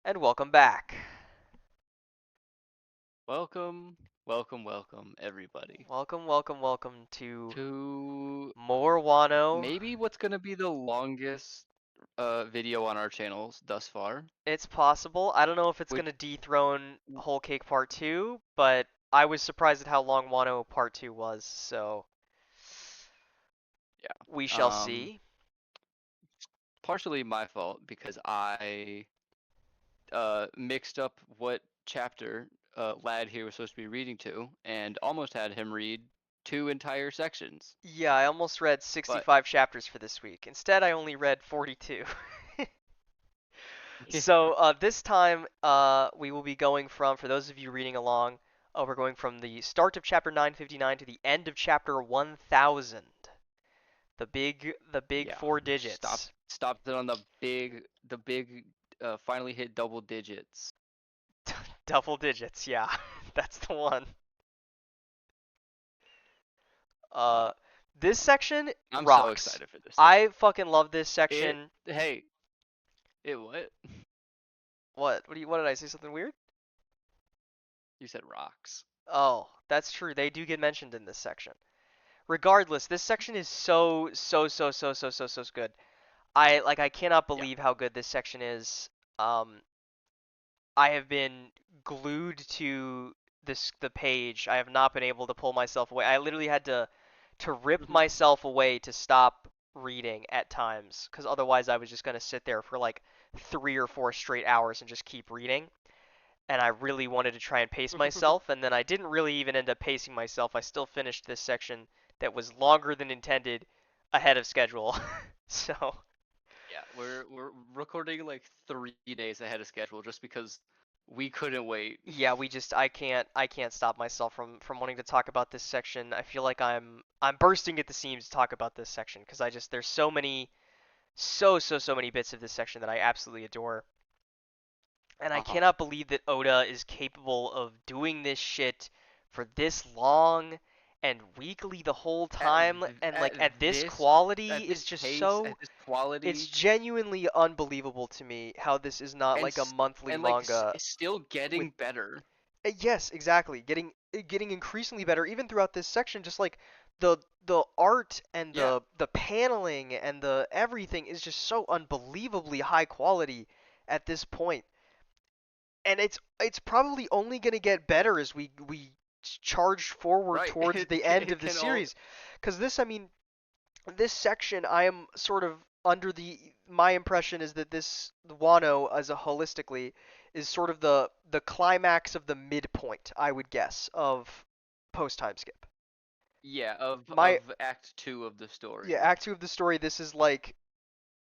And welcome back. Welcome, welcome, everybody, Welcome to to more Wano. maybe what's gonna be the longest video on our channels thus far. It's possible. I don't know if it's Which, gonna dethrone Whole Cake Part 2, but I was surprised at how long Wano Part 2 was, so yeah, we shall um, see. partially my fault because I mixed up what chapter Lad here was supposed to be reading to, and almost had him read two entire sections. Yeah, I almost read But 65 chapters for this week. Instead, I only read 42. So this time we will be going from, for those of you reading along, we're going from the start of chapter 959 to the end of chapter 1000. The big yeah, four stopped digits. stopped it on the big finally hit double digits. Double digits, yeah. That's the one. Uh, Uh this section I'm so rocks. excited for this I section. fucking love this It section. hey, it what? What did I say something weird? You said rocks. Oh, that's true. They do get mentioned in this section. Regardless, this section is so good. I cannot Yeah. believe how good this section is. Um I have been glued to the page. I have not been able to pull myself away. I literally had to rip Mhm. myself away to stop reading at times, because otherwise I was just gonna sit there for like 3 or 4 straight hours and just keep reading. And I really wanted to try and pace myself, and then I didn't really even end up pacing myself. I still finished this section that was longer than intended ahead of schedule. So Yeah, we're recording like 3 days ahead of schedule just because we couldn't wait. yeah, I can't stop myself from wanting to talk about this section. I feel like I'm bursting at the seams to talk about this section because I just there's so many so many bits of this section that I absolutely adore. And I Uh-huh. cannot believe that Oda is capable of doing this shit for this long and weekly the whole At time, and at like at this this quality at is this just pace, so at this it's quality, genuinely unbelievable to me how this is not and like a s- monthly and like manga still with getting better. yes, exactly. Getting increasingly better even throughout this section. Just like the art and Yeah. the paneling and the everything is just so unbelievably high quality at this point. And it's probably only gonna get better as we charge forward Right. towards the end It of the can all series. Because this, I mean, this section, I am sort of under the my impression is that this Wano as a holistically is sort of the climax of the midpoint, I would guess, of post time skip. yeah, of My Act 2 of the yeah, story. act two of the story, this is like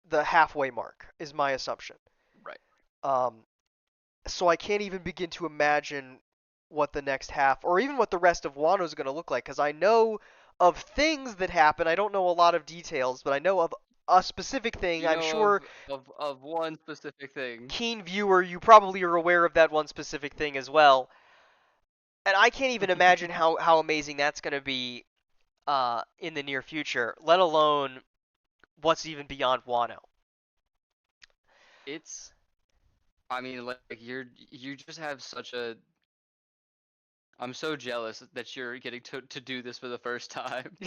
the halfway mark, is my assumption. Right. Um, so I can't even begin to imagine what the next half or even what the rest of Wano is going to look like because I know of things that happen. I don't know a lot of details, but I know of a specific thing. You I'm know sure of one specific thing. keen viewer, you probably are aware of that one specific thing as well. And I can't even imagine how amazing that's going to be in the near future, let alone what's even beyond Wano. It's I mean like you just have such a I'm so jealous that you're getting to do this for the first time.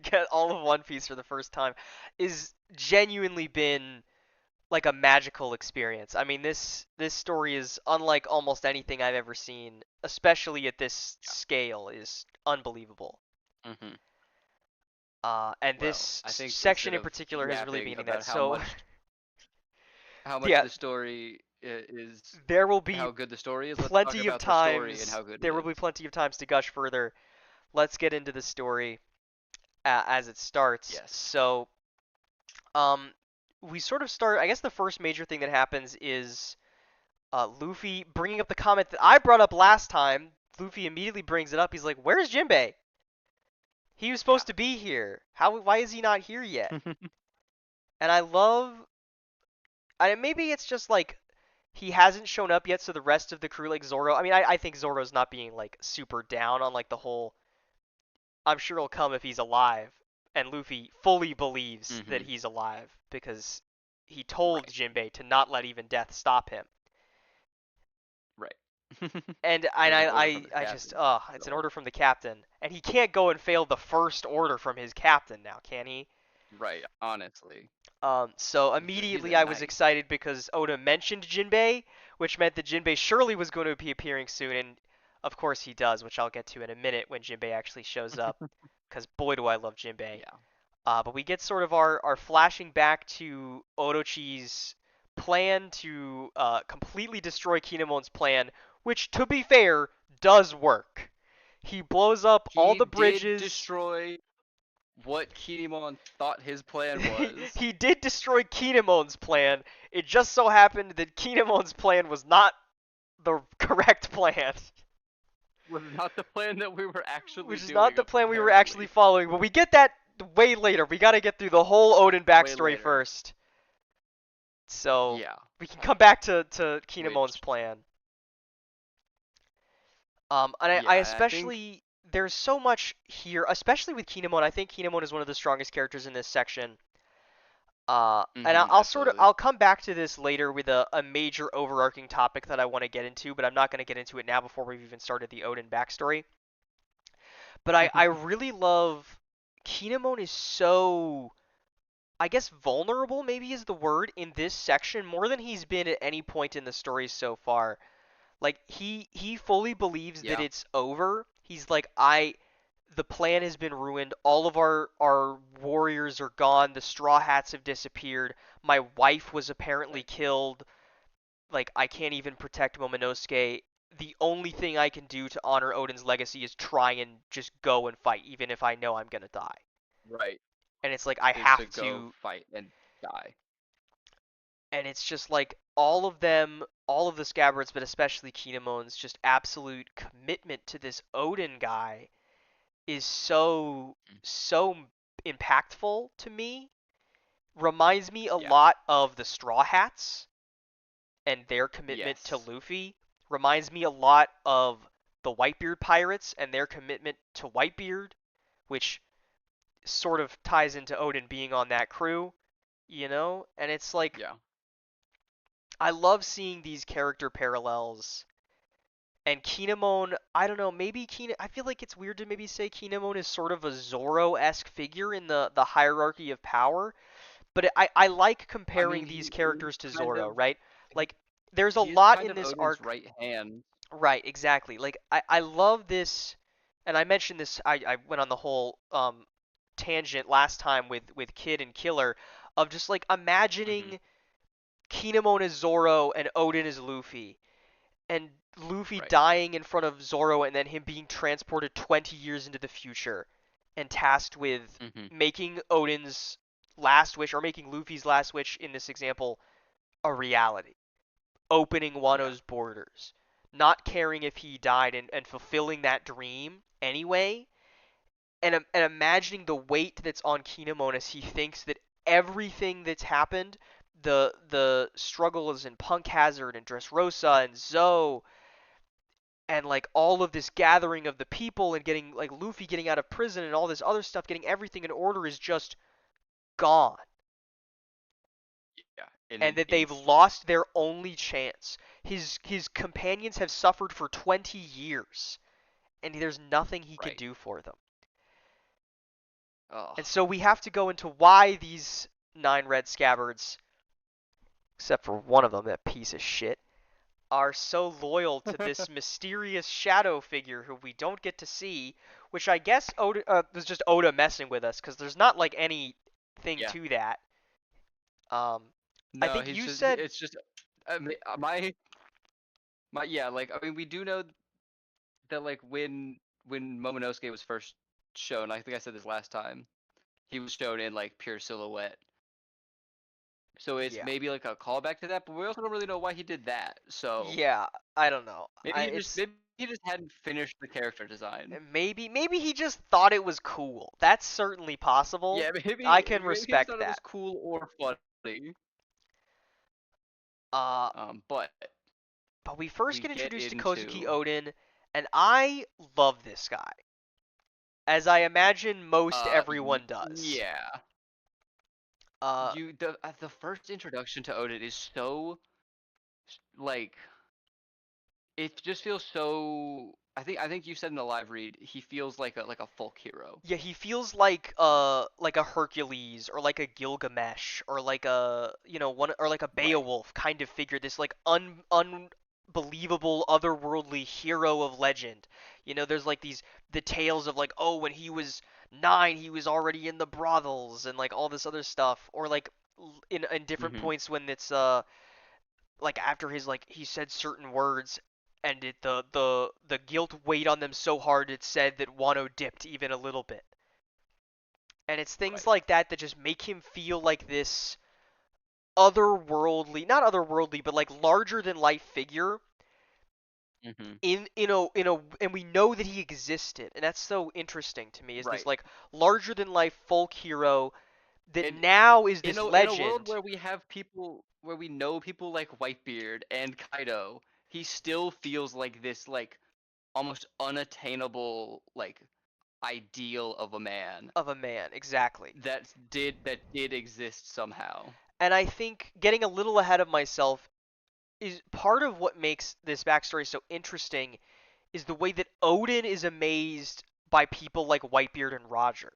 Get all of One Piece for the first time is genuinely been like a magical experience. I mean, this story is unlike almost anything I've ever seen, especially at this scale, is unbelievable. Hmm. And Well, this I think section instead in of particular has really yapping been that. about So, how much yeah, the story is there will be how good the story is, let's talk plenty of about the story and times. how good it There will is. be plenty of times to gush further. Let's get into the story as it starts. Yes. So, um, we sort of start. I guess the first major thing that happens is Luffy bringing up the comment that I brought up last time. Luffy immediately brings it up. He's like, "Where's Jinbei? He was supposed to be here. How? Why is he not here yet?" Yeah. And I love. I maybe it's just like he hasn't shown up yet, so the rest of the crew, like Zoro. I mean, I think Zoro's not being like super down on like the whole. I'm sure he'll come if he's alive, and Luffy fully believes that Hmm. he's alive because he told Right. Jinbei to not let even death stop him. And There's an I order from I, the I just captain. it's an So order from the captain, and he can't go and fail the first order from his captain now, can he? right, honestly, So he's immediately a I was knight. excited because Oda mentioned Jinbei, which meant that Jinbei surely was going to be appearing soon, and of course he does, which I'll get to in a minute when Jinbei actually shows up, because boy do I love Jinbei. Yeah. But we get sort of our flashing back to Orochi's plan to completely destroy Kinemon's plan, which, to be fair, does work. He blows up all He the did bridges. destroy what Kinemon thought his plan was. He did destroy Kinemon's plan. It just so happened that Kinemon's plan was not the correct plan, Was not the plan that we were actually which is not doing, the plan we were actually apparently. following. But we get that way later. We gotta get through the whole Oden Way backstory later. first. So Yeah. we can come back to Kinemon's Which, plan. And I yeah, and I think, especially there's so much here, especially with Kinemon. I think Kinemon is one of the strongest characters in this section. And I'll sort of absolutely. I'll come back to this later with a major overarching topic that I want to get into, but I'm not going to get into it now before we've even started the Odin backstory. But I really love Kinemon is so I guess vulnerable maybe is the word in this section more than he's been at any point in the story so far. Like he fully believes that Yeah. it's over. He's like the plan has been ruined. All of our warriors are gone. The Straw Hats have disappeared. My wife was apparently Right. killed. Like I can't even protect Momonosuke. The only thing I can do to honor Odin's legacy is try and just go and fight, even if I know I'm gonna die. Right. And it's like I Is to have go to, fight and die. and it's just like all of them, all of the scabbards, but especially Kinemon's just absolute commitment to this Odin guy is so impactful to me. Reminds me a Yeah. lot of the Straw Hats and their commitment to Yes. Luffy. Reminds me a lot of the Whitebeard pirates and their commitment to Whitebeard, which sort of ties into Odin being on that crew, you know? And it's like Yeah. I love seeing these character parallels. And Kinemon, I don't know, maybe I feel like it's weird to maybe say Kinemon is sort of a Zoro-esque figure in the hierarchy of power, but I like I mean, comparing these he is characters to kind Zoro, of right? Like there's a he is lot kind in of this Odin's arc. right hand. Right, exactly. Like I love this, and I mentioned this. I went on the whole tangent last time with Kid and Killer of just like Hmm. imagining Kinemon as Zoro and Odin as Luffy, and Luffy Right. dying in front of Zoro and then him being transported 20 years into the future and tasked with Hmm. making Odin's last wish or making Luffy's last wish in this example a reality, opening Yeah. Wano's borders, not caring if he died and fulfilling that dream anyway, and imagining the weight that's on Kinemon as he thinks that everything that's happened, the struggles in Punk Hazard and Dressrosa and Zoe and like all of this gathering of the people and getting like Luffy getting out of prison and all this other stuff, getting everything in order is just gone. Yeah. In And an that they've instant. lost their only chance. His companions have suffered for 20 years and there's nothing he can Right. do for them. Oh. And so we have to go into why these 9 red scabbards, except for one of them, that piece of shit, are so loyal to this mysterious shadow figure who we don't get to see, which I guess Oda was just Oda messing with us because there's not like anything Yeah. to that. Um, I No, think he's you just. said It's just. I mean, my. Yeah. Like, I mean, we do know that, like, when Momonosuke was first shown, I think I said this last time, he was shown in like pure silhouette. So it's yeah, maybe like a callback to that, but we also don't really know why he did that. So yeah. I don't know. maybe he just hadn't finished the character design. Maybe he just thought it was cool. That's certainly possible. Yeah, I maybe can he just respect thought it was that. cool or funny. Uh, But but we first we get get introduced to Kozuki into Oden, and I love this guy, as I imagine most everyone does. yeah. Uh, The first introduction to Oden is so like it just feels so. I think you said in the live read, he feels like a folk hero. Yeah, he feels like a Hercules or like a Gilgamesh or like a one or like a Right. Beowulf kind of figure. This like unbelievable otherworldly hero of legend. There's like the tales of like, oh, when he was 9 he was already in the brothels and like all this other stuff, or like in different Mhm. points when it's like after his like he said certain words, and the guilt weighed on them so hard it said that Wano dipped even a little bit. And it's things Right. like that that just make him feel like this otherworldly, not otherworldly, but like larger than life figure Mhm. and we know that he existed. And that's so interesting to me, is this Right. like larger than life folk hero that And now is in this a world legend where we have people where we know people like Whitebeard and Kaido, he still feels like this like almost unattainable like ideal of a man of a man. Exactly. that did exist somehow. And I think getting a little ahead of myself is part of what makes this backstory so interesting, is the way that Oden is amazed by people like Whitebeard and Roger.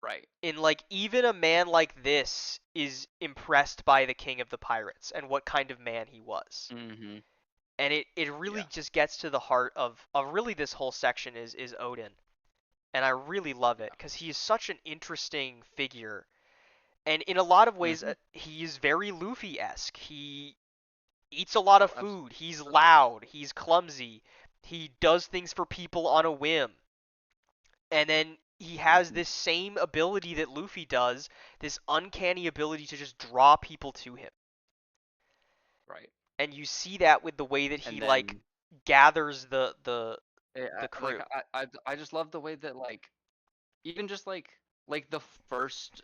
Right. In like, even a man like this is impressed by the king of the pirates and what kind of man he was. Mhm. And it really Yeah. just gets to the heart of really this whole section is Oden. And I really love it Yeah. because he is such an interesting figure. And in a lot of ways, Mhm. he is very Luffy-esque. He eats a lot Oh, of food. He's absolutely. loud. He's clumsy. He does things for people on a whim. And then he has Mhm. this same ability that Luffy does, this uncanny ability to just draw people to him. Right. And you see that with the way that he And like then gathers the like crew. I just love the way that like even just like the first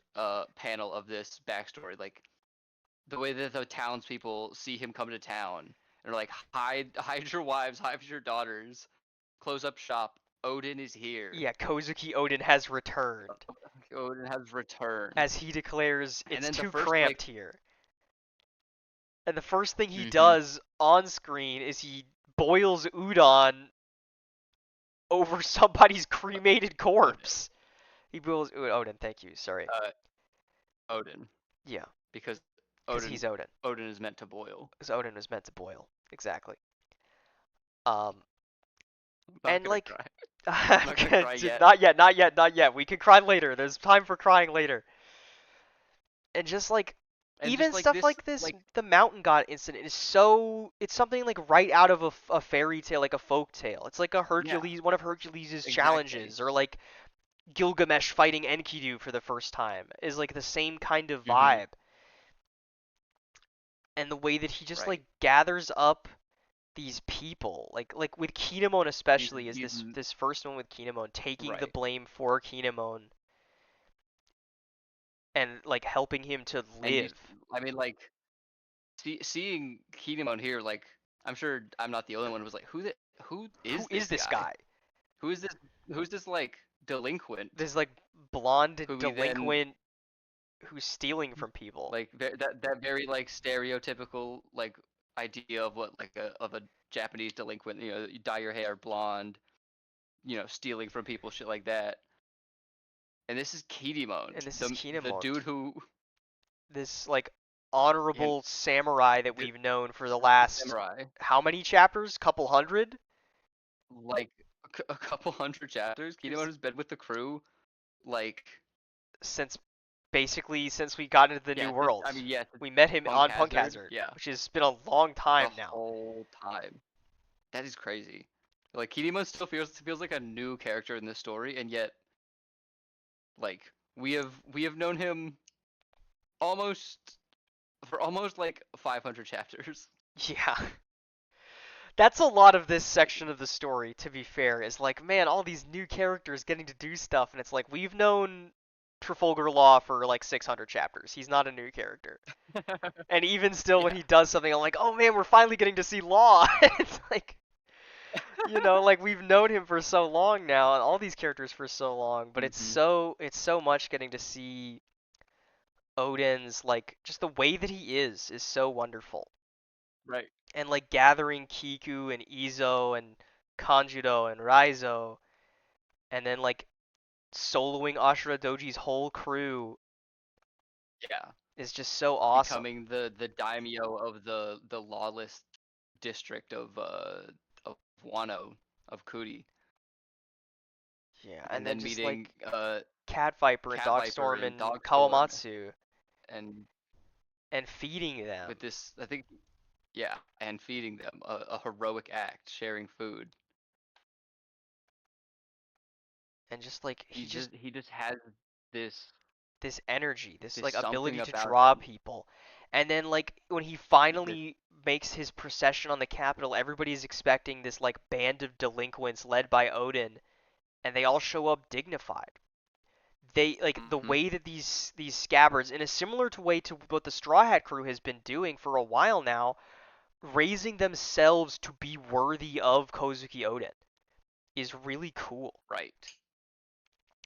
panel of this backstory, like the way that the townspeople see him come to town and are like, hide your wives, hide your daughters, close up shop. Odin is here. Yeah, Kozuki Oden has returned, Odin has returned. as he declares And it's then the too first like cramped here. And the first thing he mm-hmm. does on screen is he boils udon over somebody's cremated Odin. corpse. He boils Oden, thank you, sorry. Uh Odin. Yeah, Because because Odin he's Oden. Odin is meant to boil. Because Oden was meant to boil. Exactly. Um, I'm not and gonna like, cry. I'm not gonna cry yet. not yet, not yet, not yet. We can cry later. There's time for crying later. And just like, And even just like stuff this like this, like the Mountain God incident is so, it's something like right out of a fairy tale, like a folk tale. It's like a yeah, Hercules, one of Hercules' exactly. challenges, or like Gilgamesh fighting Enkidu for the first time, is like the same kind of Mm-hmm. vibe. And the way that he just like Right. gathers up these people, like with Kinemon These especially, is these this first one with Kinemon taking the right. blame for Kinemon and like helping him to And you live. I mean like seeing Kinemon here, like I'm sure I'm not the only one who was like, who Who is is this this guy? guy? Who is this like delinquent This like blonde who we then delinquent who's stealing from people. like that very like stereotypical like idea of what like a Japanese delinquent, you dye your hair blonde, stealing from people, shit like that. And this is Kinemon, And this is the Kinemon, dude who this like and honorable samurai that the, we've known for the the last samurai, how many chapters? Couple hundred? like a couple hundred chapters. Kinemon Is has been with the crew like since basically since we got into the new yeah, world. I mean yeah, We met him Punk on Punk Hazard, Hazard, yeah, which has been a long the time now. whole time. That is crazy. Like Kinemon still feels like a new character in this story, and yet like we have known him almost for almost like 500 chapters. Yeah. That's a lot of this section of the story, to be fair, is like, man, all these new characters getting to do stuff, and it's like, we've known Trafalgar Law for like 600 chapters. He's not a new character. And even still, when Yeah. he does something, I'm like, oh man, we're finally getting to see Law. It's like, like we've known him for so long now, and all these characters for so long, but it's hmm so much getting to see Oden's, like, just the way that he is so wonderful. Right. and like gathering Kiku and Izo and Kanjuro and Raizo, and then like soloing Ashura Doji's whole crew Yeah. is just so awesome. Becoming the daimyo of the lawless district of Wano of Kuri, Yeah, and and then then just meeting like Cat Viper and Cat Viper Dogstorm and and Dogstorm, Kawamatsu and and feeding them, with this, I think, yeah, and feeding them a heroic act, sharing food. and just like He just has this this energy, this this like something ability to about draw him. people. And then like when he This finally makes his procession on the Capitol, everybody's expecting this like band of delinquents led by Oden, and they all show up dignified. They like the hmm way that these scabbards, in a similar to way to what the Straw Hat Crew has been doing for a while now, raising themselves to be worthy of Kozuki Oden is really cool. right.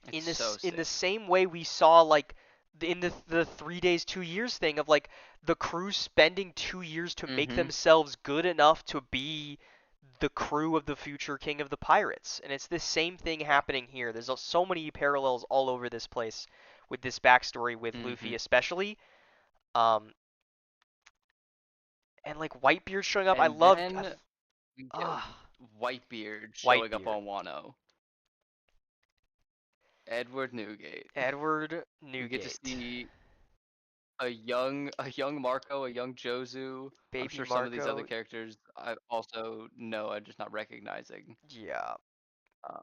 It's In so this in the sick. same way we saw like in the 3 days 2 years thing of like the crew spending 2 years to make hmm themselves good enough to be the crew of the future king of the pirates, and it's this same thing Yeah. happening here. There's so many parallels all over this place with this backstory with Luffy hmm especially. um and like Whitebeard showing up, I And loved then we get ah Whitebeard showing up Whitebeard, on Wano. Edward Newgate. Edward We get to Newgate, see a young Marco, a young Jozu. I'm baby sure some of these other Marco. characters I also know. I'm just not recognizing. Yeah, Uh,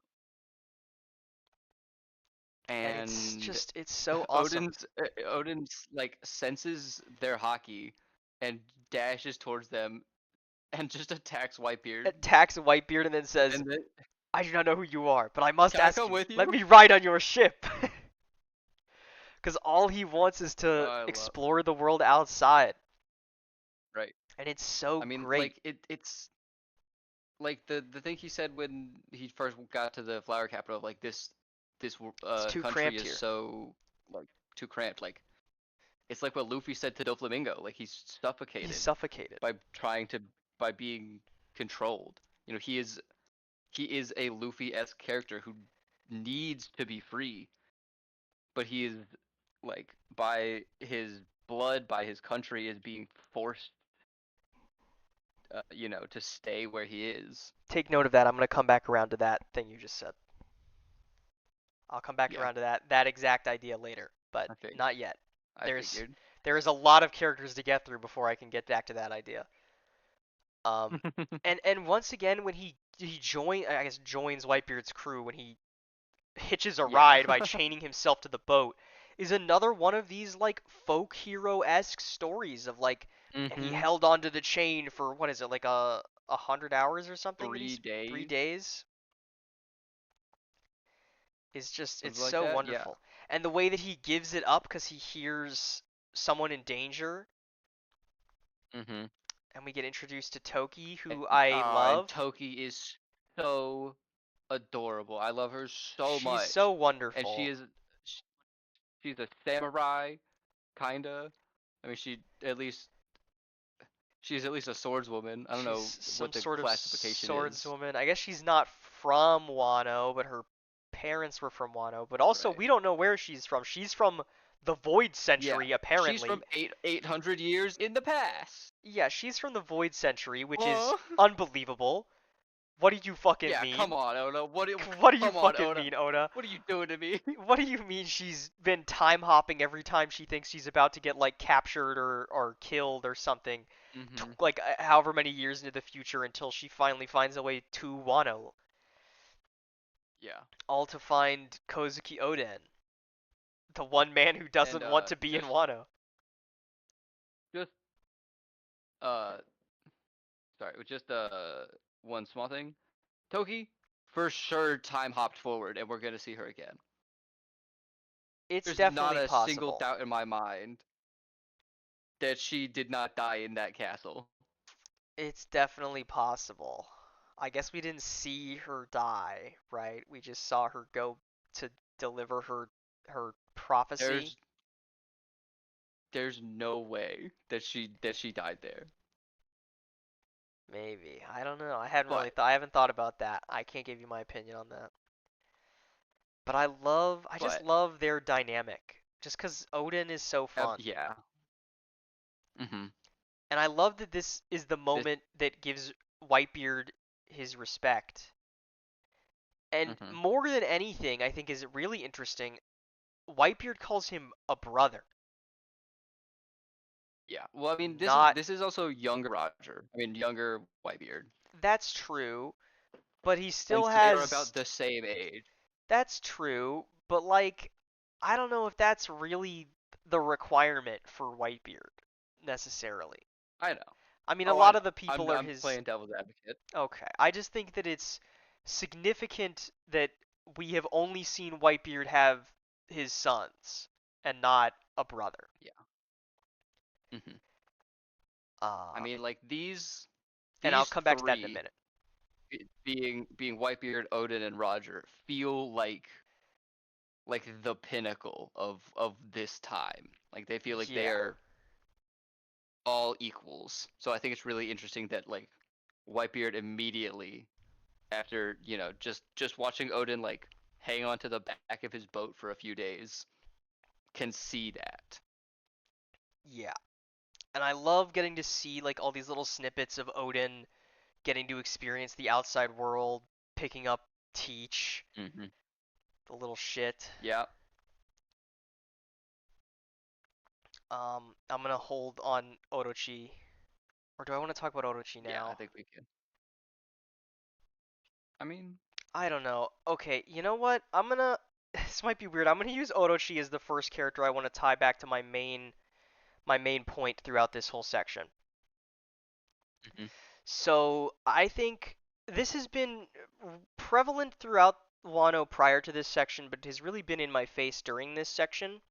and it's and just it's so awesome. Odin's like senses their hockey and dashes towards them and just attacks Whitebeard. Attacks Whitebeard and then says, And then, I do not know who you are, but I must can I ask come you, with let you? me ride on your ship. Because all he wants is Oh, to I love. explore the world outside. Right. And it's so I mean, great. like it's like the thing he said when he first got to the flower capital, like It's too country cramped is here. so like too cramped. Like it's like what Luffy said to Doflamingo, like he's He's suffocated suffocated. by trying to by being controlled. He is a Luffy-esque character who needs to be free, but he is like by his blood, by his country, is being forced, to stay where he is. Take note of that. I'm going to come back around to that thing you just said. I'll come back Yeah, around to that exact idea later, but I fig not yet. I There's figured. there is a lot of characters to get through before I can get back to that idea. Um, and once again, when I guess joins Whitebeard's crew when he hitches a Yeah. ride by chaining himself to the boat, is another one of these like folk hero esque stories of like, and he Mhm. held onto the chain for what is it like 100 hours or something that 3 he's 3 days, days is just it's something like so that. Yeah. wonderful, and the way that he gives it up because he hears someone in danger, Mhm. and we get introduced to Toki, And who I and love. Toki is so adorable. I love her so She's so much. And wonderful. sh- she's a samurai kinda. I mean, she's at least a swordswoman. I don't know She's some what the sort of classification is. swordswoman. I guess she's not from Wano, but her parents were from Wano. But also, Right. we don't know where she's from. She's from the Void Yeah. Century, She's from apparently. 800 years in the past. Yeah, she's from the Void Century, which is Oh. unbelievable. What do you fucking Yeah, come mean? on, Oda. What do you Come on, fucking Oda. mean, Oda? What are you doing to me? What do you mean she's been time hopping every time she thinks she's about to get like captured or killed or something, Mhm. like however many years into the future until she finally finds a way to Wano, Yeah. all to find Kozuki Oden, the one man who And doesn't want to be in Wano. just uh sorry, with just one small thing. Toki for sure time hopped forward and we're gonna see her again. It's There's not definitely a single possible. doubt in my mind that she did not die in that castle. It's definitely possible. I guess we didn't see her die, right? We just saw her go to deliver her prophecy. There's there's no way that she died there. Maybe. I don't know. I hadn't really But thought. I haven't thought about that. I can't give you my opinion on that. But I just but love their dynamic. Just 'cause Oden is so fun. yeah. Mhm. And I love that this is the This. moment that gives Whitebeard his respect. And Mhm. more than anything, I think is really interesting, Whitebeard calls him a brother, Yeah. Well, I mean, not this is also younger Roger. I mean, younger Whitebeard, that's true, but he and still so they are has about the same age. that's true, but like I don't know if that's really the requirement for Whitebeard necessarily. I know. I mean, a Oh, I lot of know. the people are I'm his playing devil's advocate. okay. I just think that it's significant that we have only seen Whitebeard have his sons and not a brother. Yeah. Mhm. I Uh, mean, like and I'll these come back to that in a three minute. being Whitebeard, Odin, and Roger feel like the pinnacle of this time. Like they feel like they Yeah. are all equals. So I think it's really interesting that like Whitebeard immediately after just watching Odin like hang on to the back of his boat for a few days can see that. Yeah. And I love getting to see like all these little snippets of Odin getting to experience the outside world, picking up Teach, Hmm. the little shit. Yeah, I'm gonna hold on Orochi. Or do I want to talk about Orochi yeah, I now? think we can. I mean, I don't know. Okay, you know what? I'm gonna. This might be weird. I'm gonna use Orochi as the first character I want to tie back to my main point throughout this whole section. hmm So I think this has been prevalent throughout Wano prior to this section, but has really been in my face during this section.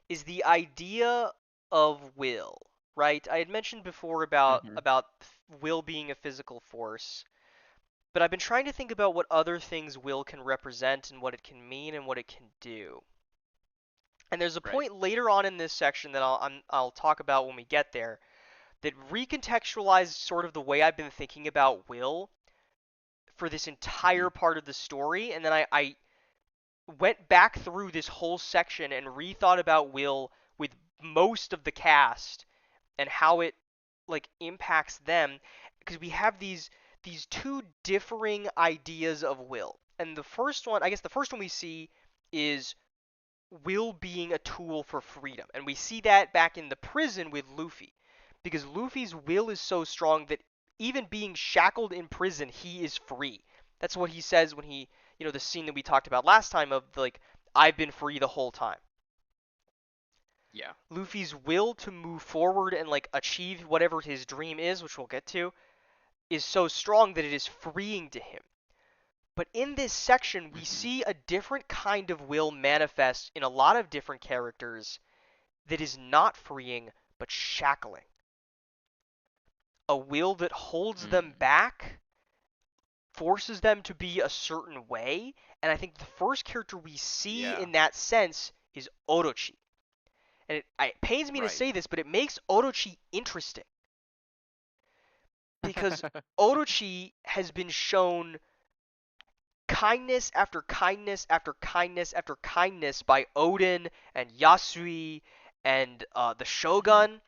Is the idea of will, right? I had mentioned before about hmm about will being a physical force, but I've been trying to think about what other things will can represent and what it can mean and what it can do. And there's a right. point later on in this section that I'll talk about when we get there that recontextualized sort of the way I've been thinking about will for this Hmm. entire part of the story, and then I went back through this whole section and rethought about will with most of the cast and how it like impacts them because we have these two differing ideas of will. And the first one, I guess the first one we see is will being a tool for freedom. And we see that back in the prison with Luffy. Because Luffy's will is so strong that even being shackled in prison, he is free. That's what he says when the scene that we talked about last time of like, I've been free the whole time. Yeah. Luffy's will to move forward and like achieve whatever his dream is, which we'll get to, is so strong that it is freeing to him. But in this section, we Hmm. see a different kind of will manifest in a lot of different characters that is not freeing but shackling. A will that holds them Mm. back, forces them to be a certain way, and I think the first character we see Yeah. in that sense is Orochi. And it pains me to Right. say this, but it makes Orochi interesting because Orochi has been shown kindness after kindness after kindness after kindness by Oden and Yasui and the Hmm. Shogun,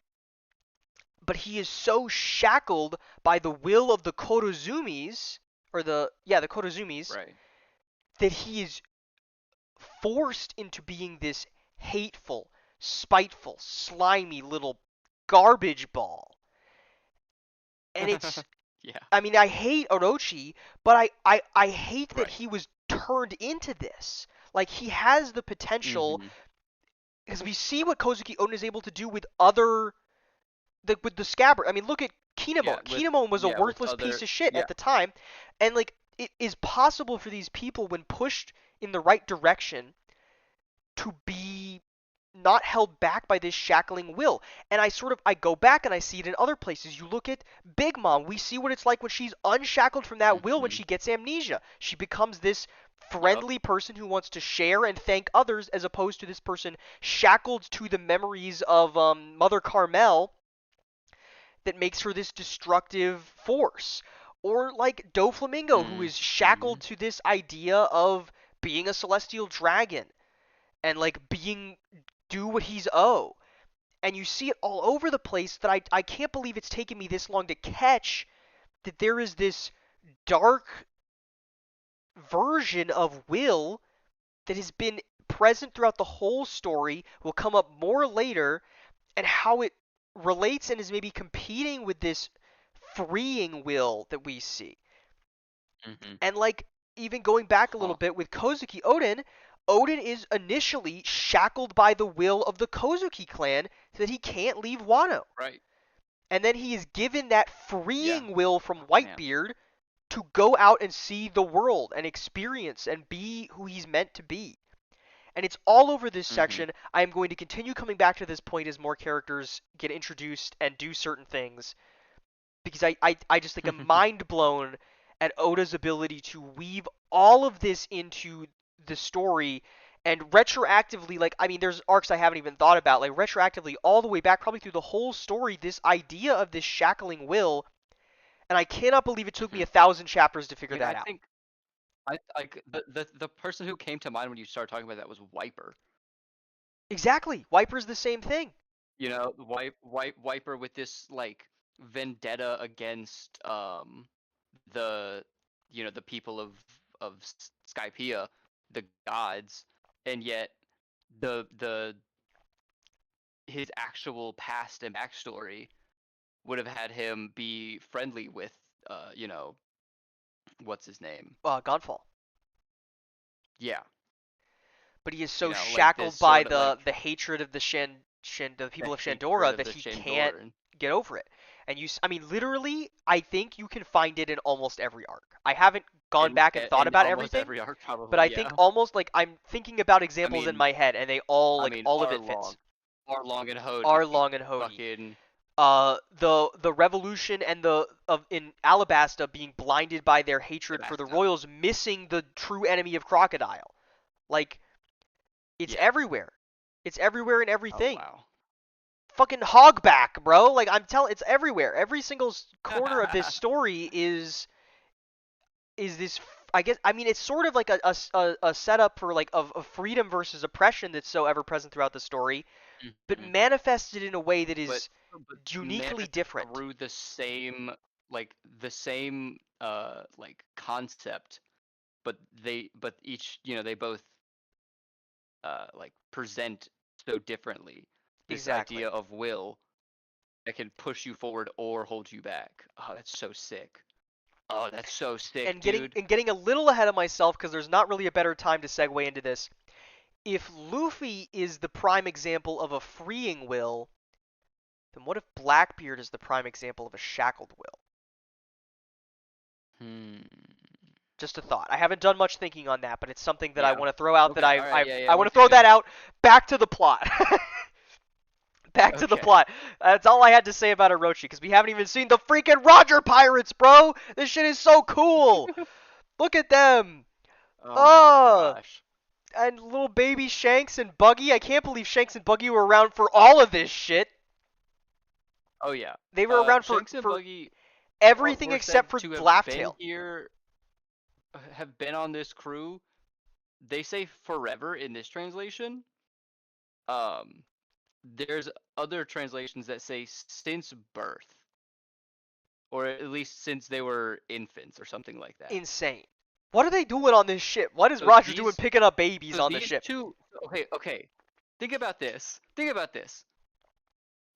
but he is so shackled by the will of the Korozumis, or the Korozumis, Right. that he is forced into being this hateful, spiteful, slimy little garbage ball. And it's Yeah. I mean, I hate Orochi, but I hate that Right. he was turned into this. Like, he has the potential, Hmm. because we see what Kozuki Oden is able to do with with the scabbard. I mean, look at Yeah. Kinemon. Kinemon was a With worthless piece other. of shit Yeah. at the time, and like, it is possible for these people, when pushed in the right direction, to be not held back by this shackling will. And I go back and I see it in other places. You look at Big Mom, we see what it's like when she's unshackled from that will when Hmm. she gets amnesia. She becomes this Yep. friendly person who wants to share and thank others, as opposed to this person shackled to the memories of Mother Carmel that makes her this destructive force. Or like Doflamingo, who is Mm-hmm. shackled to this idea of being a celestial dragon and like being do what he's owed. And you see it all over the place that I can't believe it's taken me this long to catch that there is this dark version of Will that has been present throughout the whole story, will come up more later, and how it relates and is maybe competing with this freeing Will that we see. Mm-hmm. And like even going back a little Huh. bit with Kozuki Oden, Oden is initially shackled by the will of the Kozuki clan so that he can't leave Wano. Right. And then he is given that Yeah. freeing will from Oh, man. Whitebeard to go out and see the world and experience and be who he's meant to be. And it's all over this Mm-hmm. section. I am going to continue coming back to this point as more characters get introduced and do certain things because I just think I'm mind blown at Oda's ability to weave all of this into the story and retroactively, like, I mean, there's arcs I haven't even thought about, like, retroactively all the way back, probably through the whole story, this idea of this shackling will, and I cannot believe it took me Mm-hmm. 1,000 chapters to I figure mean, I that out. think I like the person who came to mind when you started talking about that was Wiper. Exactly. Wiper's the same thing. You know, Wiper with this like vendetta against the the people of Skypiea, the gods, and yet the his actual past and backstory would have had him be friendly with what's his name? Godfall. Yeah, But he is so like this shackled by sort of the like Hate of the the people of hatred Shandora of that the he can't Shandoran. get over it. And I mean, literally, I think you can find it in almost every arc. I haven't gone back and thought In about almost everything, every arc, but I probably, think yeah. almost like I'm thinking about I examples in mean, my head, and they all I like mean, all of it fits. Arlong and Hody, Arlong and Hody, fucking the revolution and the of in Alabasta being blinded by their hatred for the Basta. royals, missing the true enemy of Crocodile. Like it's Yeah. everywhere. It's everywhere in Oh everything. wow. Fucking hogback, bro. Like I'm telling, it's everywhere. Every single corner of this story is this. I guess I mean it's sort of like a setup for like of freedom versus oppression that's so ever present throughout the story, but Mhm. manifested in a way that But is but uniquely manifested different. through the same like concept, but each they both like present so differently. This idea Exactly. of will that can push you forward or hold you back. Oh, that's so sick. Oh, that's so sick, And dude. getting a little ahead of myself because there's not really a better time to segue into this. If Luffy is the prime example of a freeing will, then what if Blackbeard is the prime example of a shackled will? Hmm. Just a thought. I haven't done much thinking on that, but it's something that I Yeah. want to throw out that Okay. All right. Yeah. Yeah. I We're want to throw that thinking. out. Back to the plot. Back to the Okay. plot. That's all I had to say about Orochi because we haven't even seen the freaking Roger Pirates, bro. This shit is so cool. Look at them. Oh my Oh, gosh. and little baby Shanks and Buggy. I can't believe Shanks and Buggy were around for all of this shit. Oh yeah. They were around Shanks and for Buggy everything were said except for to have Laugh been Tale. here, have been on this crew. They say forever in this translation. Um, there's other translations that say since birth, or at least since they were infants or something like that. Insane. What are they doing on this ship? What is So Roger doing picking up babies on the these ship? two. Okay. Okay. Think about this. Think about this.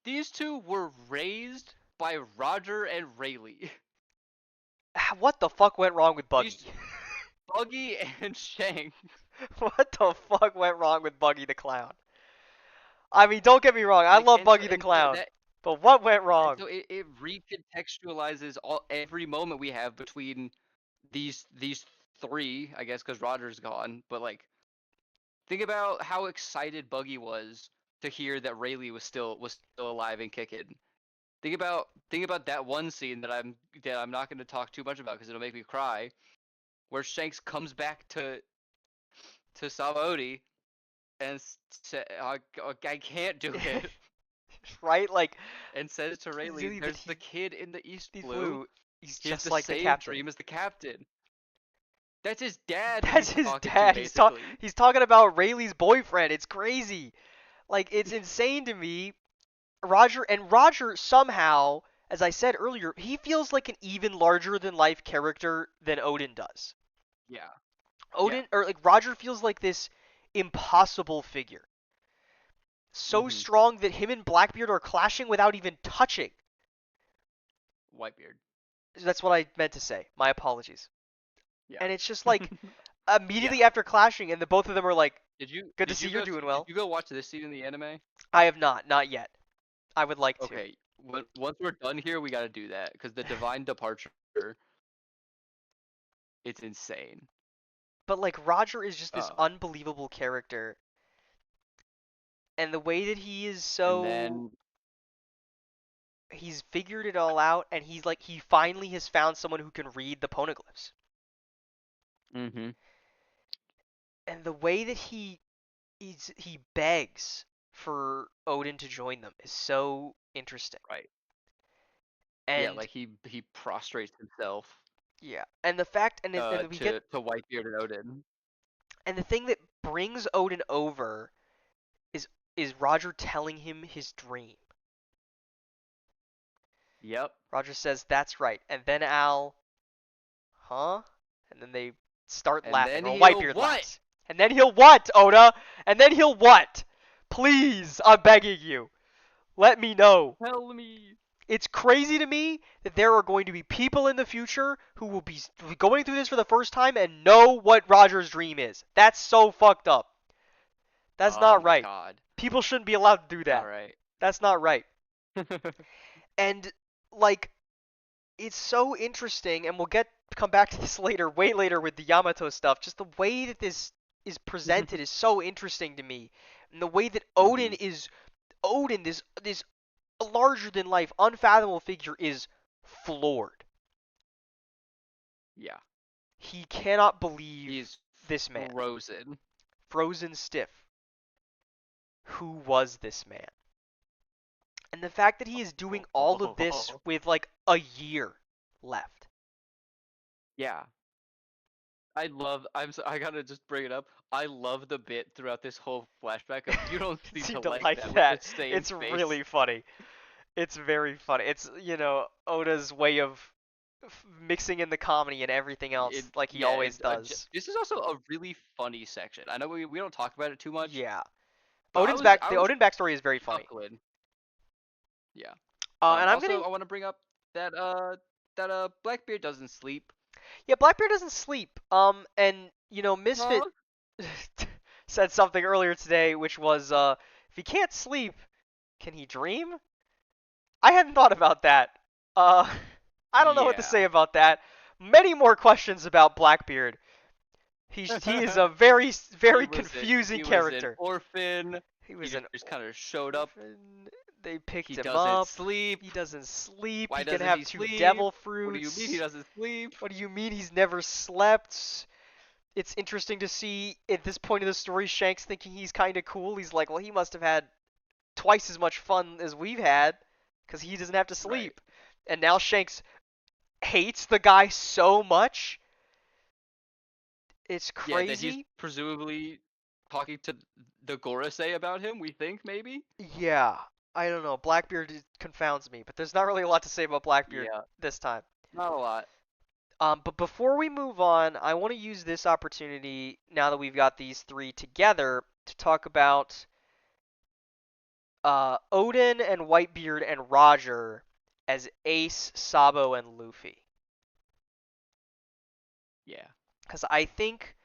These two were raised by Roger and Rayleigh. What the fuck went wrong with Buggy? These Buggy and Shanks. What the fuck went wrong with Buggy the Clown? I mean, don't get me wrong, I Like love Buggy the and so Clown, that but what went and wrong? so it recontextualizes every moment we have between these three, I guess, because Roger's gone. But like, think about how excited Buggy was to hear that Rayleigh was still alive and kicking. Think about that one scene that I'm not going to talk too much about because it'll make me cry, where Shanks comes back to Sabaody and I can't do it. right? Like, and says to Rayleigh, really, that "There's the kid in the East he Blue. flew. He's He has just the like the same captain. dream as the captain." That's his dad that That's he's his talking to, dad. basically. He's talking about Rayleigh's boyfriend. It's crazy. Like, it's insane to me. Roger somehow, as I said earlier, he feels like an even larger than life character than Odin does. Yeah, yeah. Odin, or like Roger, feels like this impossible figure, so Mm-hmm. strong that him and Blackbeard are clashing without even touching. Whitebeard. That's what I meant to say. My apologies. Yeah. And it's just like Yeah. immediately after clashing, and the both of them are like, Did you "Good to did see you you're go doing did well." you go watch this scene in the anime? I have not yet. I would like to. Okay. Once we're done here, we got to do that because the divine departure, it's insane. But like Roger is just this Uh, unbelievable character, and the way that he is and so then he's figured it all out, and he finally has found someone who can read the poneglyphs. mm-hmm. And the way that he begs for Odin to join them is so interesting. Right. Yeah, And like he prostrates himself yeah, and the fact and we get to Whitebeard and Odin. and the thing that brings Odin over is is Roger telling him his dream. Yep. Roger says that's right, and then Al, huh? And then they start And laughing, then or he'll Whitebeard what? laughs. And then he'll what, Oda? And then he'll what? Please, I'm begging you. Let me know. Tell me. It's crazy to me that there are going to be people in the future who will be going through this for the first time and know what Roger's dream is. That's so fucked up. That's Oh not my right. god. People shouldn't be allowed to do Not that. right. That's not right. And like it's so interesting, and we'll come back to this later, way later with the Yamato stuff. Just the way that this is presented is so interesting to me, and the way that hmm Odin, this larger than life, unfathomable figure, is floored. Yeah. He cannot believe He's this man, frozen. frozen stiff. Who was this man? And the fact that he is doing all of this with like a year left. Yeah. I gotta just bring it up. I love the bit throughout this whole flashback of you don't You seem seem to to like like that with the that. same It's face. really funny. It's very funny. It's, Oda's way of mixing in the comedy and everything else like he Yeah, always does. this is also a really funny section. I know we don't talk about it too much, Yeah. but I The was Odin backstory is very funny. chuckling. Yeah. And I'm Also gonna I want to bring up that Blackbeard doesn't sleep. Yeah, Blackbeard doesn't sleep. And Misfit Huh? said something earlier today, which was, if he can't sleep, can he dream? I hadn't thought about that. Uh, I don't know what to say Yeah. about that. Many more questions about Blackbeard. He is a very He very was a confusing he was an character. orphan. He He was an just kind of showed up. orphan. They picked He him doesn't up. sleep. He doesn't sleep. Why He can doesn't have he two sleep? devil What do you mean he fruits. doesn't sleep? What do you mean he's never slept? It's interesting to see at this point in the story Shanks thinking he's kind of cool. He's like, well, he must have had twice as much fun as we've had because he doesn't have to Right. sleep. And now Shanks hates the guy so much. It's Yeah, that he's crazy. presumably talking to the Gorosei about him, we think, maybe? Yeah, I don't know. Blackbeard confounds me, but there's not really a lot to say about Blackbeard Yeah, this time. not a lot. But before we move on, I want to use this opportunity now that we've got these three together to talk about Odin and Whitebeard and Roger as Ace, Sabo, and Luffy. Yeah. Because I think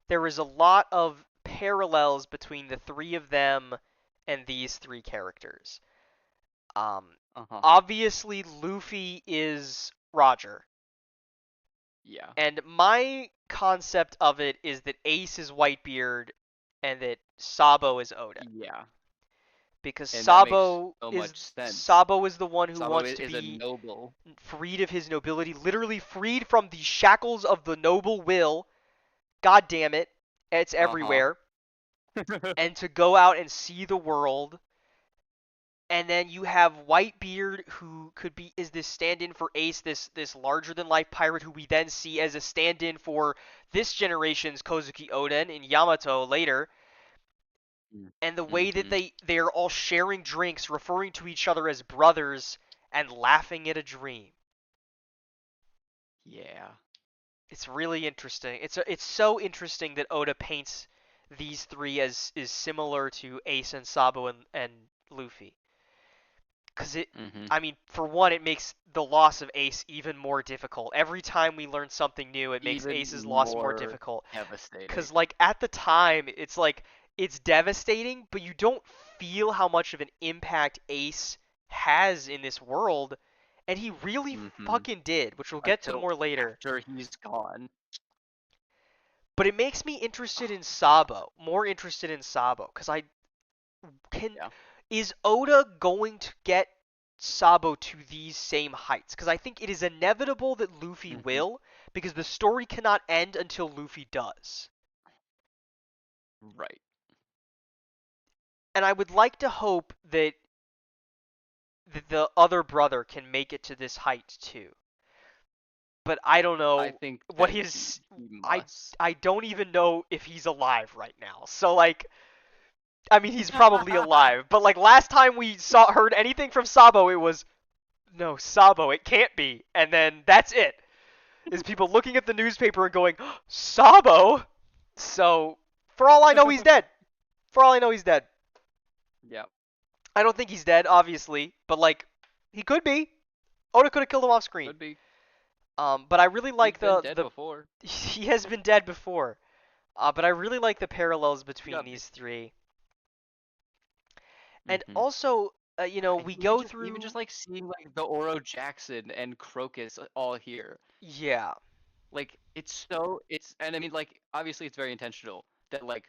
there is a lot of parallels between the three of them and these three characters. Uh-huh. Obviously, Luffy is Roger. Yeah. And my concept of it is that Ace is Whitebeard and that Sabo is Oden. Yeah. Because And that makes so much sense. Sabo is the one who Sabo wants to is a be noble. freed of his nobility, literally freed from the shackles of the noble will. God damn it, it's Uh-huh. everywhere. And to go out and see the world and then you have Whitebeard, who could be is this stand-in for Ace, this larger than life pirate who we then see as a stand-in for this generation's Kozuki Oden in Yamato later. And the way that Mm-hmm. they're all sharing drinks, referring to each other as brothers, and laughing at a dream. Yeah. It's really interesting. It's so interesting that Oda paints these three as is similar to Ace and Sabo and Luffy. Because Mm-hmm. I mean, for one, it makes the loss of Ace even more difficult. Every time we learn something new, it makes Even Ace's loss more more difficult. devastating. Because, like, at the time, it's like, it's devastating, but you don't feel how much of an impact Ace has in this world. And he really Mm-hmm. fucking did, which we'll get to Until more later. after he's gone. But it makes me interested Oh, in Sabo, more interested in Sabo, because I can. yeah. Is Oda going to get Sabo to these same heights? Because I think it is inevitable that Luffy Mm-hmm. will, because the story cannot end until Luffy does. Right. And I would like to hope that the other brother can make it to this height too. But I don't I know think what that his. he I must. I don't even know if he's alive right now. So like, I mean, he's probably alive. But like last time we heard anything from Sabo, it was no Sabo. It can't be. And then that's it. Is people looking at the newspaper and going Sabo. So for all I know, he's dead. For all I know, he's dead. Yeah. I don't think he's dead, obviously, but like he could be. Oda could have killed him off screen. Could be. But I really He's like been the dead the before. he has been dead before. But I really like the parallels He between got. these three. And Mm-hmm. also, we go Even just through. like seeing like the Oro Jackson and Crocus all here. Yeah, Like it's and I mean like obviously it's very intentional that like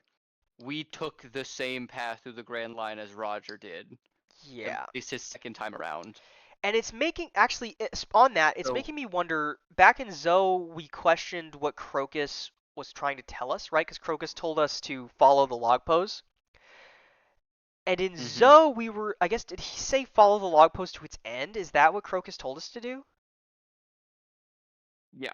we took the same path through the Grand Line as Roger did. At yeah. least his second time around. And it's making actually on that, it's So making me wonder. Back in Zoe, we questioned what Crocus was trying to tell us, right? Because Crocus told us to follow the log pose. And in mm-hmm. Zoe, we were. I guess did he say follow the log pose to its end? Is that what Crocus told us to do? Yeah.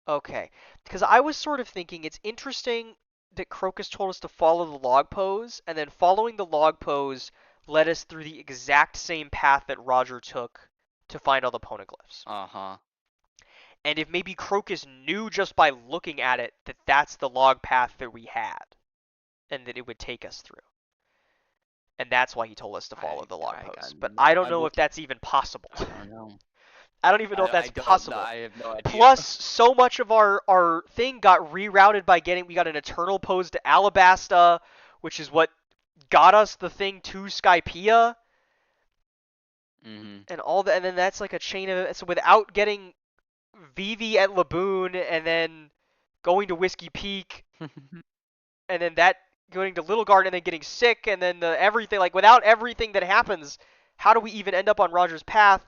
Okay, because I was sort of thinking it's interesting that Crocus told us to follow the log pose, and then following the log pose led us through the exact same path that Roger took to find all the poneglyphs. Uh-huh. And if maybe Crocus knew just by looking at it that that's the log path that we had, and that it would take us through. And that's why he told us to follow the log pose. But I don't I know will if that's even possible. I don't know. I don't even know if I that's don't know. possible. I have no idea. Plus, so much of our thing got rerouted by we got an eternal pose to Alabasta, which is what got us the thing to Skypiea, Mm-hmm. and all that. And then that's like a chain of so without getting Vivi at Laboon, and then going to Whiskey Peak, and then that going to Little Garden, and then getting sick, and then the everything like without everything that happens, how do we even end up on Roger's path?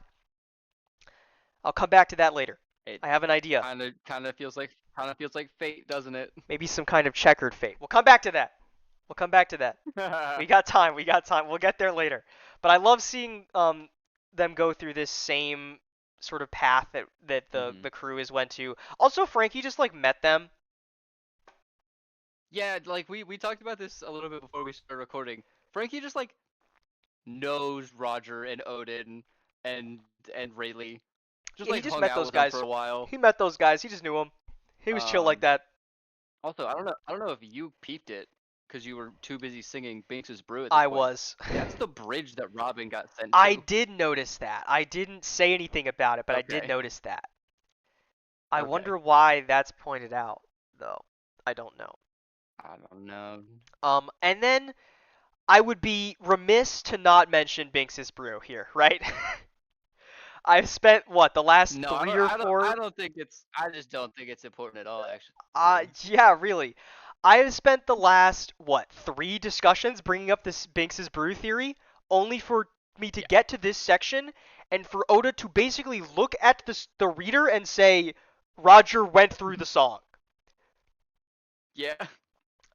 I'll come back to that later. It I have an idea. kind of feels like fate, doesn't it? Maybe some kind of checkered fate. We'll come back to that. We'll come back to that. We got time. We got time. We'll get there later. But I love seeing them go through this same sort of path that the mm-hmm. the crew has went to. Also, Frankie just like met them. Yeah, like we talked about this a little bit before we started recording. Frankie just like knows Roger and Odin and Rayleigh. Just Yeah, he like just hung met out those with them for guys. a while. He met those guys. He just knew them. He was chill like Um, that. Also, I don't know if you peeped it because you were too busy singing Binks's Brew at this I point. was. That's the bridge that Robin got sent I to. did notice that. I didn't say anything about it, but I did Okay. notice that. I Okay. wonder why that's pointed out, though. I don't know. I don't know. And then I would be remiss to not mention Binks's brew here, right? I've spent what the last No, three or I four. don't think it's. I just don't think it's important at all. Actually, Yeah, really. I've spent the last what three discussions bringing up this Binks's brew theory, only for me to yeah, get to this section and for Oda to basically look at the reader and say, Roger went through the song. yeah.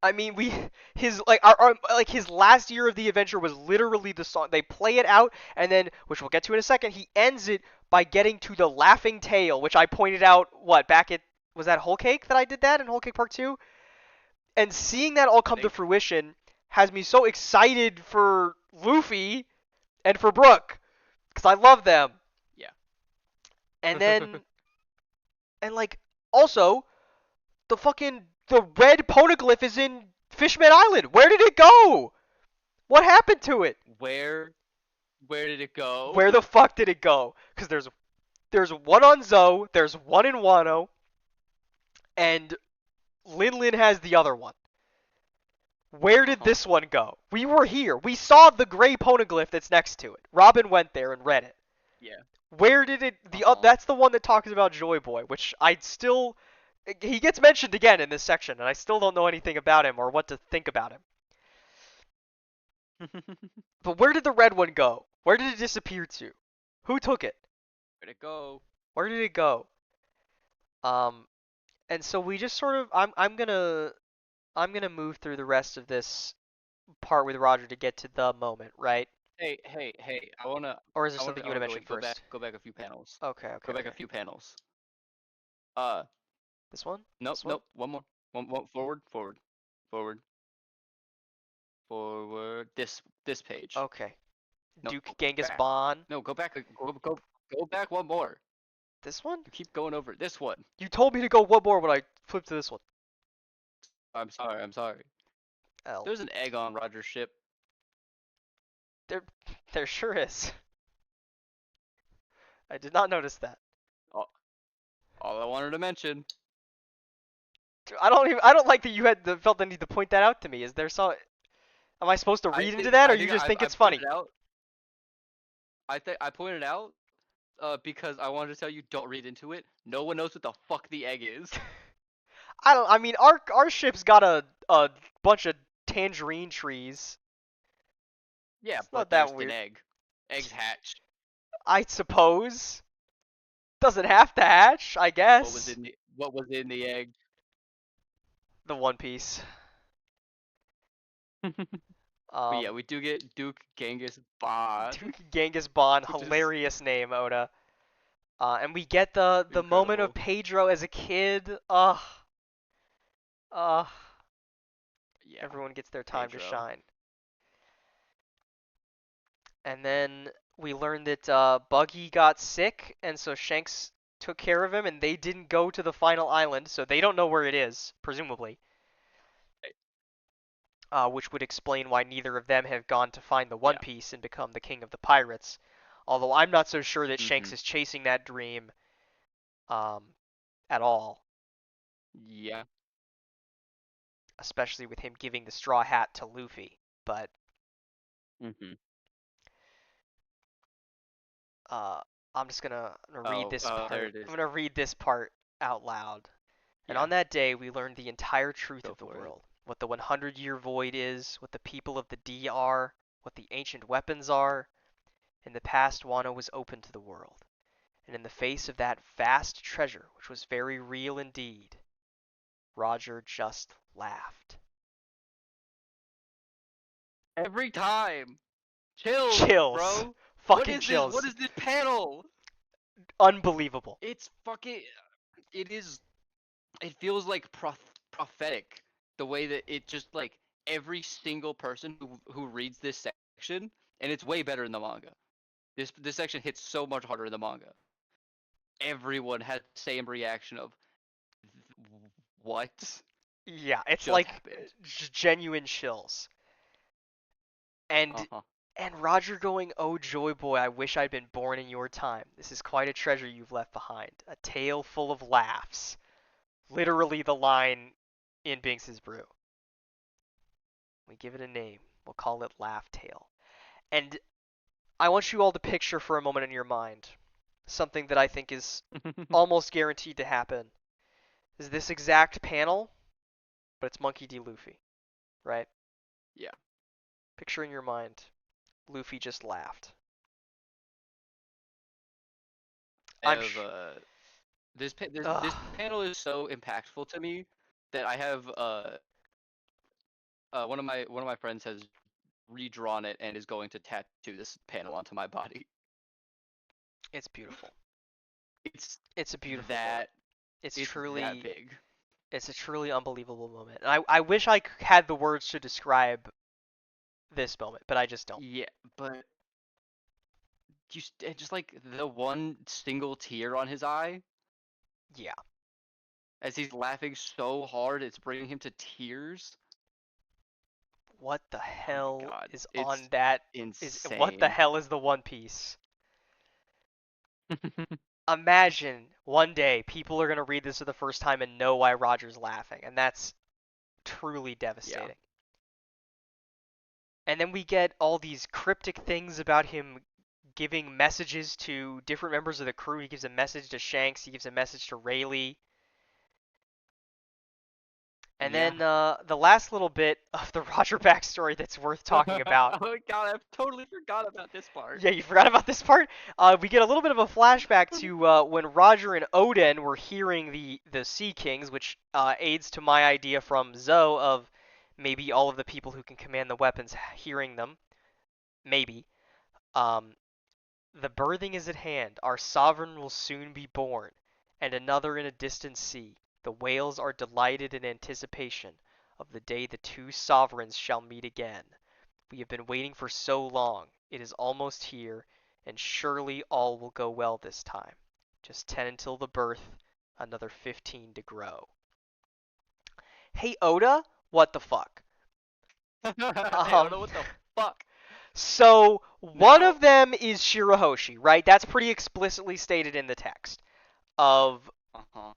I mean, we his like our like his last year of the adventure was literally the song. They play it out, and then, which we'll get to in a second, he ends it by getting to the laughing tail, which I pointed out what back at was that Whole Cake that I did that in Whole Cake Part Two, and seeing that all I come to think. fruition has me so excited for Luffy and for Brook because I love them. Yeah. And then and like also the red poneglyph is in Fishman Island. Where did it go? What happened to it? where where did it go? Where the fuck did it go? Because there's one on Zoe, there's one in Wano, and Lin Lin has the other one. Where did Uh-huh. this one go? We were here. We saw the gray poneglyph that's next to it. Robin went there and read it. Yeah. Where did it? Uh-huh. That's the one that talks about Joy Boy, which I still he gets mentioned again in this section, and I still don't know anything about him or what to think about him. But where did the red one go? Where did it disappear to? Who took it? Where'd it go? Where did it go? Um, and so we just sort of I'm gonna move through the rest of this part with Roger to get to the moment, right? Hey, hey, hey! I wanna, Or is there I wanna, something I you want to wanna mention go back, first? go back a few panels. Okay, okay, Go back a okay. few panels. Uh, This one? nope, This one? nope. One more. One forward, forward, forward, forward. This page. Okay. No, Duke Genghis back. Bond. No, go back. Go back one more. This one? You keep going over this one. You told me to go one more when I flipped to this one. I'm sorry. I'm sorry. L. There's an egg on Roger's ship. There, there sure is. I did not notice that. All, all I wanted to mention. I don't like that you felt the need to point that out to me. Is there some? Am I supposed to read into that, or I you think just think I it's pointed funny? out. I think I pointed out because I wanted to tell you don't read into it. No one knows what the fuck the egg is. I don't. I mean, our ship's got a bunch of tangerine trees. Yeah, It's not but there's that an weird. egg. Eggs hatch. I suppose. Doesn't have to hatch, I guess. What was in the egg? The One Piece. But yeah, Um, we do get Duke Genghis Bond, Duke Genghis Bond, which is hilarious name, Oda. And we get the moment of incredible. Pedro as a kid. Ugh, ugh. Yeah, Everyone gets their time to Pedro. shine. And then we learned that Buggy got sick, and so Shanks took care of him, and they didn't go to the final island, so they don't know where it is, presumably. Which would explain why neither of them have gone to find the One Yeah. Piece and become the king of the pirates. Although I'm not so sure that Mm-hmm. Shanks is chasing that dream um, at all, Yeah. especially with him giving the straw hat to Luffy. But Mm-hmm. uh, I'm just gonna read Oh, this there part. it I'm is. gonna read this part out loud. And Yeah. on that day, we learned the entire truth Go of the for it. world. What the 100-year void is, what the people of the D are, what the ancient weapons are. In the past, Wano was open to the world. And in the face of that vast treasure, which was very real indeed, Roger just laughed. Every time. Chills, Chills. bro. What Fucking is this? What chills. is this panel? Unbelievable. It's fucking. It is. It feels like prophetic. The way that it just like every single person who reads this section, and it's way better in the manga. This section hits so much harder in the manga. Everyone had the same reaction of what Yeah, it's just like happened. genuine chills. And Uh huh. and Roger going, "Oh joy boy, I wish I'd been born in your time. This is quite a treasure you've left behind. A tale full of laughs." Literally the line in Binks's brew. We give it a name. We'll call it Laugh Tale. And I want you all to picture for a moment in your mind something that I think is almost guaranteed to happen. Is this exact panel, but it's Monkey D. Luffy, right? Yeah. Picture in your mind, Luffy just laughed. I I'm have this Ugh. this panel is so impactful to me that I have one of my friends has redrawn it and is going to tattoo this panel onto my body. It's beautiful. It's It's a beautiful moment. that It's it's that truly, big. it's a truly unbelievable moment. And I wish I had the words to describe this moment, but I just don't. Yeah, but just like the one single tear on his eye Yeah. as he's laughing so hard it's bringing him to tears. What the Oh my hell god, is on it's that? Is what the insane. hell is the One Piece? Imagine one day people are gonna read this for the first time and know why Roger's laughing, and that's truly Yeah. devastating. And then we get all these cryptic things about him giving messages to different members of the crew. He gives a message to Shanks. He gives a message to Rayleigh. And Yeah. then the last little bit of the Roger backstory that's worth talking about. Oh my god, I totally forgot about this part. Yeah, you forgot about this part. We get a little bit of a flashback to when Roger and Oden were hearing the Sea Kings, which aids to my idea from Zoe of maybe all of the people who can command the weapons hearing them. Maybe. Um, The birthing is at hand, our sovereign will soon be born, and another in a distant sea. The whales are delighted in anticipation of the day the two sovereigns shall meet again. We have been waiting for so long. It is almost here, and surely all will go well this time. Just 10 until the birth, another 15 to grow. Hey Oda, what the fuck? I don't know Um, what the fuck. so one Now, of them is Shirahoshi, right? That's pretty explicitly stated in the text of uh-huh.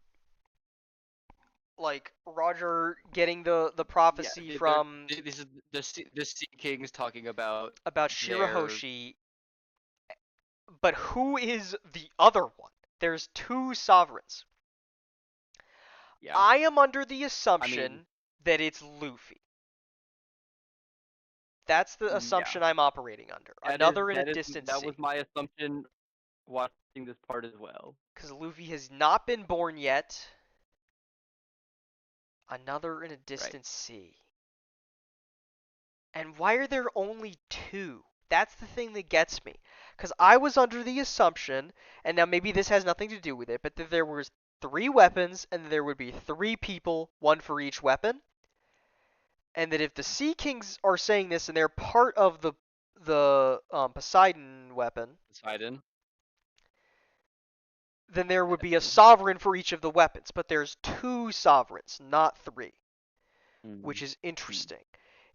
like Roger getting the Yeah, prophecy from this is the Sea Kings talking about about their Shirahoshi, but who is the other one? There's two sovereigns. yeah. I am under the I mean, assumption that it's Luffy. That's the yeah. assumption I'm operating under. That is Another in a that is distant that was sea. my assumption watching this part as well. Because Luffy has not been born yet. Another in a Right. distant sea. And why are there only two? That's the thing that gets me. Because I was under the assumption, and now maybe this has nothing to do with it, but that there was three weapons, and there would be three people, one for each weapon, and that if the Sea Kings are saying this and they're part of the Poseidon weapon, Poseidon. then there would be a Definitely. sovereign for each of the weapons. But there's two sovereigns, not three, which Mm-hmm. is interesting.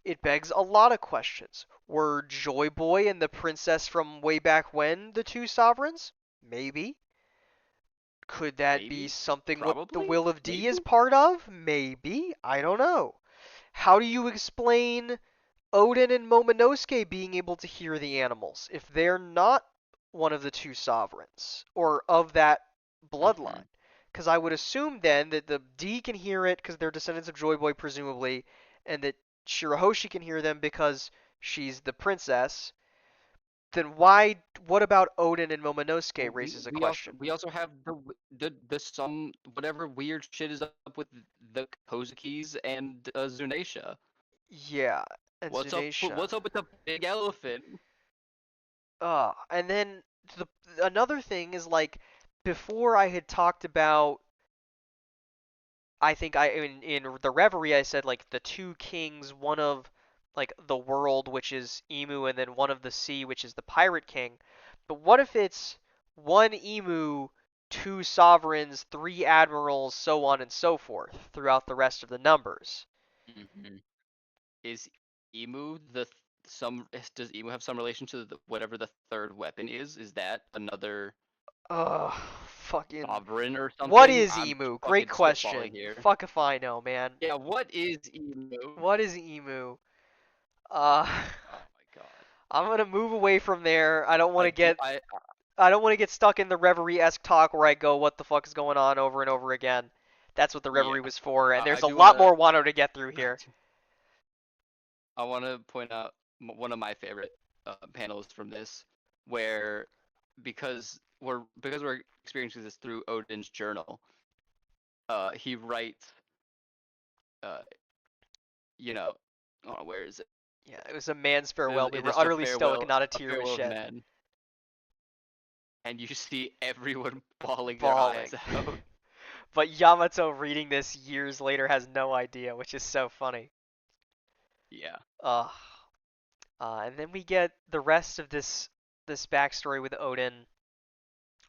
It begs a lot of questions. Were Joy Boy and the princess from way back when the two sovereigns? Maybe. Could that be Maybe. something what the Probably. Will of D is Maybe. part of? Maybe. I don't know. How do you explain Oden and Momonosuke being able to hear the animals if they're not one of the two sovereigns or of that Mm-hmm. bloodline? Because I would assume then that the D can hear it because they're descendants of Joy Boy, presumably, and that Shirahoshi can hear them because she's the princess. Then why? What about Oden and Momonosuke Well, we raises a we also question. we also have the some whatever weird shit is up with the Kozukis and Zunisha. Yeah, and Zunisha. What's up with the big elephant? And then the another thing is like before I had talked about I think in the Reverie I said like the two kings, one of like the world which is Emu and then one of the sea which is the Pirate King. But what if it's one Emu, two sovereigns, three admirals, so on and so forth throughout the rest of the numbers? Hmm. Is Emu does Emu have some relation to whatever the third weapon is? Is that another Ugh, fucking sovereign or what something? is I'm Emu? Great fucking spitballing question. here. Fuck if I know, man. Yeah, what is Emu? What is Emu? Uh, Oh my god. I'm gonna move away from there. I don't want I to do get I don't want to get stuck in the Reverie-esque talk where I go, what the fuck is going on over and over again. That's what the yeah. Reverie was for, and I there's a do lot wanna more Wano to get through here. I wanna point out one of my favorite panels from this, where because we're experiencing this through Odin's journal, he writes, uh, you know, Oh, where is it? Yeah, it was a man's farewell. We It were is utterly stoic, not a a tear was farewell of shed. man, and you see everyone bawling their Bawling. eyes out. But Yamato reading this years later has no idea, which is so funny. Yeah. Uh, and then we get the rest of this backstory with Oden,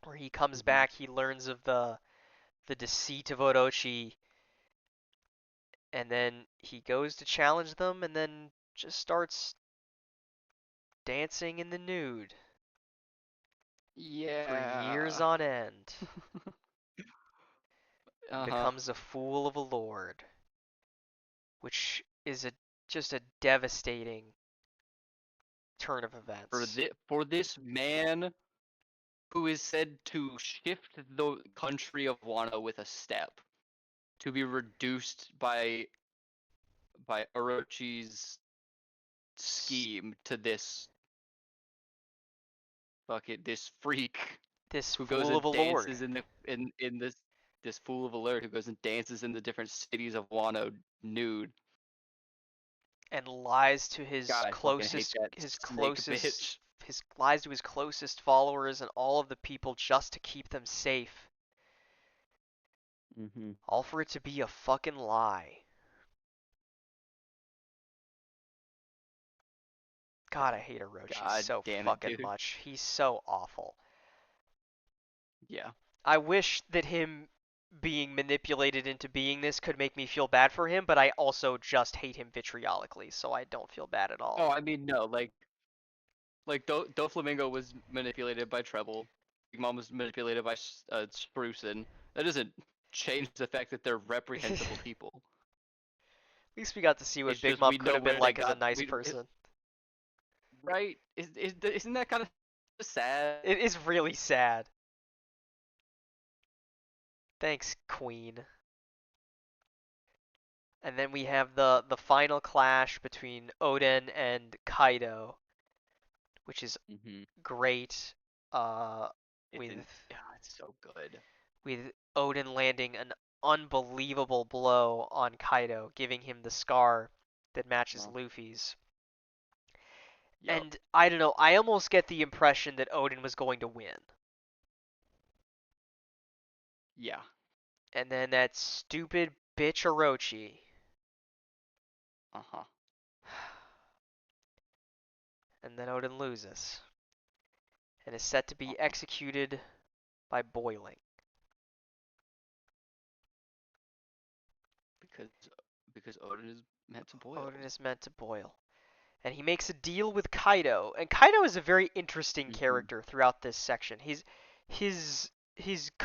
where he comes Hmm. back, he learns of the deceit of Orochi, and then he goes to challenge them, and then just starts dancing in the nude for years Yeah. on end, and Uh-huh. becomes a fool of a lord, which is a just a devastating turn of events. For this man who is said to shift the country of Wano with a step, to be reduced by Orochi's scheme to this freak This who goes fool and of a lord, dances in this fool of a lord who goes and dances in the different cities of Wano nude. and lies to God, I fucking hate that snake bitch. his lies to his closest followers and all of the people just to keep them safe. Hmm. All for it to be a fucking lie. God, I hate Orochi God so damn it, fucking dude. much. He's so awful. Yeah. I wish that him being manipulated into being this could make me feel bad for him, but I also just hate him vitriolically, so I don't feel bad at all. Oh, I mean, no, like Doflamingo was manipulated by Treble. Big Mom was manipulated by Sprucin. That doesn't change the fact that they're At reprehensible people. least we got to see what It's Big just Mom we could know have been where they like as a got nice person. right. Isn't that kind of sad? It is really sad. Thanks, Queen. And then we have the final clash between Oden and Kaido, which is Hmm. great. Uh, It's with in. Yeah, it's so good. with Oden landing an unbelievable blow on Kaido, giving him the scar that matches Uh, Luffy's. yep. And I don't know, I almost get the impression that Oden was going to win. Yeah. And then that stupid bitch Orochi. Uh huh. And then Oden loses and is set to Uh be huh. executed by boiling. Because Odin is meant to Oden boil. is meant to boil. And he makes a deal with Kaido. And Kaido is a very interesting Hmm. character throughout this section. His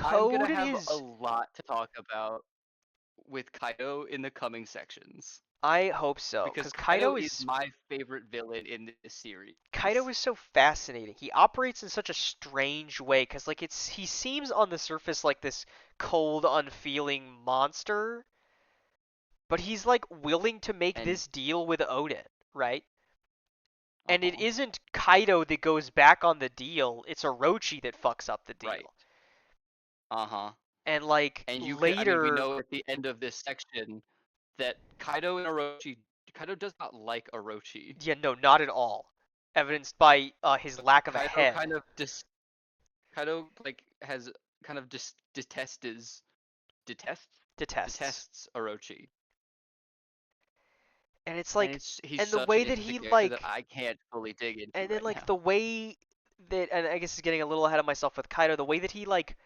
I'm gonna code and have a his lot to talk about with Kaido in the coming sections I hope so, because because Kaido is my favorite villain in this series. Kaido is so fascinating. He operates in such a strange way because like he seems on the surface like this cold, unfeeling monster, but he's like willing to make And this deal with Oden, right? And it uh-huh. isn't Kaido that goes back on the deal, it's Orochi that fucks up the Right. deal. Uh-huh. And like And I mean we later, know at the end of this section that Kaido does not like Orochi. yeah, no, not at all. Evidenced by his lack of a Kaido head. kind of Kaido like has kind of detests Detests. detests Orochi. And it's And like, he's and the such an way that interesting he character that like I can't fully dig into and then right like now. the way that, and I guess it's getting a little ahead of myself with Kaido, the way that he like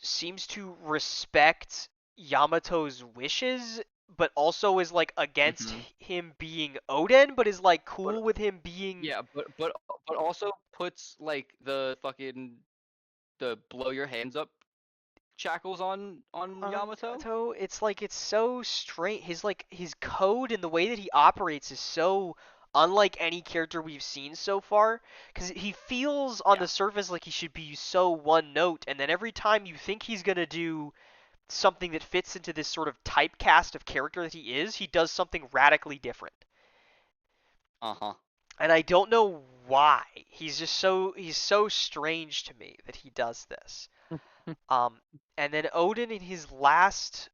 seems to respect Yamato's wishes, but also is like against Hmm. him being Oden, but is like But cool with him being yeah, but also puts like the blow your hands up shackles on on Yamato. Yamato. It's like it's so strange. His code and the way that he operates is so unlike any character we've seen so far because he feels on Yeah. the surface like he should be so one note, and then every time you think he's gonna do something that fits into this sort of typecast of character that he is, he does something radically different. Uh-huh. And I don't know why. He's so strange to me that he does this. Um and then Odin in his last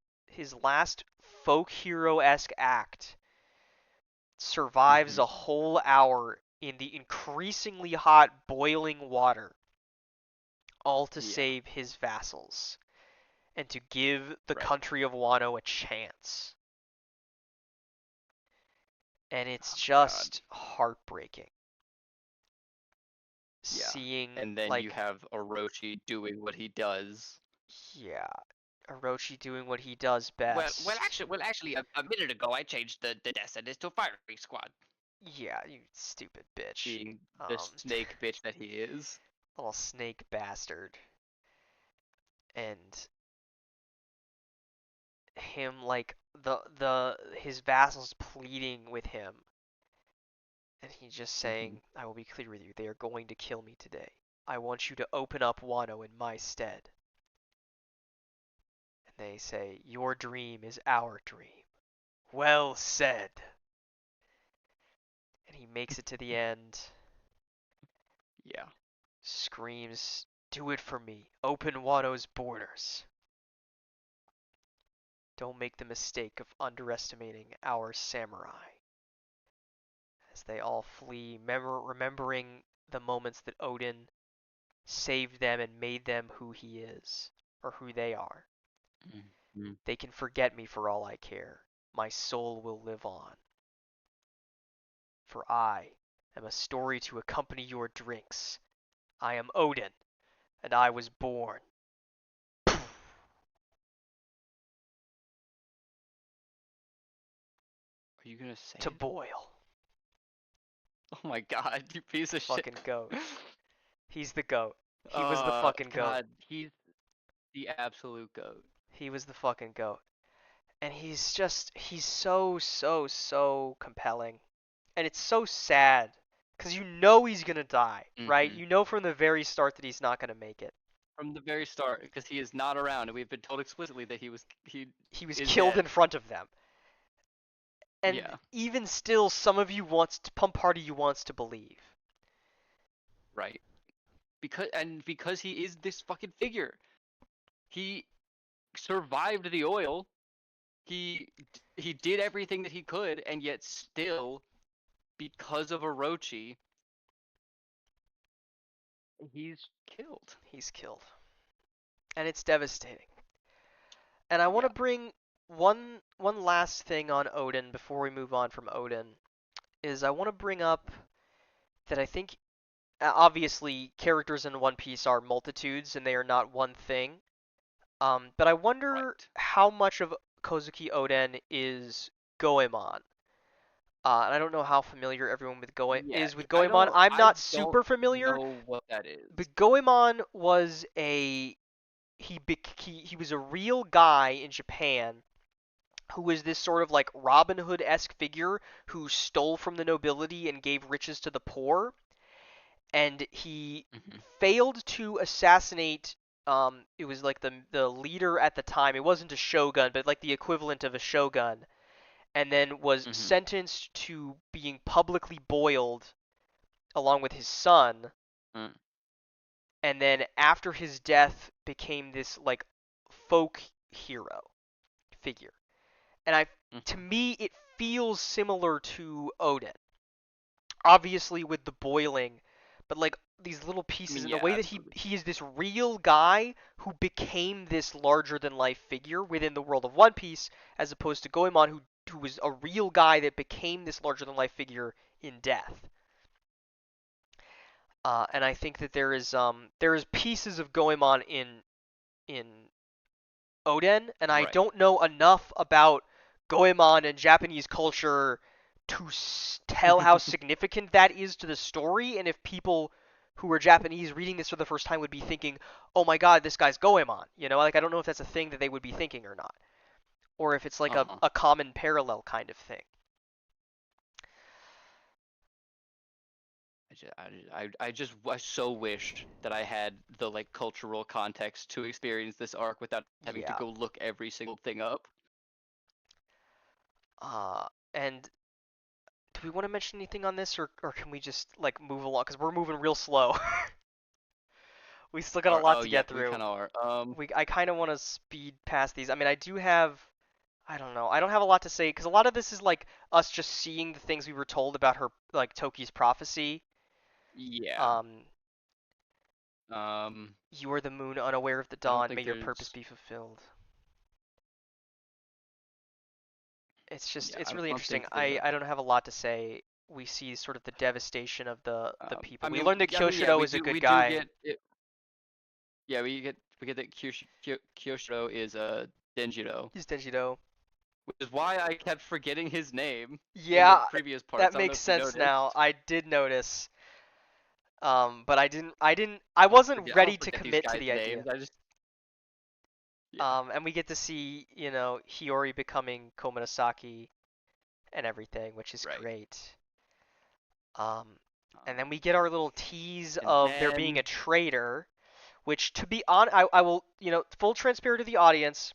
folk hero-esque act survives Mhm. a whole hour in the increasingly hot boiling water, all to Yeah. save his vassals and to give the Right. country of Wano a chance. And it's Oh my God. just heartbreaking Yeah. seeing, And then you like, have Orochi doing what he does. yeah, Orochi doing what he does Well, best. actually, a minute ago I changed the Descendants to a firing squad, Yeah, you stupid bitch. being the Um, snake bitch that he is. little snake bastard. And him, like, the his vassals pleading with him, and he just Hmm. saying, I will be clear with you, they are going to kill me today. I want you to open up Wano in my stead. And they say, your dream is our dream. Well said. And he makes it to the end, Yeah. screams, do it for me. Open Wano's borders. Don't make the mistake of underestimating our samurai. As they all flee, remembering the moments that Oden saved them and made them who he is, or who they are. Hmm. They can forget me for all I care. My soul will live on. For I am a story to accompany your drinks. I am Odin, and I was born Are you gonna say to it? boil. Oh my God, you piece of shit. Fucking goat. He's the goat. He was the fucking goat. God, he's the absolute goat. He was the fucking goat. And he's so, so, so compelling. And it's so sad. Because you know he's gonna die, right? Hmm. You know from the very start that he's not gonna make it. From the very start, because he is not around, and we've been told explicitly that he He was is killed in dead. front of them. And Yeah, even still, some of you wants to, some part of you wants to believe. right. Because he is this fucking figure. He survived the oil. He did everything that he could, and yet still, because of Orochi, he's killed. He's killed. And it's devastating. And I want Yeah. to bring one last thing on Odin before we move on from Odin is I want to bring up that I think obviously characters in One Piece are multitudes and they are not one thing. But I wonder Right. how much of Kozuki Oden is Goemon. And I don't know how familiar everyone Yeah. is with Goemon. I'm I not don't super familiar, know what that is. but Goemon was a he was a real guy in Japan who was this sort of like Robin Hood-esque figure who stole from the nobility and gave riches to the poor, and he Hmm. failed to assassinate. It was like the leader at the time. It wasn't a shogun, but like the equivalent of a shogun, and then was Hmm. sentenced to being publicly boiled along with his son. Mm. And then after his death, became this like folk hero figure. And to Hmm. me, it feels similar to Odin, obviously with the boiling, but like these little I pieces mean, in the yeah, way that he absolutely. he is this real guy who became this larger than life figure within the world of One Piece, as opposed to Goemon who was a real guy that became this larger than life figure in death. And I think that there is pieces of Goemon in Oden, and I Right. don't know enough about Goemon and Japanese culture to tell how significant that is to the story, and if people who are Japanese reading this for the first time would be thinking, "Oh my God, this guy's Goemon," you know, like I don't know if that's a thing that they would be thinking or not, or if it's like Uh-huh. a common parallel kind of thing. I so wish that I had the like cultural context to experience this arc without having to Yeah. go look every single thing up. And do we want to mention anything on this, or can we just like move along? Because we're moving real slow. We still got a Or lot oh to yeah, get we through. kind of are. I kind of want to speed past these. I mean, I do have I don't know. I don't have a lot to say because a lot of this is like us just seeing the things we were told about her, like Toki's prophecy. Yeah. Um, Um, you are the moon, unaware of the I don't dawn. May think your purpose there's. be fulfilled. Yeah, It's I really don't interesting. think the. I don't have a lot to say. We see sort of the devastation of the people. I We mean, learned that yeah, Kyoshido we is a do good we do guy. get it. Yeah, we get that Kyoshiro is Denjiro, He's Denjiro. which is why I kept forgetting his name in the Yeah, previous that parts. I don't know makes if you sense now. noticed. I did notice. But I wasn't I ready don't to forget these commit to guys' the idea. names. I just yeah. And we get to see, Hiyori becoming Komanasaki and everything, which is Right. great. Um, and then Um, we get our little tease and of there being a then traitor, which to be on, I will, full transparency to the audience.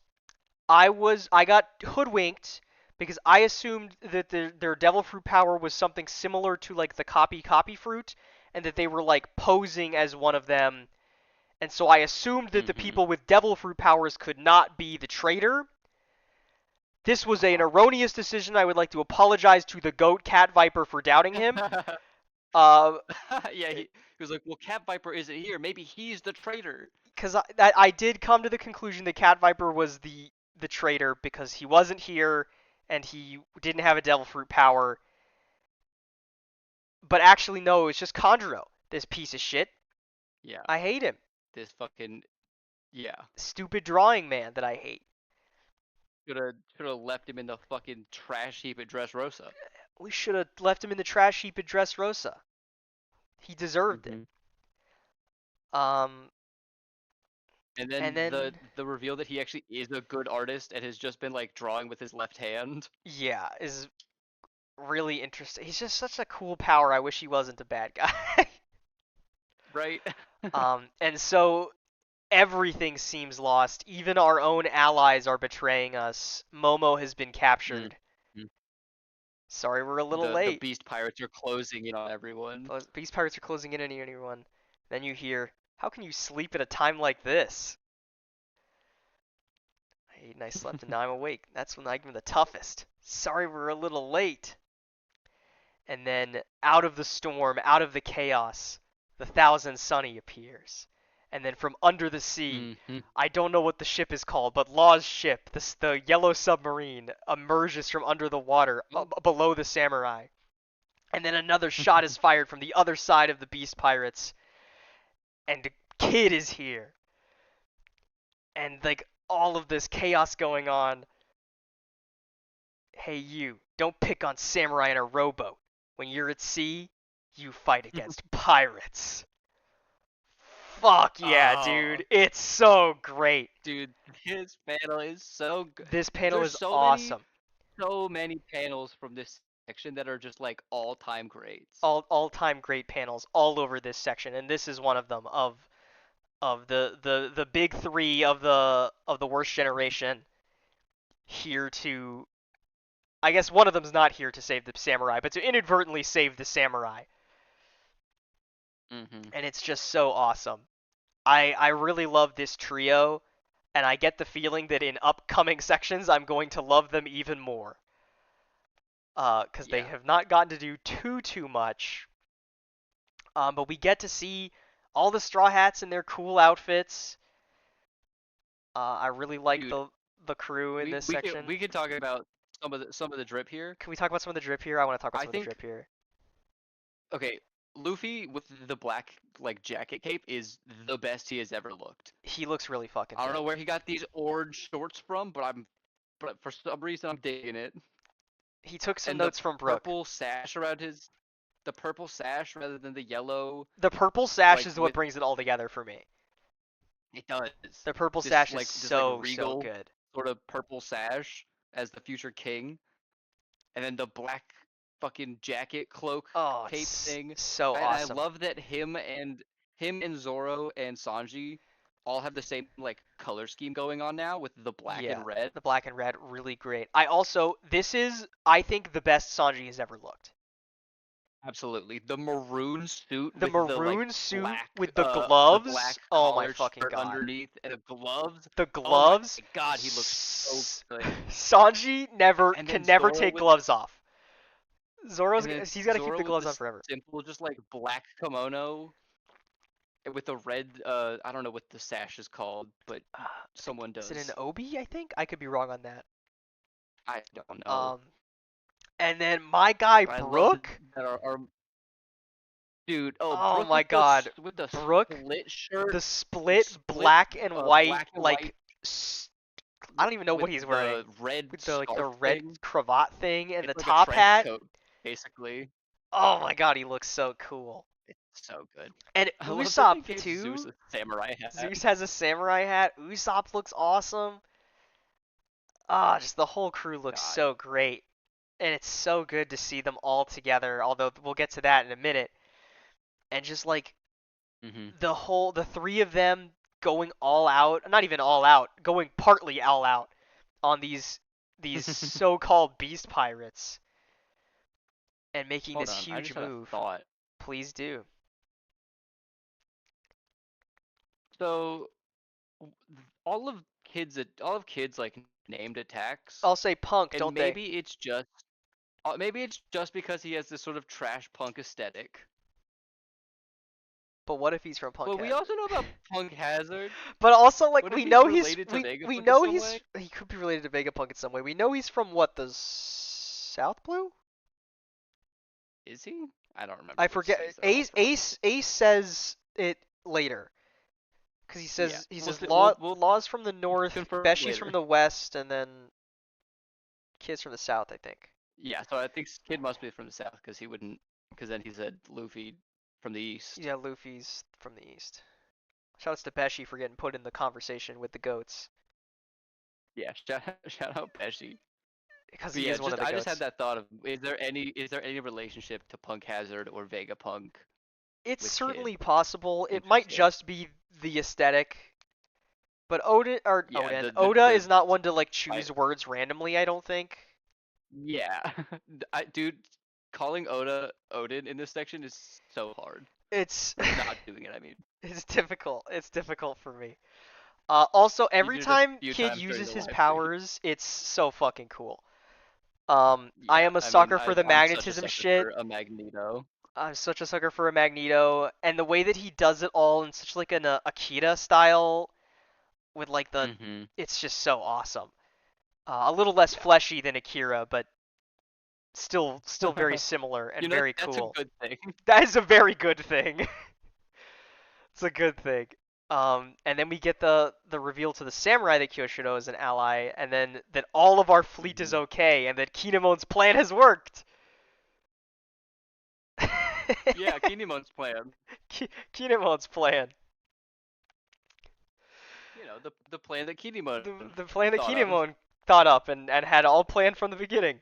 I got hoodwinked because I assumed that their devil fruit power was something similar to like the copy fruit, and that they were like posing as one of them. And so I assumed that the mm-hmm. people with devil fruit powers could not be the traitor. This was an erroneous decision. I would like to apologize to the goat cat viper for doubting him. Uh, Yeah, he was like, "Well, Cat Viper isn't here. Maybe he's the traitor." because I did come to the conclusion that cat viper was the traitor because he wasn't here and he didn't have a devil fruit power. But actually, no, it's just Conjuro. This piece of shit. Yeah, I hate him. this fucking yeah. Stupid drawing man that I hate. Should have left him in the fucking trash heap at Dressrosa. We should have left him in the trash heap at Dressrosa. He deserved it. Mm-hmm. Um, And and then the then the reveal that he actually is a good artist and has just been like drawing with his left hand. yeah, is really interesting. He's just such a cool power. I wish he wasn't a bad guy. Right? And so everything seems lost. Even our own allies are betraying us. Momo has been Mm. captured. Mm. Sorry, we're a little The late. beast pirates are closing in on everyone. These pirates are closing in on anyone. Then you hear, "How can you sleep at a time like this?" I ate and I slept and now I'm awake. That's when I'm the toughest. Sorry, we're a little late. And then out of the storm, out of the chaos, the Thousand Sunny appears. And then from under the sea, Mm-hmm. I don't know what the ship is called, but Law's ship, the yellow submarine, emerges from under the water below the samurai. And then another shot is fired from the other side of the beast pirates, and the kid is here. And like all of this chaos going on. Hey, you, don't pick on samurai in a rowboat. When you're at sea, you fight against pirates. Fuck yeah, Oh, dude. It's so great. dude, his panel is so good. This panel There's is so many, awesome. so many panels from this section that are just like all-time greats. All-time great panels all over this section, and this is one of them of the big 3 of the worst generation here to I guess one of them's not here to save the samurai, but to inadvertently save the samurai. Mm-hmm. And it's just so awesome. I really love this trio, and I get the feeling that in upcoming sections I'm going to love them even more. Because they Yeah, have not gotten to do too much. But we get to see all the Straw Hats in their cool outfits. I really like dude, the crew in we this we could section. we could talk about some of the drip here. Can we talk about some of the drip here? I want to talk about I some of the think drip here. okay, Luffy with the black like jacket cape is the best he has ever looked. He looks really fucking I don't know good. where he got these orange shorts from, but for some reason I'm digging it. He took some And the notes from Brook. purple sash around the purple sash rather than the yellow, The purple sash like is what with brings it all together for me. it does The purple this sash is like so regal good. sort of purple sash as the future king, and then the black fucking jacket cloak Oh, cape it's thing. so I awesome. love that him and Zoro and Sanji all have the same like color scheme going on now with the black Yeah, and red. the black and red, really great. I think the best Sanji has ever looked. Absolutely. The maroon suit The with the like maroon suit black with the the gloves. black Oh my collared fucking shirt god. underneath and the gloves. The Oh my gloves. god, he looks so good. Sanji never And then can never Zoro take with the gloves off. Zoro's and then he's got to keep Zoro the with gloves on this forever. simple just like black kimono with the red I don't know what the sash is called, but someone Is it an does. obi? I think I could be wrong on that. I don't know. Um, and then my guy But I love Brook. that our dude. Oh, Oh Brooke my god, with the Brook, split shirt, the the split split black and white black and white like I don't even know with what he's wearing the red with the scarf red thing. cravat thing and the It's like a top trench hat. coat, basically. Oh my god, he looks so cool. It's so good. And I love that Usopp they gave Zeus too. a samurai hat. Zeus has a samurai hat. Usopp looks awesome. Ah, just the whole crew looks God. so great. And it's so good to see them all together, although we'll get to that in a minute. And just like Hmm. the three of them going all out, not even all out, going partly all out on these so-called beast pirates and making Hold this on, I huge just had a move. thought. Please do. So all of kids like named attacks, I'll say punk, and don't they? maybe it's just because he has this sort of trash punk aesthetic. But what if he's from Punk But we Hazard? also know about Punk Hazard. But also, like What if he's related to we Vegapunk in know some way? he could be related to Vegapunk in some way. We know he's from what, the South Blue? Is he? I don't remember I which forget. cities they're all from. Ace says it later because Yeah, he says we'll laws from the north, confirm Beshies from later. the west, and then Kids from the south. I think. Yeah, so I think Kid must be from the south because he wouldn't, because then he said Luffy from the east. Yeah, Luffy's from the east. Shouts to Beshi for getting put in the conversation with the goats Yeah, shout out Pesci. because But he yeah, is one of just the I just had goats. that thought of is there any relationship to Punk Hazard or Vegapunk It's with Kid? certainly possible. It might Interesting. just be the aesthetic. But Yeah, Oda the is not one to like I choose words randomly, I don't think. yeah, dude, calling Oda Odin in this section is so hard. It's Like not doing it, I mean. it's difficult. It's difficult for me. Also, He every did it a time few Kid times during uses the his live stream. powers, it's so fucking cool. I Yeah, am a I mean, sucker for the I'm such a magnetism sucker shit. for a Magneto. I'm such a sucker for a Magneto, and the way that he does it all in such like an Akira style with like Mm-hmm. it's just so awesome. A little less Yeah. fleshy than Akira, but still very similar You and know, very that's a cool. good thing. That is a very good thing. It's a good thing. And then we get the reveal to the samurai that Kyoshiro is an ally, and then that all of our fleet is Mhm. okay, and that Kinemon's plan has worked. Yeah, Kinemon's plan. Kinemon's plan. You know, the plan that Kinemon The plan that thought of. Kinemon thought up and had all planned from the beginning.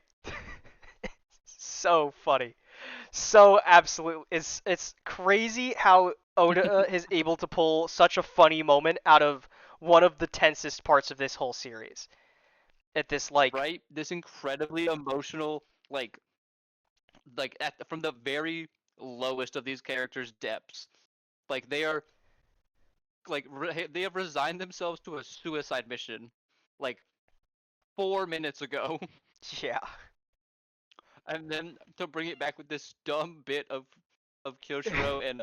So funny. So absolute. It's crazy how Oda is able to pull such a funny moment out of one of the tensest parts of this whole series. At this like Right? This incredibly emotional, from the very lowest of these characters' depths. Like they are they have resigned themselves to a suicide mission, like 4 minutes ago, yeah. and then to bring it back with this dumb bit of Kyoshiro and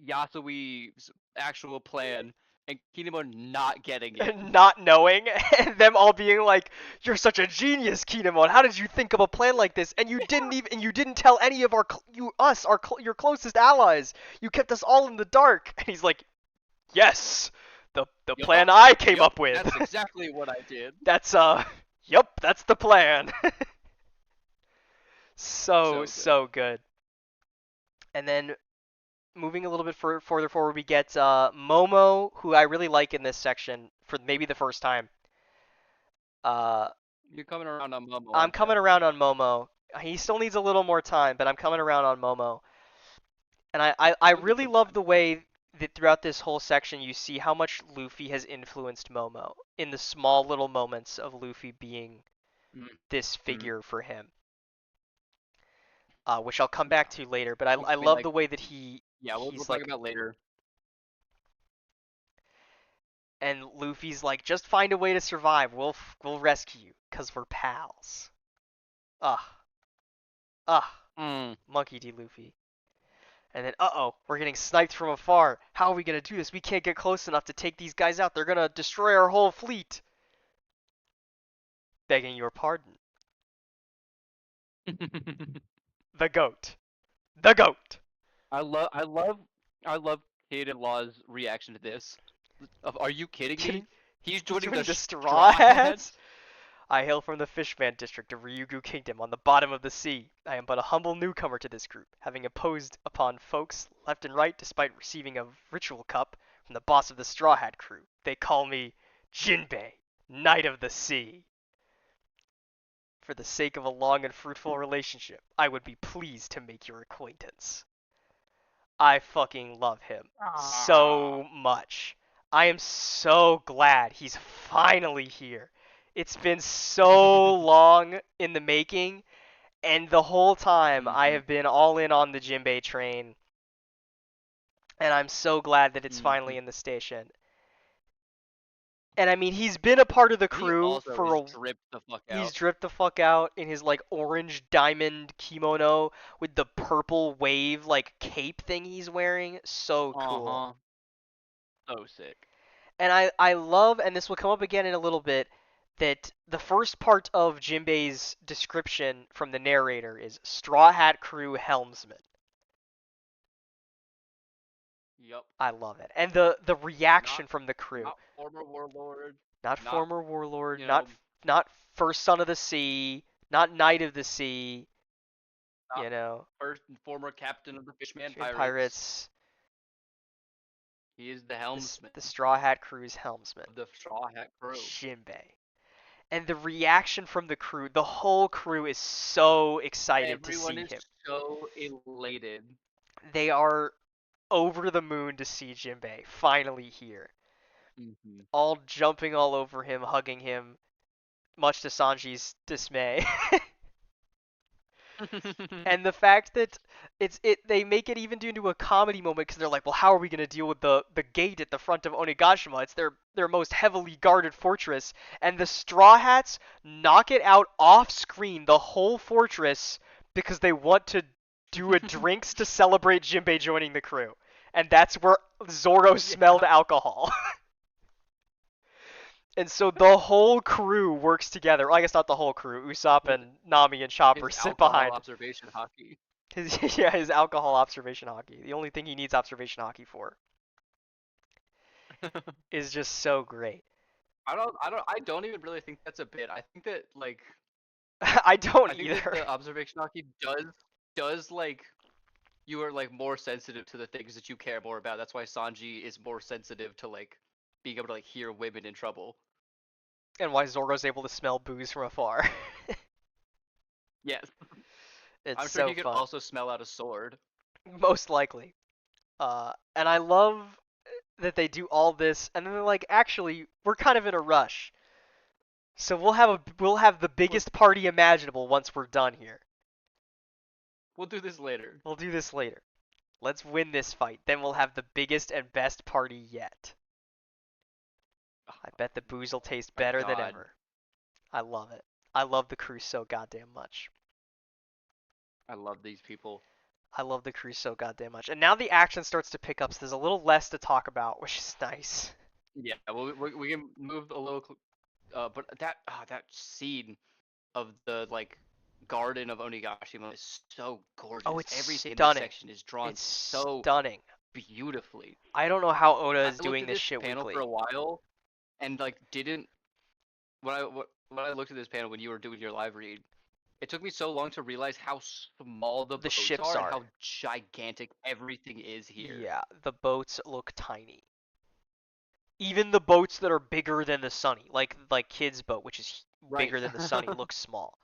Yasui's actual plan, and Kinemon not getting it. Not knowing and them all being like, "You're such a genius, Kinemon. How did you think of a plan like this? And you didn't tell any of your closest allies. You kept us all in the dark." And he's like, "Yes, the plan Yup, I came yup, up with. that's exactly what I did. That's yup, that's the plan." So So good. so good. And then moving a little bit further forward, we get Momo, who I really like in this section for maybe the first time. Uh, You're coming around on Momo, I'm aren't you? coming around on Momo. He still needs a little more time, but I'm coming around on Momo. And I He'll get really some love time. the way that throughout this whole section you see how much Luffy has influenced Momo in the small little moments of Luffy being this Mm-hmm. figure for him. which I'll come back Yeah. to later. But I I I mean, love like, the way that yeah, we'll he's talk like, about later. and Luffy's like, just find a way to survive. We'll rescue you, cause we're pals. Ugh, ugh, Mm. Monkey D. Luffy. And then, uh-oh, we're getting sniped from afar. How are we gonna do this? We can't get close enough to take these guys out. They're gonna destroy our whole fleet. Begging your pardon. The goat. The goat. I love, I love, I love Kid and Law's reaction to this. Are you kidding me? Kidding? He's He's joining the joining the Straw Straw Hats? Hats. I hail from the Fishman district of Ryugu Kingdom on the bottom of the sea. I am but a humble newcomer to this group, having imposed upon folks left and right despite receiving a ritual cup from the boss of the Straw Hat crew. They call me Jinbei, Knight of the Sea. For the sake of a long and fruitful relationship, I would be pleased to make your acquaintance. I fucking love him Ah. so much. I am so glad he's finally here. It's been so long in the making, and the whole time I Mhm. have been all in on the Jinbei train, and I'm so glad that it's finally Mhm. in the station. And I mean, he's been a part of the He crew also for is a dripped the fuck he's out. dripped the fuck out in his like orange diamond kimono with the purple wave like cape thing he's wearing. So Uh cool. huh. So sick. And I love, and this will come up again in a little bit, that the first part of Jinbei's description from the narrator is Straw Hat Crew Helmsman. Yup. I love it. And the Not reaction from the crew. not former warlord. Not Not former warlord, you not know not first son of the sea, not knight of the sea, not you know, first and former captain of the Fishman in Pirates. pirates. He is the This helmsman the Straw Hat Crew's helmsman, of the Straw Hat Crew. Jinbei. And the reaction from the crew, the whole crew is so excited to Everyone see is him. so elated. They are over the moon to see Jinbei finally here. Mhm. All jumping all over him, hugging him, much to Sanji's dismay. And the fact that they make it even into a comedy moment because they're like, well, how are we gonna deal with the gate at the front of Onigashima? It's their most heavily guarded fortress, and the Straw Hats knock it out off screen, the whole fortress, because they want to do a drinks to celebrate Jinbei joining the crew, and that's where Zoro smelled Yeah. alcohol. And so the whole crew works together. Well, I guess not the whole crew. Usopp His and Nami and Chopper his sit alcohol behind. observation hockey. His yeah, his alcohol observation hockey. The only thing he needs observation hockey for is just so great. I don't even really think that's a bit. I think that like I don't I think that either. the observation hockey does like you are like more sensitive to the things that you care more about. That's why Sanji is more sensitive to like being able to like hear women in trouble. And why Zoro's able to smell booze from afar. Yes. It's I'm sure so he could fun. also smell out a sword. Most likely. And I love that they do all this, and then they're like, actually, we're kind of in a rush, so we'll have the We'll biggest party imaginable once we're done here. we'll do this later. We'll do this later. Let's win this fight, then we'll have the biggest and best party yet. I bet the booze will taste My better than God, ever. I love it. I love the crew so goddamn much. I love these people. I love the crew so goddamn much. And now the action starts to pick up, so there's a little less to talk about, which is nice. Yeah, well, we can move a little, but that scene of the like garden of Onigashima is so Oh, gorgeous. it's Everything in this stunning. section is drawn It's so stunning. beautifully. I don't know how Oda I is looked doing at this this shit panel for weekly. a while and like didn't when I looked at this panel when you were doing your live read, it took me so long to realize how small the The boats ships are and are. how gigantic everything is here. Yeah, the boats look tiny. Even the boats that are bigger than the Sunny, like Kid's boat, which is Right. bigger than the Sunny, looks small.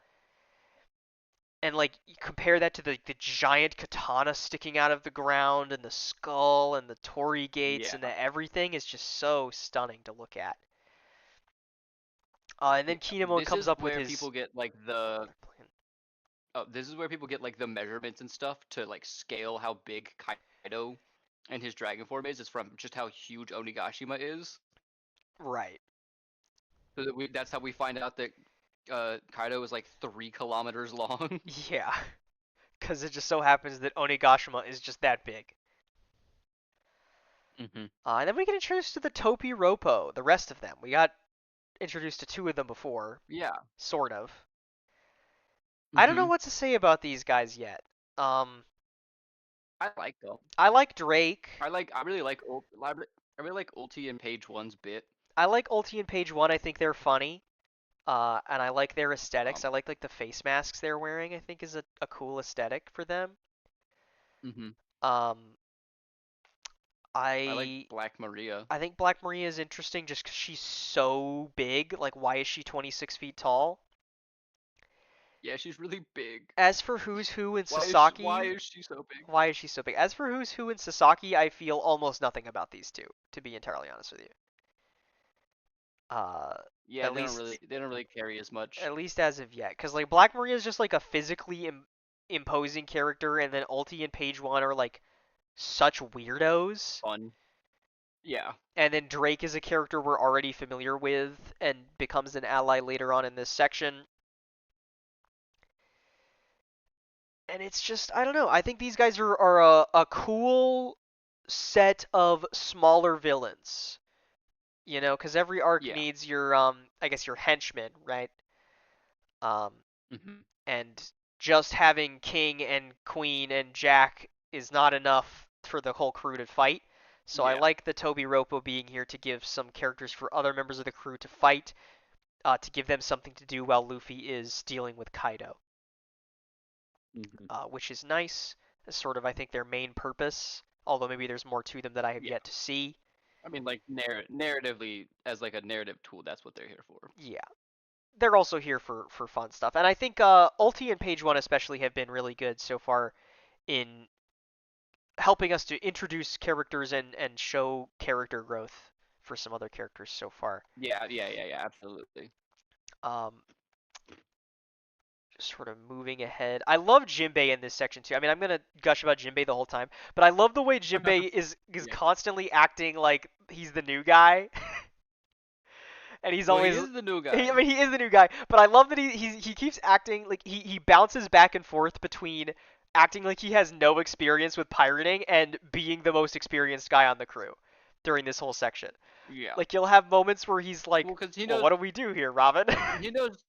And like you compare that to the giant katana sticking out of the ground and the skull and the torii gates Yeah. and the everything is just so stunning to look at. And Yeah. then Kinemon This comes is up with where his people get like the this is where people get like the measurements and stuff to like scale how big Kaido and his dragon form is. It's from just how huge Onigashima is. Right. So that's how we find out that Kaido is like 3 kilometers long. Yeah. Because it just so happens that Onigashima is just that big. hmm And then we get introduced to the Topi Roppo, the rest of them. We got introduced to two of them before, Yeah. sort of. I don't know hmm what to say about these guys yet. Um, I like them. I like Drake. I really like I really like Ulti and Page One's bit. I like Ulti and Page One. I think they're funny. And I like their aesthetics. Um, I like the face masks they're wearing. I think is a cool aesthetic for them. hmm Um, I like I Black Maria. I think Black Maria is interesting just because she's so big. Like, why is she 26 feet tall? Yeah, she's really big. As for Who's Who in Why Sasaki, is she so big? why is she so big? As for Who's Who in Sasaki, I feel almost nothing about these two, to be entirely honest with you. Uh, Yeah, at least they don't really carry as much. at least as of yet, because like Black Maria is just like a physically imposing character, and then Ulti and Page One are like such weirdos. Fun. Yeah. And then Drake is a character we're already familiar with and becomes an ally later on in this section. And it's just, I don't know. I think these guys are a cool set of smaller villains. You know, because every arc Yeah. needs your, I guess your henchmen, right? Um, hmm and just having King and Queen and Jack is not enough for the whole crew to fight. So I Yeah. like the Toby Roppo being here to give some characters for other members of the crew to fight, to give them something to do while Luffy is dealing with Kaido, hmm which is nice. That's sort of, I think, their main purpose. Although maybe there's more to them that I have Yeah. yet to see. I mean, like narratively, as like a narrative tool, that's what they're here for. Yeah, they're also here for fun stuff, and I think Ulti and Page One especially have been really good so far in helping us to introduce characters and show character growth for some other characters so far. Yeah, absolutely. Um, sort of moving ahead. I love Jinbei in this section too. I mean, I'm gonna gush about Jinbei the whole time, but I love the way Jinbei is Yeah. constantly acting like he's the new guy, and he's Well, he always. is the new I guy. mean, he is the new guy, but I love that he keeps acting like he bounces back and forth between acting like he has no experience with pirating and being the most experienced guy on the crew during this whole section. Yeah. Like you'll have moments where he's like, Well, because "Well, what do we do here, Robin?" he knows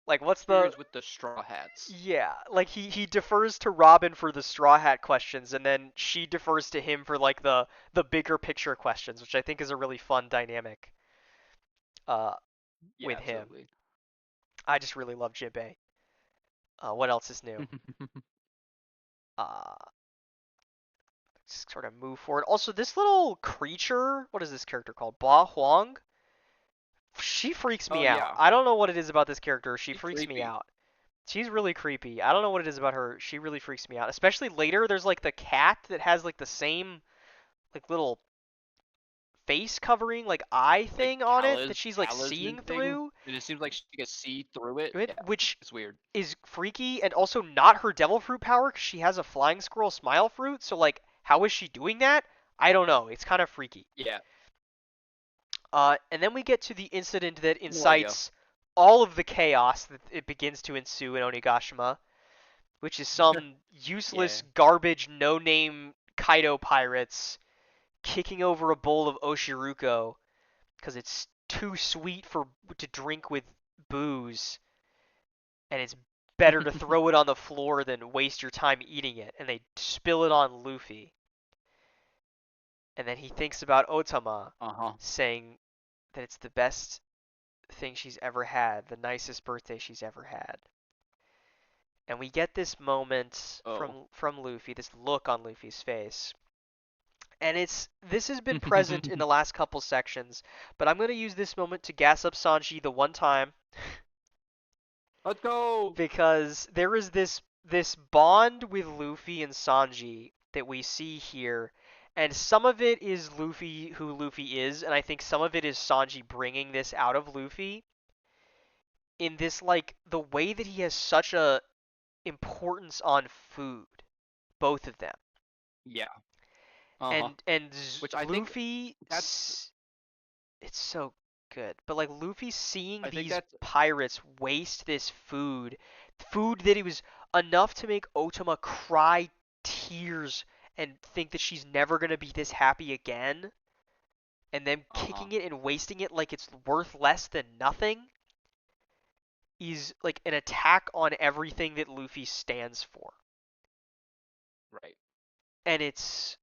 Like, what's the experience with the straw hats. Yeah, like he defers to Robin for the Straw Hat questions, and then she defers to him for like the bigger picture questions, which I think is a really fun dynamic uh Yeah, with him. absolutely. I just really love Jinbei. What else is new? Uh, sort of move forward. Also, this little creature, what is this character called? Ba Huang? She freaks Oh me out. yeah, I don't know what it is about this character. She he's freaks me creepy. out. She's really creepy. I don't know what it is about her. She really freaks me out. Especially later, there's like the cat that has like the same like little face covering like eye Like thing on it that she's like seeing talisman thing. through, It just seems like she can see through it. Yeah, which it's weird. is freaky and also not her devil fruit power because she has a flying squirrel smile fruit. So like, how is she doing that? I don't know. It's kind of freaky. Yeah, And then we get to the incident that no idea. incites all of the chaos that it begins to ensue in Onigashima, which is some Yeah. useless garbage no-name Kaido pirates kicking over a bowl of Oshiruko because it's too sweet for to drink with booze, and it's better to throw it on the floor than waste your time eating it. And they spill it on Luffy, and then he thinks about Otama, Uh-huh. saying that it's the best thing she's ever had, the nicest birthday she's ever had. And we get this moment Oh. from Luffy, this look on Luffy's face. And this has been present in the last couple sections, but I'm going to use this moment to gas up Sanji the one time Let's go. because there is this bond with Luffy and Sanji that we see here, and some of it is Luffy who Luffy is, and I think some of it is Sanji bringing this out of Luffy. in this like the way that he has such a importance on food, both of them. Yeah. Uh-huh. And Which I think Luffy, that's it's so good. But like Luffy seeing I think these that's pirates waste this food, food that it was enough to make Otama cry tears and think that she's never gonna be this happy again, and then uh-huh. kicking it and wasting it like it's worth less than nothing is like an attack on everything that Luffy stands for. Right. And it's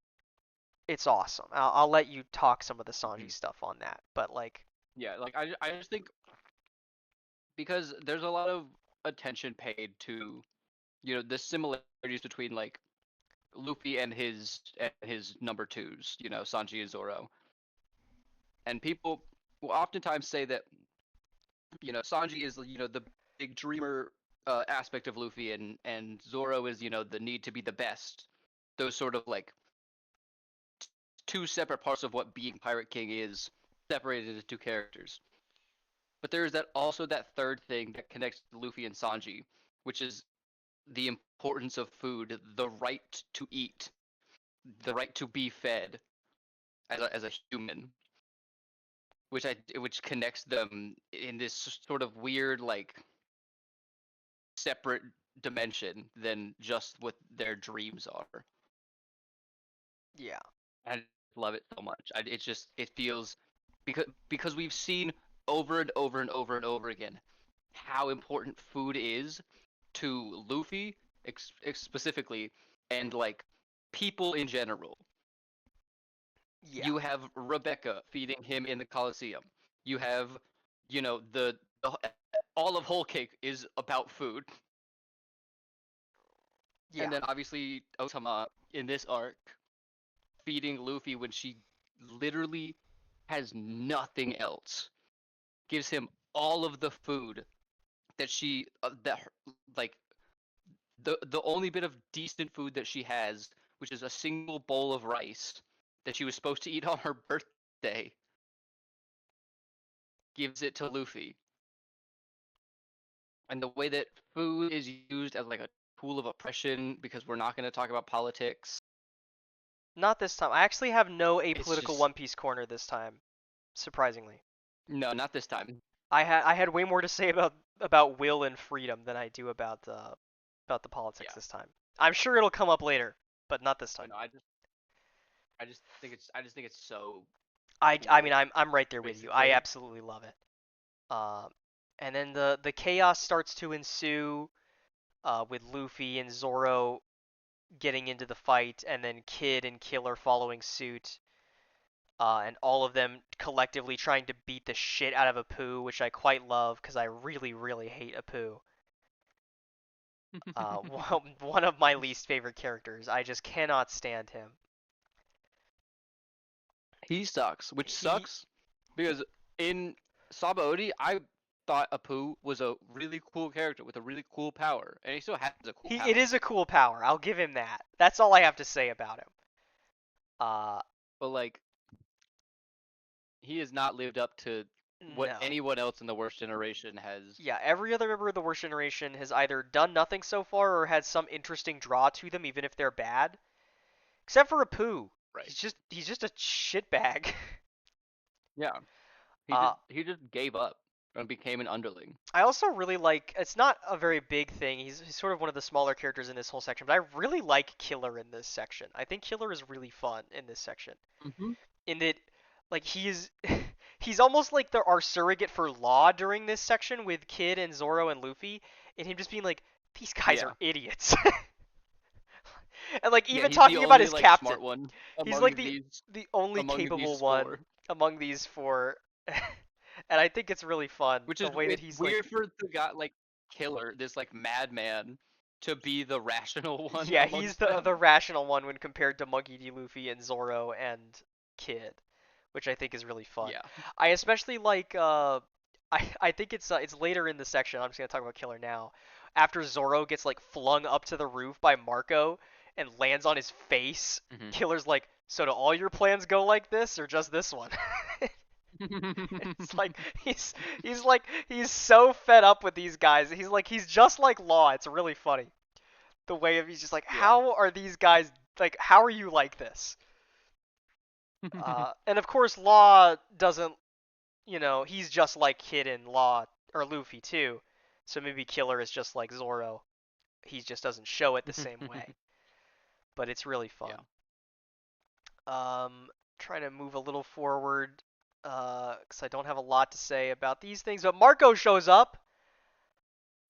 awesome. I'll let you talk some of the Hmm. Sanji stuff on that, but like, Yeah, like I just think because there's a lot of attention paid to, the similarities between like Luffy and his number twos, Sanji and Zoro. And people will oftentimes say that, Sanji is, the big dreamer aspect of Luffy, and Zoro is, the need to be the best. Those sort of like two separate parts of what being Pirate King is, separated into two characters. But there is that third thing that connects Luffy and Sanji, which is the importance of food, the right to eat, the right to be fed as a human, which connects them in this sort of weird like separate dimension than just what their dreams are. yeah. I love it so much. It feels because we've seen over and over and over and over again how important food is to Luffy specifically, and like people in general. Yeah. You have Rebecca feeding him in the Colosseum. You have, the all of Whole Cake is about food, and Yeah. then obviously Otama in this arc feeding Luffy when she literally has nothing else, gives him all of the food that like the only bit of decent food that she has, which is a single bowl of rice that she was supposed to eat on her birthday, gives it to Luffy. And the way that food is used as like a tool of oppression, because we're not going to talk about politics. Not this time. I actually have no It's apolitical just One Piece corner this time, surprisingly. no, not this time. I had way more to say about will and freedom than I do about the politics Yeah, this time. I'm sure it'll come up later, but not this time. but no, I just think it's so I mean cool. I'm right there with you. I Basically, absolutely love it. Um, and then the chaos starts to ensue with Luffy and Zoro getting into the fight, and then Kid and Killer following suit, and all of them collectively trying to beat the shit out of Apu, which I quite love because I really, really hate Apu. One of my least favorite characters. I just cannot stand him. he sucks, which He sucks because in Sabaody, I thought Apu was a really cool character with a really cool power, and he still has a cool it power. is a cool power. I'll give him that. That's all I have to say about him. Uh, But like, he has not lived up to what no. anyone else in the worst generation has. Yeah, every other member of the Worst Generation has either done nothing so far or had some interesting draw to them, even if they're bad. Except for Apu. Right. He's just a shitbag. Yeah. He uh, just he just gave up and became an underling. I also really like. It's not a very big thing. He's sort of one of the smaller characters in this whole section, but I really like Killer in this section. I think Killer is really fun in this section. Hmm. In that, like he is, he's almost like our surrogate for Law during this section with Kid and Zoro and Luffy, and him just being like, these guys are Yeah. idiots. And like Yeah, even he's the talking about only his like captain, smart one he's like among the these the only among capable these one four. among these four. And I think it's really fun Which the is way that it's he's like, weird for the guy like Killer, this like madman, to be the rational one yeah, he's amongst the them. rational one when compared to Monkey D. Luffy and Zoro and Kid, which I think is really fun. Yeah. I especially like I think it's later in the section. I'm just gonna talk about Killer now. After Zoro gets like flung up to the roof by Marco and lands on his face, Hmm. Killer's like, so do all your plans go like this or just this one? It's like he's so fed up with these guys. He's just like Law. It's really funny. The way of he's just like, Yeah. how are these guys like? How are you like this? And of course, Law doesn't. He's just like Kid and Law or Luffy too. So maybe Killer is just like Zoro. He just doesn't show it the same way. But it's really fun. Yeah. Trying to move a little forward, because I don't have a lot to say about these things. But Marco shows up.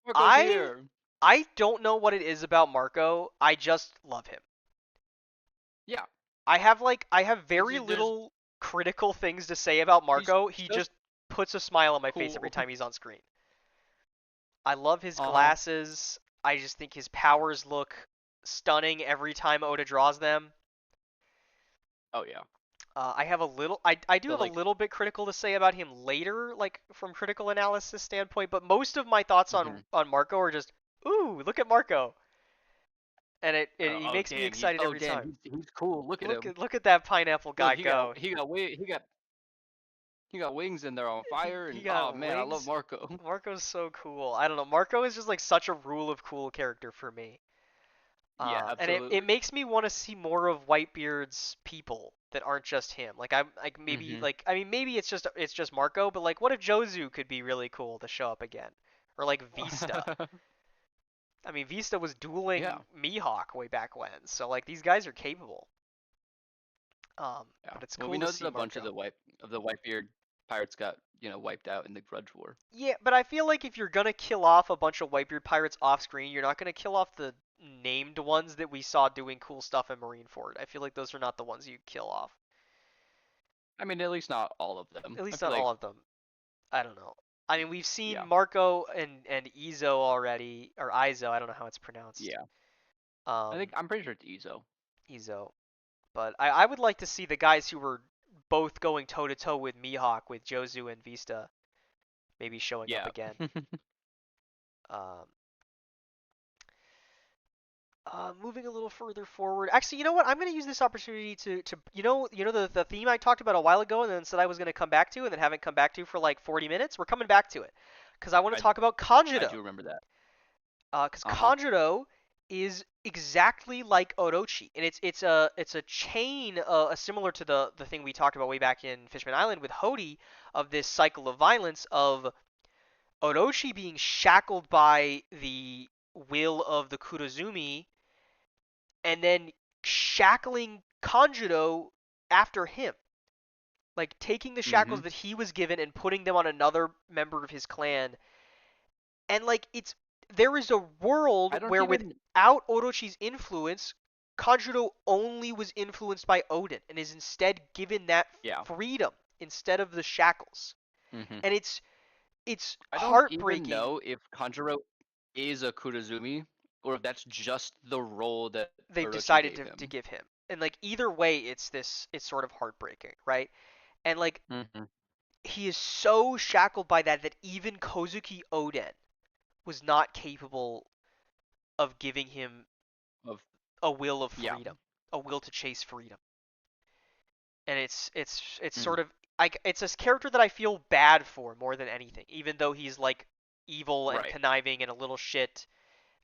Marco's I here. I don't know what it is about Marco. I just love him. Yeah. I have very There's little critical things to say about he's Marco. He just just puts a smile on my face every cool. time he's on screen. I love his Uh-huh. glasses. I just think his powers look stunning every time Oda draws them. Oh yeah. I do The have a like little bit critical to say about him later, like from critical analysis standpoint, but most of my thoughts hmm on Marco are just, ooh, look at Marco, and he oh makes me damn, he's excited oh every damn, time. he's cool. Look at him. Look at that pineapple Look, guy go. he got wings and they're on fire He and oh got man, I love wings. Marco. Marco's so cool. I don't know. Marco is just like such a rule of cool character for me. Yeah, And it absolutely. makes me want to see more of Whitebeard's people that aren't just him. hmm I mean maybe it's just Marco, but like what if Jozu could be really cool to show up again? Or like Vista. I mean Vista was Yeah. dueling Mihawk way back when, so like these guys are capable. Yeah. But it's Well, we cool to know that see a bunch Marco. of the Whitebeard pirates got, wiped out in the Grudge War. Yeah, but I feel like if you're gonna kill off a bunch of Whitebeard pirates off screen, you're not gonna kill off the named ones that we saw doing cool stuff in Marineford. I feel like those are not the ones you kill off. I mean, at least not all of them. At I least feel not all like of them. I don't know. I mean, we've seen yeah. Marco and Izo already, or Izo. I don't know how it's pronounced. Yeah. Um, I'm pretty sure it's Izo. Izo. But I would like to see the guys who were both going toe to toe with Mihawk, with Jozu and Vista, maybe showing up Yeah. again. Um, moving a little further forward. Actually, you know what? I'm going to use this opportunity to the theme I talked about a while ago and then said I was going to come back to and then haven't come back to for like 40 minutes. We're coming back to it because I want to I talk about I Kanjuro. do remember that. Because Uh-huh. Kanjuro is exactly like Orochi, and it's a chain similar to the thing we talked about way back in Fishman Island with Hody of this cycle of violence of Orochi being shackled by the will of the Kurozumi and then shackling Kanjuro after him. Like taking the shackles Mhm. that he was given and putting them on another member of his clan. And like there is a I world don't where even without Orochi's influence, Kanjuro only was influenced by Oden and is instead given that yeah. freedom instead of the shackles. Mhm. And it's I don't even heartbreaking know if Kanjuro is a Kurozumi or if that's just the role that they've Orochi decided gave to him. give him. And like either way it's sort of heartbreaking, right? And like Mhm. he is so shackled by that even Kozuki Oden was not capable of giving him Of a will of yeah. freedom, a will to chase freedom. And it's Mhm. sort of like it's a character that I feel bad for more than anything, even though he's like evil and Right. conniving and a little shit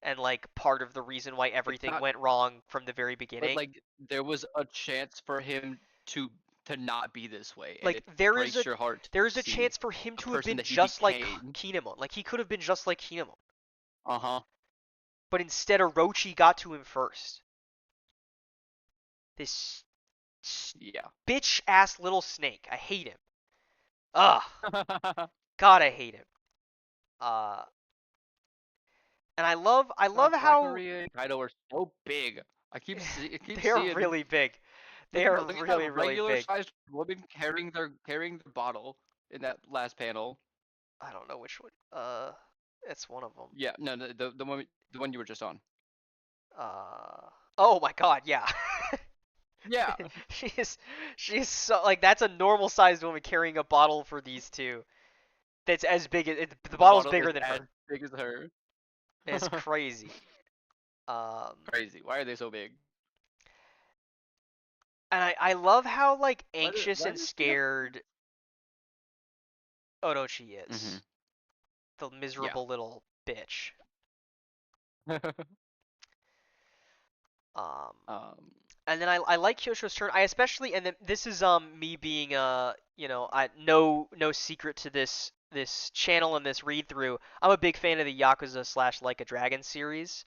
and like part of the reason why It's everything not went wrong from the very but beginning. like there was a chance for him to not be this way and Like it breaks your heart to there is a see chance for him the to have person been that he just like became. Kinemon. Like he could have been just like Kinemon, Uh-huh. but instead Orochi got to him first. This Yeah. bitch ass little snake. I hate him. Ugh. God, I hate him. Uh, and I love God, Black how Maria and Kaido are so big. I keep they're seeing really big. They are look at that really, really regular big. sized woman carrying their bottle in that last panel. I don't know which one. It's one of them. Yeah, no, no, the one you were just on. Uh, oh my God, yeah. Yeah. she is, she is so like that's a normal sized woman carrying a bottle for these two. That's as big as the The bottle's bottle is bigger than as her. big as her. It's crazy. Um, Crazy. Why are they so big? and I love how like Why anxious and does she have scared Orochi is Mhm. the Yeah. miserable little bitch. Um, um. and then I like Kyosho's turn. I especially and then this is me being I no secret to this channel and this read through. I'm a big fan of the Yakuza slash Like a Dragon series.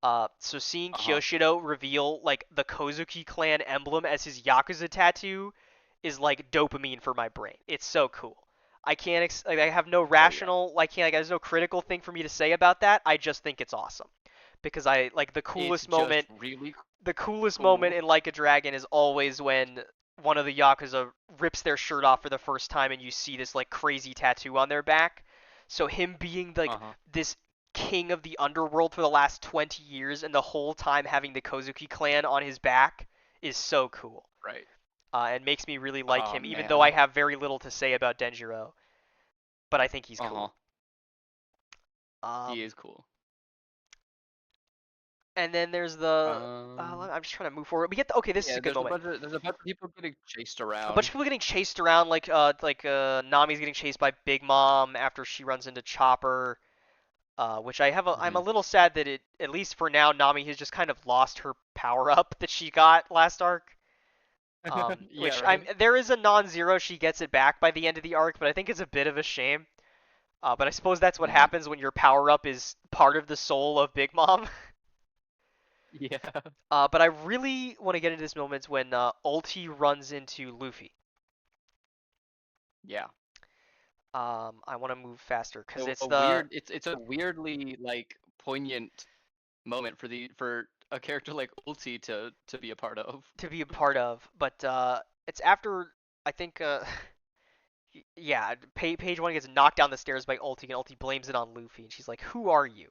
So seeing Uh huh. Kyoshiro reveal like the Kozuki clan emblem as his Yakuza tattoo is like dopamine for my brain. It's so cool. I can't like I have no Oh yeah. rational like can't like there's no critical thing for me to say about that. I just think it's awesome because I like It's just really the coolest moment cool. in Like a Dragon is always when one of the Yakuza rips their shirt off for the first time and you see this like crazy tattoo on their back. So him being like Uh huh. this king of the underworld for the last 20 years and the whole time having the Kozuki clan on his back is so cool. Right. And makes me really like Oh him, even though I man. have very little to say about Denjiro. But I think he's Uh huh. cool. He Um, is cool. and then there's the. Um. I'm just trying to move forward. We get the, okay. This is Yeah. a good moment. There's a bunch of people getting chased A bunch around. of people getting chased around, Nami's getting chased by Big Mom after she runs into Chopper. Which I'm a Hmm. little sad that it at least for now Nami has just kind of lost her power up that she got last arc. Yeah. Which I'm Right. there is a non-zero she gets it back by the end of the arc, but I think it's a bit of a shame. But I suppose that's what Hmm. happens when your power up is part of the soul of Big Mom. Yeah. But I really want to get into this moment when Ulti runs into Luffy. Yeah. I want to move faster because it's A the weird. It's a weirdly like poignant moment for the for a character like Ulti to be a part of. to be a part of, but it's after I think yeah, page one gets knocked down the stairs by Ulti, and Ulti blames it on Luffy, and she's like, "Who are you?"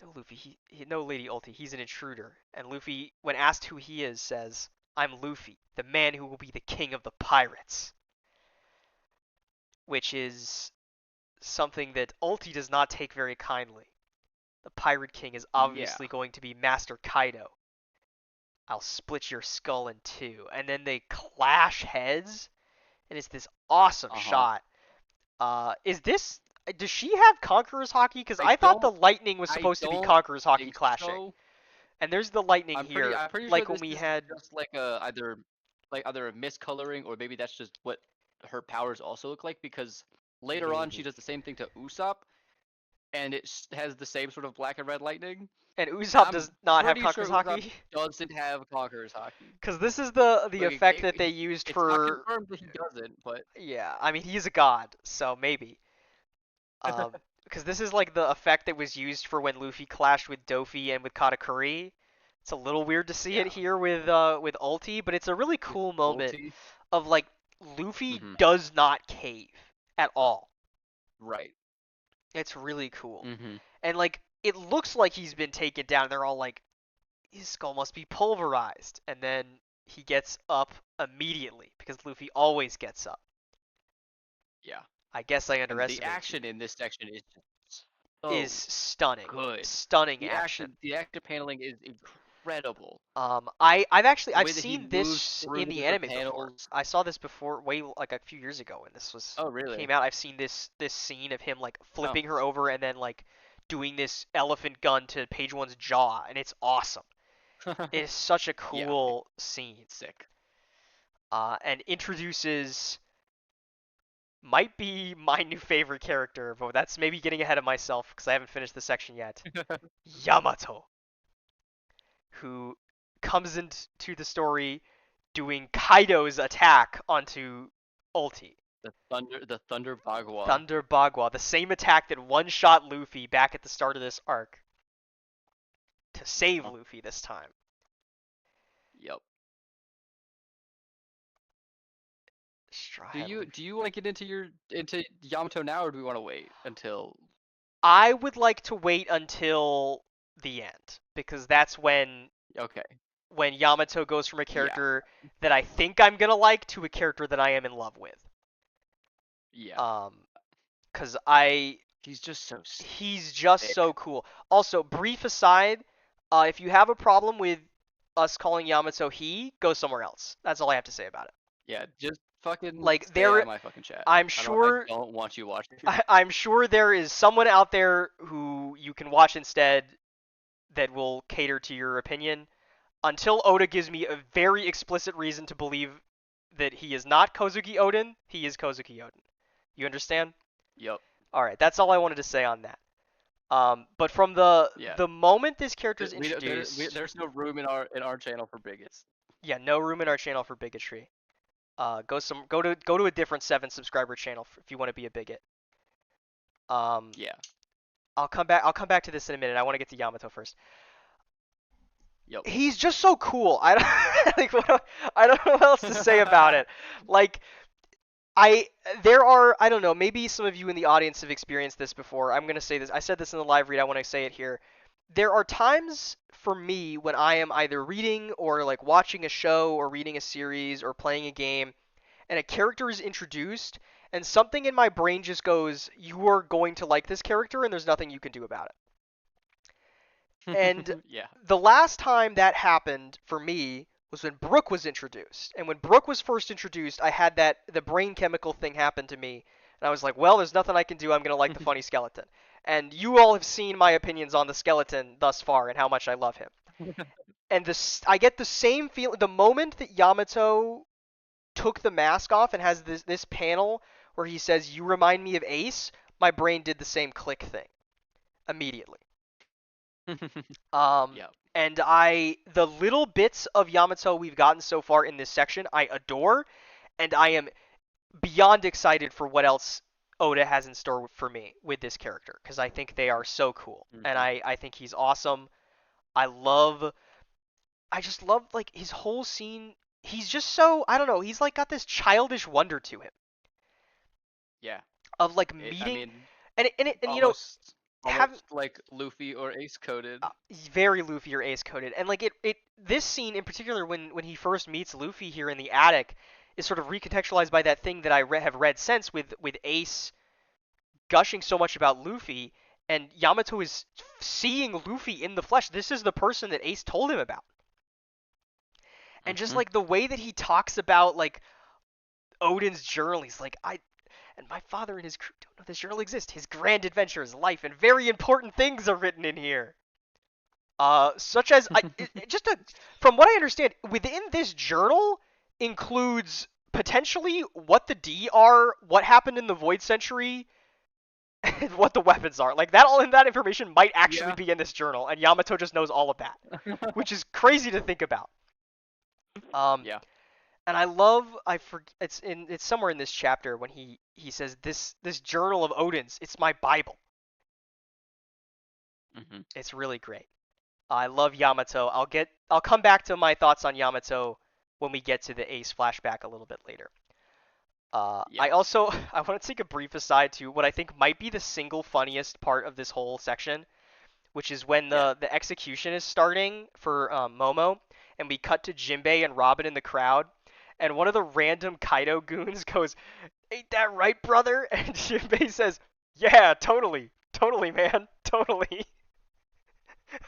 No, Luffy, no, Lady Ulti, he's an intruder. And Luffy, when asked who he is, says, "I'm Luffy, the man who will be the king of the pirates," which is something that Ulti does not take very kindly. The Pirate King is Yeah. obviously going to be Master Kaido. I'll split your skull in two, and then they clash heads, and it's this awesome Uh huh. shot. Is this? Does she have Conqueror's Haki? Because I I thought don't. the lightning was I supposed to be don't Conqueror's Haki think clashing, so. and there's the lightning I'm pretty. here, I'm pretty sure like when this we is had. just like a either a miscoloring or maybe that's just what her powers also look like because later on she Maybe. does the same thing to Usopp and has the same sort of black and red lightning. And Usopp I'm does not have pretty sure Conqueror's Usopp Haki, doesn't have Conqueror's Haki. because this is the Like effect that they used it's not for. confirmed that he doesn't, but Yeah, I mean he's a god, so maybe. Because this is like the effect that was used for when Luffy clashed with Dofi and with Katakuri. It's a little weird to see it yeah, here with Ulti, but it's a really with cool moment ulti. of like Luffy Hmm. does not cave at all. Right. It's really cool. Hmm. And like it looks like he's been taken down. They're all like his skull must be pulverized, and then he gets up immediately because Luffy always gets up. Yeah. I guess I And the underestimated you. action in this section is just Is so stunning. good. Stunning action. The action paneling is incredible. I've The way that he seen moves this through in the the different anime before. panels. I saw this before way like a few years ago when this Oh, really? came out. I've seen this scene of him like Oh. flipping her over and then like doing this elephant gun to page one's jaw, and it's awesome. It is such a Yeah, it's cool scene. sick. And introduces might be my new favorite character, but that's maybe getting ahead of myself because I haven't finished the section yet. Yamato, who comes into the story doing Kaido's attack onto Ulti. The Thunder Bagua. Thunder Bagua, the same attack that one-shot Luffy back at the start of this arc to save Oh, Luffy this time. yep. Straw Hat Do Luffy. you want to get into Yamato now, or do we want to wait until? I would like to wait until the end because that's Okay. when Yamato goes from a Yeah. character that I think I'm gonna like to a character that I am in love with. Yeah. Um, cause I He's just so he's just sick. so cool. Also, brief aside, if you have a problem with us calling Yamato he, go somewhere else. That's all I have to say about it. Yeah. Just fucking Like stay out there, of my fucking chat. I'm I sure don't want you watching. I'm sure there is someone out there who you can watch instead that will cater to your opinion. Until Oda gives me a very explicit reason to believe that he is not Kozuki Oden, he is Kozuki Oden. You understand? Yep. All right, that's all I wanted to say on that. But from Yeah. the moment this character is introduced, There's no room in our channel for bigots. yeah, no room in our channel for bigotry. Go to a different 7 subscriber channel if you want to be a bigot. Um, Yeah. I'll come back to this in a minute. I want to get to Yamato first. Yep. He's just so cool. I don't I don't know what else to say about it. Like I there are I don't know, maybe some of you in the audience have experienced this before. I'm going to say this. I said this in the live read. I want to say it here. There are times for me when I am either reading or like watching a show or reading a series or playing a game and a character is introduced and something in my brain just goes, "You are going to like this character and there's nothing you can do about it." And Yeah. the last time that happened for me was when Brooke was introduced. And when Brooke was first introduced, I had that the brain chemical thing happen to me. And I was like, well, there's nothing I can do. I'm going to like the funny skeleton. And you all have seen my opinions on the skeleton thus far and how much I love him. And this I get the same feeling the moment that Yamato took the mask off and has this panel where he says, "You remind me of Ace," my brain did the same click thing immediately. Um, Yep. and the little bits of Yamato we've gotten so far in this section, I adore, and I am beyond excited for what else Oda has in store for me with this character, because I think they are so cool, and Mhm. I think he's awesome. I just love like his whole scene. He's just so, I don't know, he's like got this childish wonder to him Yeah. of like I meeting, mean, and you know, have almost like Luffy or Ace coded. he's very Luffy or Ace coded, and like it this scene in particular when he first meets Luffy here in the attic is sort of recontextualized by that thing that have read since with Ace gushing so much about Luffy, and Yamato is seeing Luffy in the flesh. This is the person that Ace told him about, and just Mhm. like the way that he talks about like Odin's journal, he's like I. And my father and his crew don't know this journal exists. His grand adventures, life, and very important things are written in here. Such as from what I understand, within this journal includes potentially what the D are, what happened in the Void Century, and what the weapons are. Like that, all in that information might actually Yeah. be in this journal, and Yamato just knows all of that, which is crazy to think about. Um, Yeah. and I love it's somewhere in this chapter when he says this journal of Odin's, it's my Bible. Mhm. It's really great. I love Yamato. I'll come back to my thoughts on Yamato when we get to the Ace flashback a little bit later. Yeah. I also I want to take a brief aside to what I think might be the single funniest part of this whole section, which is when Yeah. the execution is starting for Momo, and we cut to Jinbei and Robin in the crowd, and one of the random Kaido goons goes, "Ain't that right, brother?" And Jinbei says, "Yeah, totally, totally, man, totally."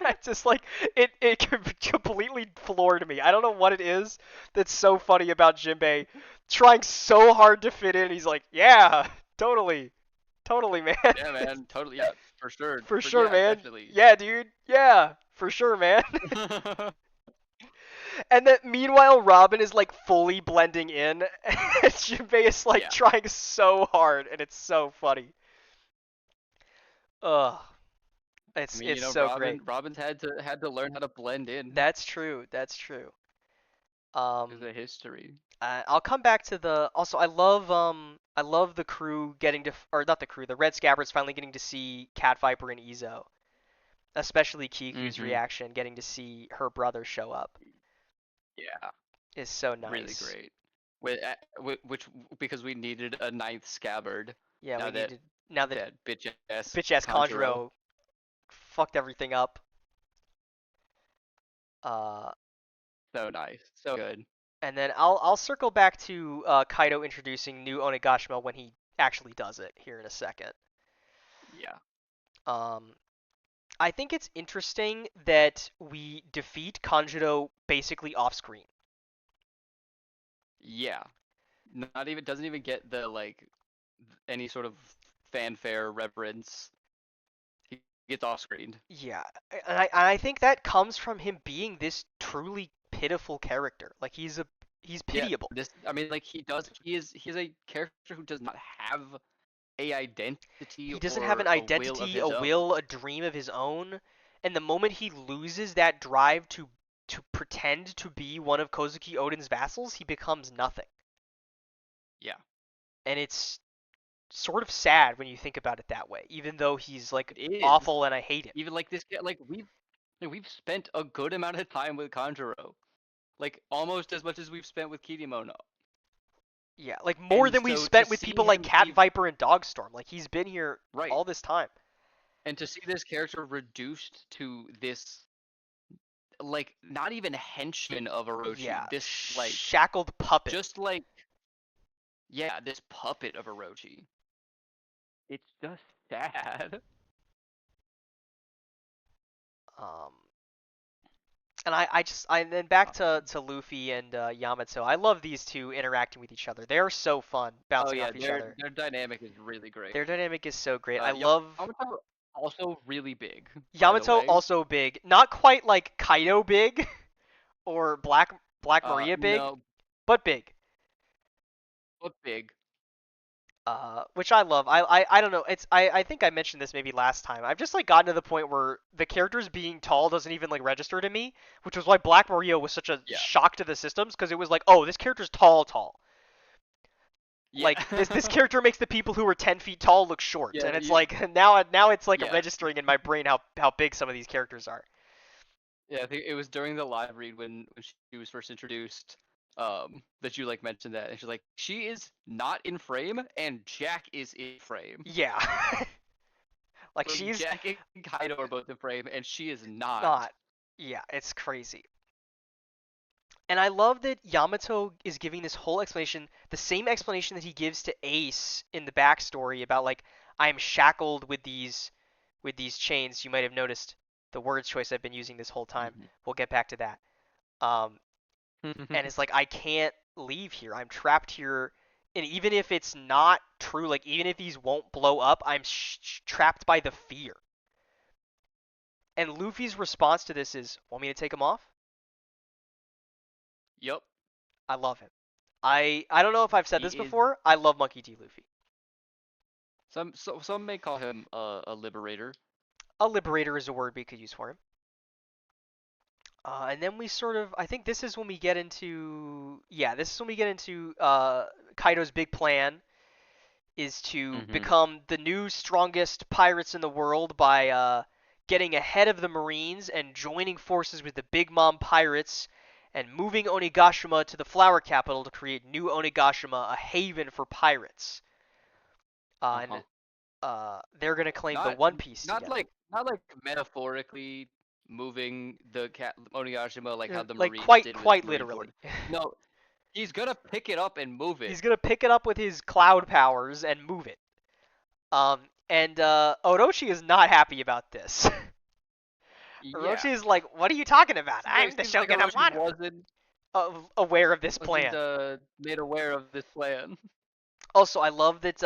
I just like it completely floored me. I don't know what it is that's so funny about Jinbei trying so hard to fit in. He's like, "Yeah, totally. Totally, man." Yeah, man. Totally. Yeah. For sure. For sure, Yeah, man. definitely. Yeah, dude. Yeah, for sure, man. And then meanwhile Robin is like fully blending in and Jinbei is like Yeah. trying so hard and it's so funny. Ugh. I mean, It's so great. Robin's had to learn how to blend in That's true. That's true. because Um of history. I'll come back to the. Also, I love the crew getting to, or not the crew, the Red Scabbards finally getting to see Cat Viper and Izo, especially Kiku's Mhm. reaction, getting to see her brother show up Yeah. is so Really nice. great. Which because we needed a ninth scabbard. Yeah, we Now that needed now that that bitch ass bitch ass Conjuro. Conjuro fucked everything up. Uh, So nice. So good. and then I'll circle back to Kaido introducing new Onigashima when he actually does it here in a second. Yeah. Um, I think it's interesting that we defeat Kanjuro basically off screen. Yeah. Not even doesn't even get the like any sort of fanfare reverence. He gets off screened. Yeah, and I think that comes from him being this truly pitiful character. Like he's Yeah, pitiable. this I mean like he is a character who does not have a identity He doesn't have an or a will of identity, a his own. will, a dream of his own. And the moment he loses that drive to pretend to be one of Kozuki Oden's vassals, he becomes nothing. Yeah, And it's sort of sad when you think about it that way, even though he's like it is. awful and I hate him. Even like this guy, we've spent a good amount of time with Kanjuro, like almost as much as we've spent with Kirimono. Yeah, like more And than we've so to spent with see people like him Cat be Viper and Dogstorm. Like he's been here right, all this time. and to see this character reduced to this like not even henchman of Yeah, Orochi, this like shackled puppet. just like yeah, this puppet of Orochi. It's just sad. Um, and I then back to Luffy and Yamato. I love these two interacting with each other. They're so fun Oh bouncing yeah, off each other. their dynamic is really great. Their dynamic is so great. I love Yamato also really big, by the Yamato way. also big, not quite like Kaido big or Black Maria big, No, but big. but big. Which I love. I don't know. I think I mentioned this maybe last time. I've just like gotten to the point where the characters being tall doesn't even like register to me, which was why Black Maria was such a Yeah, shock to the systems because it was like, oh, this character's tall. yeah, Like this character makes the people who are 10 feet tall look short, yeah, and it's like now it's like yeah, registering in my brain how big some of these characters are. yeah. I think it was during the live read when she was first introduced, that you like mentioned that, and she's like, she is not in frame, and Jack is in frame. Yeah, like Like she's Jack and Kaido are both in frame, and she is not. not. Yeah, it's crazy. And I love that Yamato is giving this whole explanation, the same explanation that he gives to Ace in the backstory about like I'm shackled with these chains. You might have noticed the word choice I've been using this whole time. We'll get back to that. Um, and it's like I can't leave here. I'm trapped here. And even if it's not true, like even if these won't blow up, I'm trapped by the fear. And Luffy's response to this is, "Want me to take him off?" Yup. I love him. I don't know if I've said He this is. before. I love Monkey D. Luffy. Some may call him a liberator. A liberator is a word we could use for him. And then we sort of, I think this is when we get into, yeah, this is when we get into Kaido's big plan is to Mm-hmm. become the new strongest pirates in the world by getting ahead of the Marines and joining forces with the Big Mom pirates and moving Onigashima to the Flower Capital to create New Onigashima, a haven for pirates. And Uh-huh. they're gonna claim the Not One Piece not together. like not like metaphorically moving the cat Onigashima like how the Like Marines did with quite Marineford. literally. No, he's gonna pick it up and move it. He's gonna pick it up with his cloud powers and move it. And Orochi is not happy about this. Yeah. Orochi is like, "What are you talking about? I'm the Seems like Shogun of Orochi Wano." Aware of this wasn't plan. made aware of this plan. Also, I love that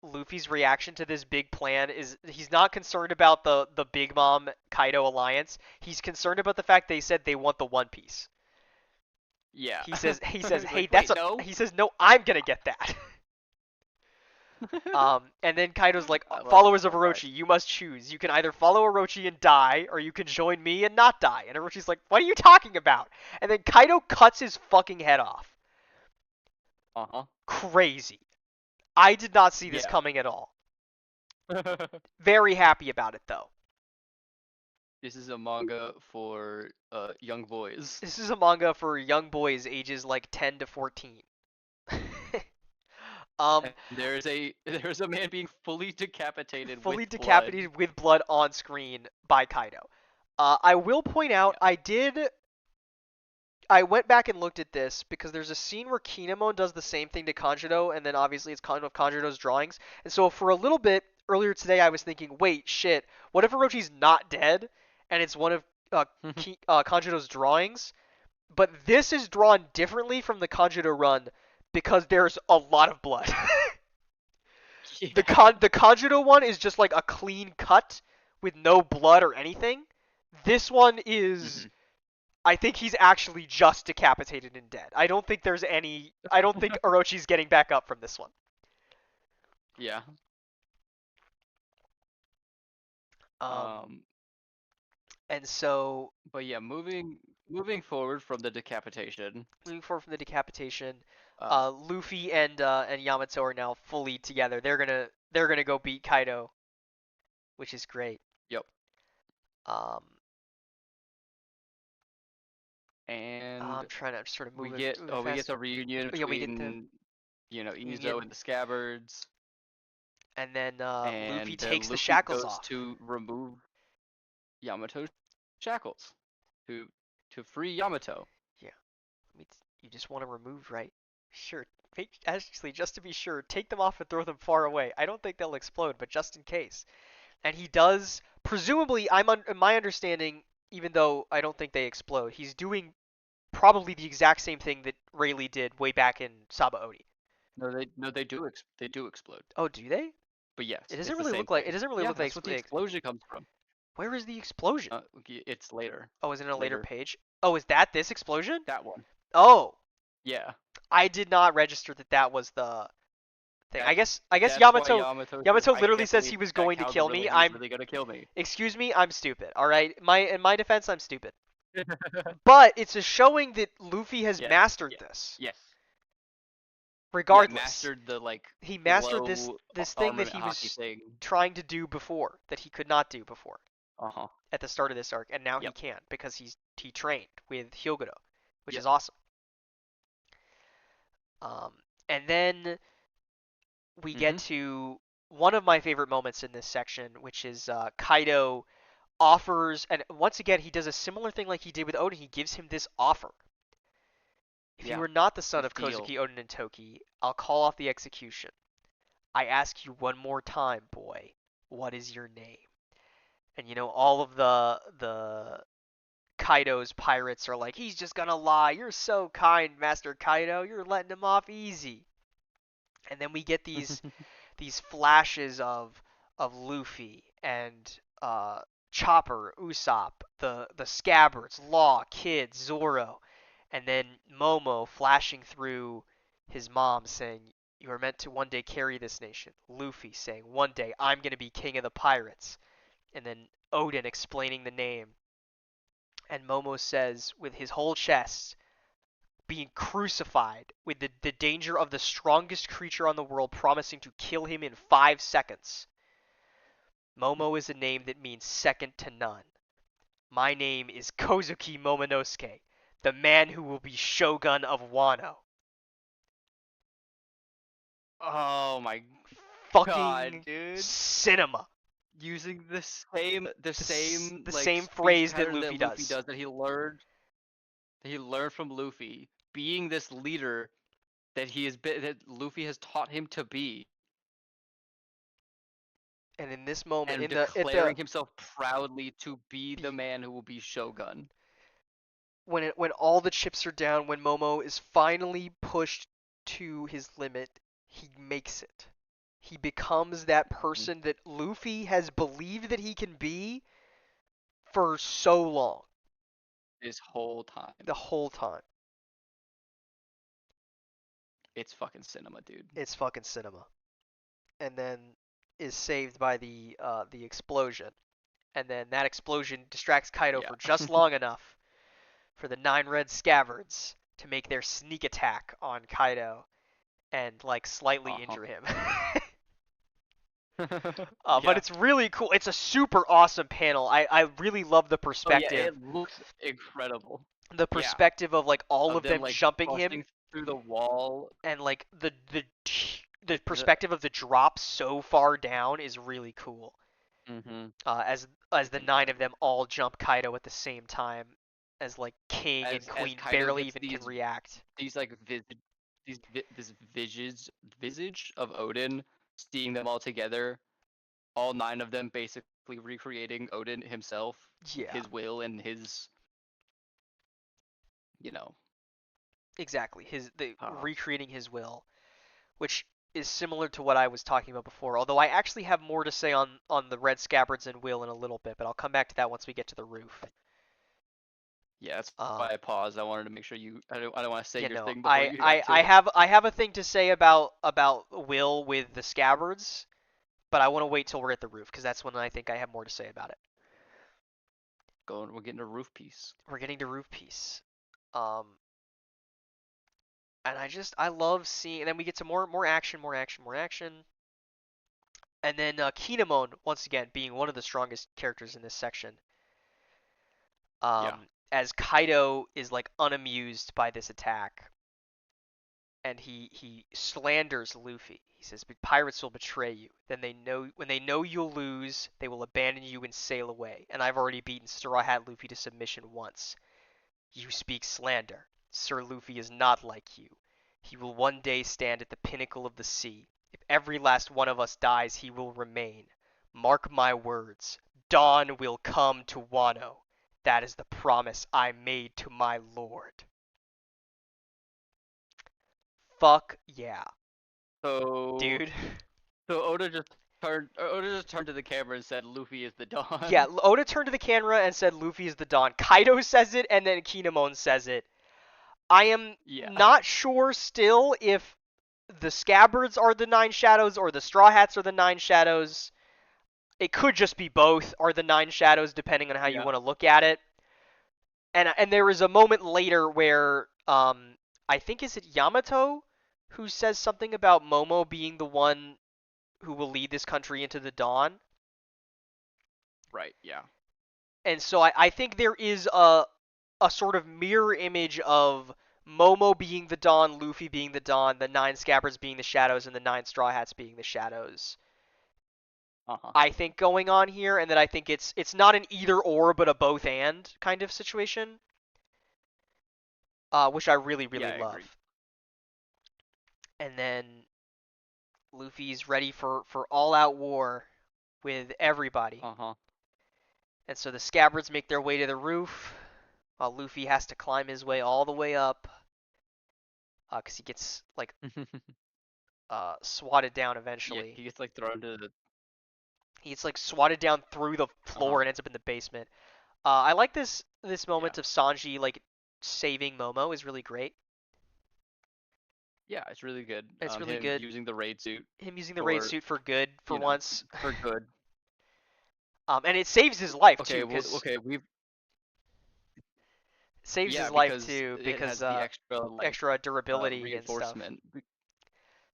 Luffy's reaction to this big plan is he's not concerned about the Big Mom Kaido alliance. He's concerned about the fact they said they want the One Piece. Yeah. He says, He's "Hey, like, wait, that's a." no. He says, "No, I'm gonna get that." And then Kaido's like, I love it "Followers of so much. Orochi, you must choose. You can either follow Orochi and die, or you can join me and not die." And Orochi's like, "What are you talking about?" And then Kaido cuts his fucking head off. Uh-huh. Crazy. I did not see this Yeah. coming at all. Very happy about it though. This is a manga for young boys. This is a manga for young boys ages like 10 to 14. um, And there's a man being fully decapitated with fully blood. decapitated with blood on screen by Kaido. I will point out, Yeah. I went back and looked at this because there's a scene where Kinemon does the same thing to Kanjuro, and then obviously it's kind of Kanjuro's drawings. And so for a little bit earlier today, I was thinking, wait, shit, what if Orochi's not dead and it's one of Kanjuro's drawings? But this is drawn differently from the Kanjuro run because there's a lot of blood. Yeah. The Kanjuro one is just like a clean cut with no blood or anything. This one is, Mhm. I think he's actually just decapitated and dead. I don't think there's any. I don't think Orochi's getting back up from this one. Yeah. Um, Um. and so But yeah, moving forward from the decapitation. moving forward from the decapitation, Uh. Luffy and Yamato are now fully together. They're gonna go beat Kaido, which is great. Yep. Um, And I'm trying to sort of we move it get moving oh we get fast. the reunion Oh, yeah, we get the between Izo union, and the Scabbards, and then Luffy and then takes the Luffy shackles goes off. to remove Yamato's shackles to free Yamato. Yeah, you just want to remove, right? Sure. Actually, just to be sure, take them off and throw them far away. I don't think they'll explode, but just in case. And he does. Presumably, in my understanding, even though I don't think they explode, he's doing probably the exact same thing that Rayleigh did way back in Sabaody. No, they do explode. Oh, do they? But It yes, doesn't it's the really same look like. It thing. doesn't really Yeah, look like. that's what the explosion comes from. Where is the explosion? It's later. Oh, is it in a later Later. page? Oh, is that this explosion? That one. Oh, Yeah. I did not register that that was the thing. I That guess. I guess that's why Yamato. Yamato says, Yamato I literally can't says believe he was that going to cow's a kill really me. he was really gonna kill me. Excuse me. I'm stupid. All right. In my defense, I'm stupid. But it's a showing that Luffy has Yes. mastered Yeah. this. Yes. Yeah, Regardless, mastered the like he mastered this low this thing that armament he hockey was thing. trying to do before that he could not do before Uh-huh. at the start of this arc, and now he Yep. can because he trained with Hyogoro, which Yep. is awesome. Um, and then we get Mhm. to one of my favorite moments in this section, which is Kaido offers, and once again he does a similar thing like he did with Oden. He gives him this offer: if you Yeah. are not the son This of deal. Kozuki, Oden, and Toki, I'll call off the execution. I ask you one more time, boy, what is your name? And all of the Kaido's pirates are like, he's just gonna lie. You're so kind, Master Kaido. You're letting him off easy. And then we get these flashes of Luffy and Chopper, Usopp, the Scabbards, Law, Kid, Zoro, and then Momo flashing through his mom saying, "You are meant to one day carry this nation." Luffy saying, "One day I'm gonna be king of the pirates." And then Oden explaining the name, and Momo says with his whole chest, being crucified with the danger of the strongest creature on the world promising to kill him in 5 seconds. Momo is a name that means second to none. My name is Kozuki Momonosuke, the man who will be Shogun of Wano. Oh my god, Fucking dude. cinema. Using the same The like same speech phrase that pattern Luffy that Luffy does. does that he learned from Luffy, being this leader that Luffy has taught him to be, And in this moment, and in the at the declaring himself proudly to be the be, man who will be Shogun. when all the chips are down, when Momo is finally pushed to his limit, he makes it. He becomes that Mhm. person that Luffy has believed that he can be for so long, This whole time. the whole time. It's fucking cinema, dude. It's fucking cinema. And then is saved by the explosion. And then that explosion distracts Kaido Yeah. for just long enough for the 9 red scabbards to make their sneak attack on Kaido and like slightly Uh-huh. injure him. But Yeah. it's really cool. It's a super awesome panel. I really love the Oh yeah, perspective. it looks incredible. The Yeah. perspective of like all Of of them them like jumping him, busting through the wall. and like the The perspective of the drop so far down is really cool. mhm. As the And 9 of them all jump Kaido at the same time, as like King and as Queen Kaido barely gets even can react. these like this visage of Odin, seeing them all together, all 9 of them basically recreating Odin himself, Yeah, his will and his, you know, exactly the Oh, recreating his will, which is similar to what I was talking about before. Although I actually have more to say on the red scabbards and will in a little bit, but I'll come back to that once we get to the roof. yeah, that's Um, why I paused. I wanted to make sure you. I don't want to say you your know, thing before I, you got I to I it. have I have a thing to say about will with the scabbards, but I want to wait till we're at the roof because that's when I think I have more to say about it. We're getting a roof piece. We're getting to roof piece. Um, and I love seeing. And then we get to more action, more action, more action. And then Kinemon once again being one of the strongest characters in this section. Yeah. As Kaido is like unamused by this attack, and he slanders Luffy. He says, "But pirates will betray you. Then they know when they know you'll lose, they will abandon you and sail away. And I've already beaten Straw Hat Luffy to submission once. You speak slander. Sir Luffy is not like you. He will one day stand at the pinnacle of the sea. If every last one of us dies, he will remain. Mark my words. Dawn will come to Wano. That is the promise I made to my lord." Fuck yeah, So dude. so Oda just turned to the camera and said, "Luffy is the Yeah, Dawn." Oda turned to the camera and said Luffy is the Dawn. Kaido says it, and then Kinemon says it. I am Yeah. not sure still if the Scabbards are the Nine Shadows or the Straw Hats are the Nine Shadows. It could just be both are the Nine Shadows, depending on how you Yeah. want to look at it. And there is a moment later where I think is it Yamato who says something about Momo being the one who will lead this country into the dawn. Right. Yeah. And so I think there is a sort of mirror image of Momo being the dawn, Luffy being the dawn, the Nine Scabbards being the shadows, and the Nine Straw Hats being the shadows. Uh-huh. I think going on here, and that I think it's not an either or but a both and kind of situation, which I really Yeah, really I agree. love. And then Luffy's ready for all out war with everybody, Uh-huh. and so the Scabbards make their way to the roof, while Luffy has to climb his way all the way up, because he gets like swatted down Yeah, eventually. he gets like thrown to the He gets like swatted down through the uh-huh. floor and ends up in the basement. I like this Yeah. moment of Sanji like saving Momo is really great. Yeah, it's really good. It's really Him good. using the raid suit Him using the raid for, suit for good for you know, once. for good. And it saves his life too, Okay, well, because okay, we've saves yeah, his life because too it because has the extra like extra durability and stuff. reinforcement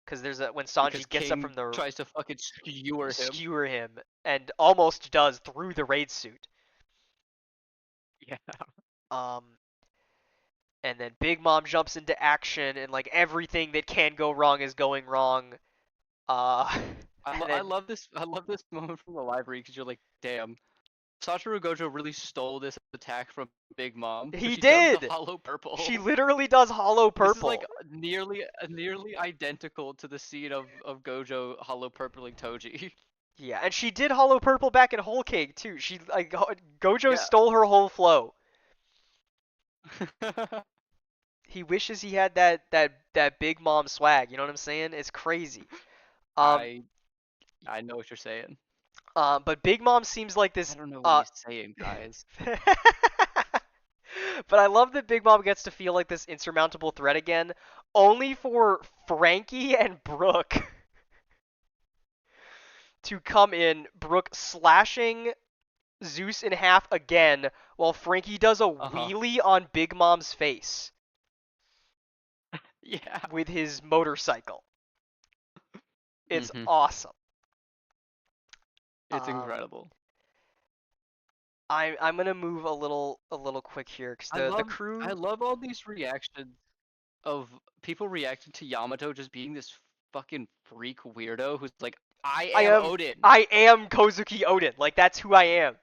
Because there's a when because Sanji gets up King from the tries to fucking skewer him. skewer him and almost does through the raid suit. Yeah. Um, and then Big Mom jumps into action, and like everything that can go wrong is going wrong. Uh, and I then love this moment from the library because you're like, damn, Satoru Gojo really stole this attack from Big Mom because he she does the did. hollow She purple. literally does hollow This is like purple. nearly identical to the scene of Gojo hollow purpling Toji. Yeah, and she did hollow purple back in Whole Cake too. She like Gojo Yeah. stole her whole flow. He wishes he had that Big Mom swag. You know what I'm saying? It's crazy. Um, I I know what you're saying. but Big Mom seems like I this. don't know what he's saying, guys. But I love that Big Mom gets to feel like this insurmountable threat again, only for Frankie and Brooke to come in. Brooke slashing Zeus in half again, while Frankie does a Uh-huh. wheelie on Big Mom's face Yeah. with his motorcycle. It's Mhm. awesome. It's Um, incredible. I'm gonna move a little quick here because I the love I crew. love all these reactions of people reacting to Yamato just being this fucking freak weirdo who's like, I I am am Odin. I am Kozuki Oden. Like that's who I am.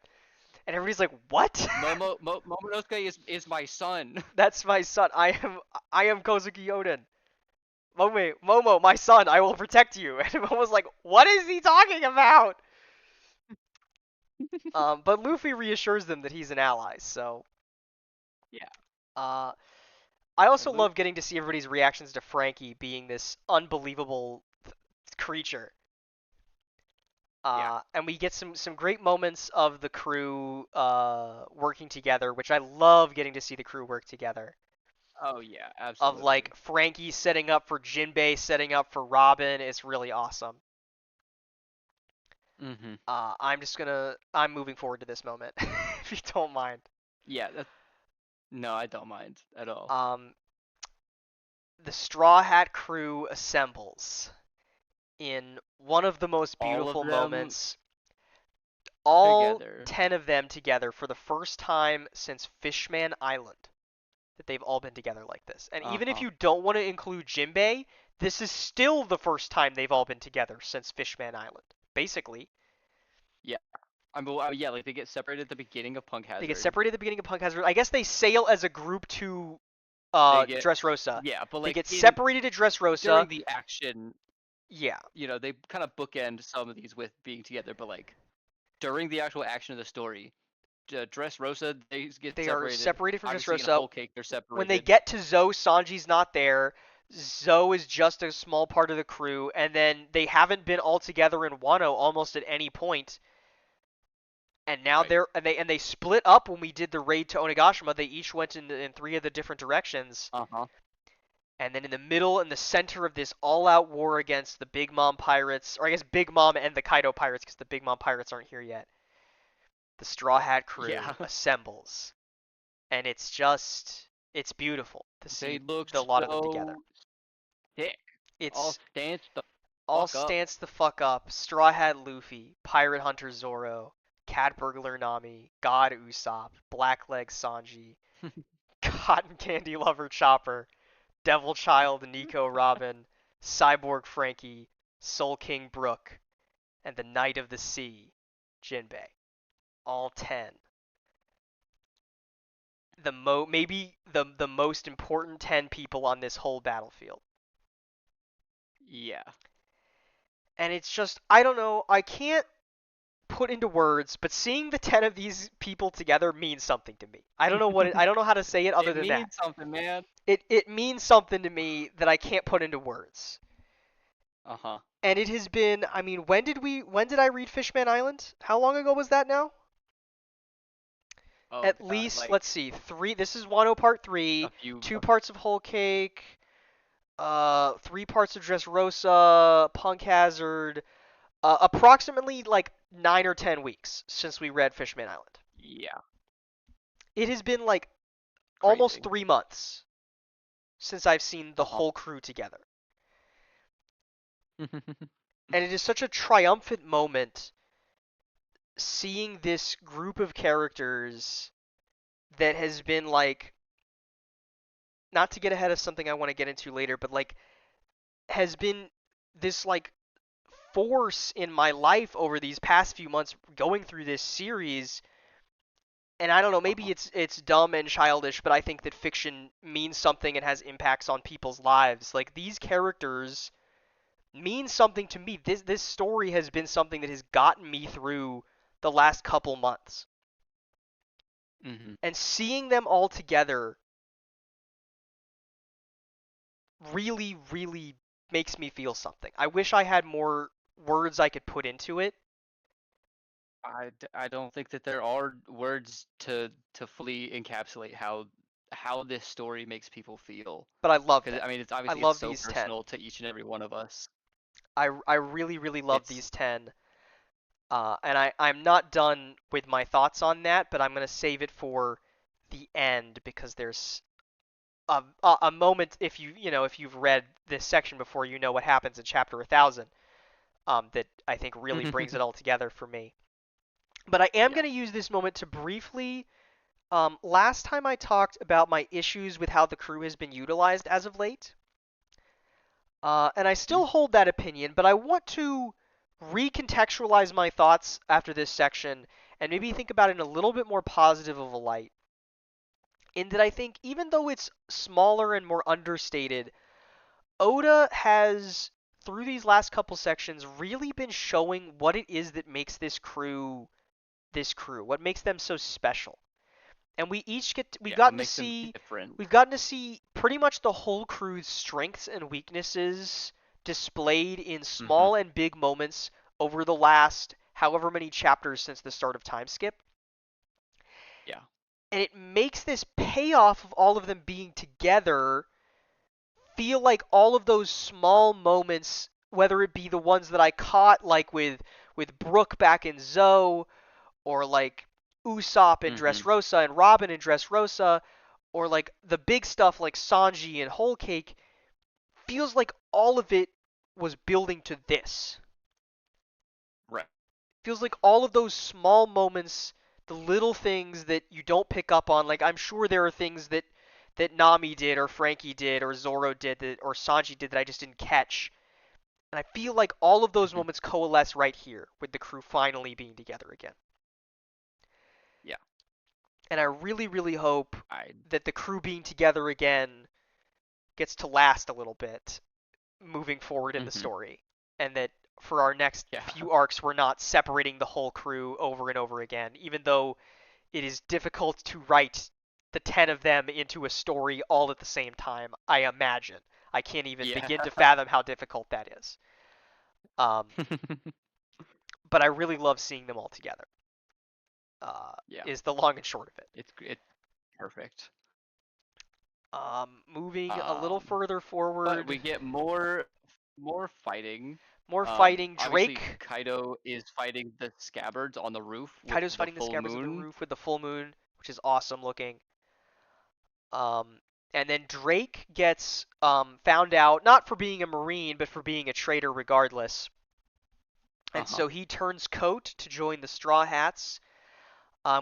And everybody's like, "What?" Momonosuke is my son. That's my son. I am Kozuki Oden. Momo, my son, I will protect you. And Momo's like, "What is he talking about?" But Luffy reassures them that he's an ally. So, Yeah. uh, I also Luke. love getting to see everybody's reactions to Frankie being this unbelievable creature. Yeah. And we get some great moments of the crew working together, which I love getting to see the crew work together. Oh yeah, Of absolutely. like Frankie setting up for Jinbei, setting up for Robin. It's really awesome. Mhm. I'm moving forward to this moment, if you don't mind. Yeah. No, I don't mind at all. Um, the Straw Hat crew assembles in one of the most All of beautiful them moments. All together. 10 of them together for the first time since Fishman Island. That they've all been together like this. And Uh even if huh. you don't want to include Jinbei, this is still the first time they've all been together since Fishman Island. Basically, Yeah. Yeah, like they get separated at the beginning of Punk they get Hazard. separated at the beginning of Punk Hazard. I guess they sail as a group to They get Dressrosa. yeah, but They like get in separated at Dressrosa. during the action, Yeah, they kind of bookend some of these with being together, but like during the actual action of the story, Dressrosa they get they are separated. separated from Obviously, in Dressrosa. Whole Cake they're When they separated. get to Zoe, Sanji's not there. Zoe is just a small part of the crew, and then they haven't been all together in Wano almost at any point. And now Right. they split up when we did the raid to Onigashima. They each went in three of the different directions. Uh huh. And then in the middle, in the center of this all-out war against the Big Mom pirates, or I guess Big Mom and the Kaido pirates, because the Big Mom pirates aren't here yet. The Straw Hat crew Yeah. assembles, and it's beautiful to They see look a lot of them together. so thick. All It's stance the all fuck up. stance the fuck up. Straw Hat Luffy, Pirate Hunter Zoro, Cat Burglar Nami, God Usopp, Blackleg Sanji, Cotton Candy Lover Chopper, Devil Child Nico Robin, Cyborg Frankie, Soul King Brook, and the Knight of the Sea, Jinbei. All 10. Maybe the most important 10 people on this whole battlefield. Yeah. And it's just I don't know, I can't put into words, but seeing the 10 of these people together means something to me. I don't know how to say it other It than that. means something, man. It means something to me that I can't put into words. Uh huh. And it has been, I mean, when did I read Fishman Island? How long ago was that now? Oh At god, least, let's like see, three. This is Wano Part a 3, few. 2 parts of Whole Cake, 3 parts of Dressrosa, Punk Hazard, approximately like 9 or 10 weeks since we read Fishman Island. Yeah, It has been like almost crazy. 3 months since I've seen the Uh huh. whole crew together. And it is such a triumphant moment seeing this group of characters that has been like, not to get ahead of something I want to get into later, but like has been this like force in my life over these past few months going through this series. And I don't know, Uh maybe huh. it's dumb and childish, but I think that fiction means something and has impacts on people's lives. Like these characters mean something to me. This story has been something that has gotten me through the last couple months. Mhm. And seeing them all together really makes me feel something. I wish I had more words I could put into it, I don't think that there are words to fully encapsulate how this story makes people feel. but I love Because them. I mean, it's I obviously it's love so these 10. personal to each and every one of us. I really love It's these 10. And I'm not done with my thoughts on that, but I'm going to save it for the end because there's a moment if you've read this section before, you know what happens in chapter 1000, that I think really brings it all together for me. But I am yeah. going to use this moment to briefly. Last time I talked about my issues with how the crew has been utilized as of late, and I Mhm. still hold that opinion, but I want to recontextualize my thoughts after this section and maybe think about it in a little bit more positive of a light. In that I think even though it's smaller and more understated, Oda has, through these last couple sections, really been showing what it is that makes this crew, what makes them so special. and we've Yeah, what gotten to makes them see different? pretty much the whole crew's strengths and weaknesses displayed in Mm-hmm. small and big moments over the last however many chapters since the start of time skip. Yeah. And it makes this payoff of all of them being together feel like all of those small moments, whether it be the ones that I caught, like with Brooke back in Zoe, or like Usopp in Mm-hmm. Dressrosa and Robin in Dressrosa, or like the big stuff like Sanji and Whole Cake, feels like all of it was building to this. Right. Feels like all of those small moments, the little things that you don't pick up on, like I'm sure there are things that Nami did or Frankie did or Zoro did that, or Sanji did that I just didn't catch. And I feel like all of those Mm-hmm. moments coalesce right here with the crew finally being together again. Yeah. And I really, really hope I. that the crew being together again gets to last a little bit moving forward in the Mm-hmm. story. And that for our next Yeah. few arcs, we're not separating the whole crew over and over again, even though it is difficult to write the 10 of them into a story all at the same time, I imagine. I can't even Yeah. begin to fathom how difficult that is. Um, but I really love seeing them all together, Yeah. is the long and short of it. It's perfect. Moving a little Um, further but we forward, get more fighting. more fighting. Obviously Drake. Kaido is fighting the scabbards on the roof with Kaido's the fighting the full Scabbards on the moon. roof with the full moon, which is awesome looking. Um, and then Drake gets found out, not for being a Marine, but for being a traitor regardless. And Uh-huh. so he turns coat to join the Straw Hats.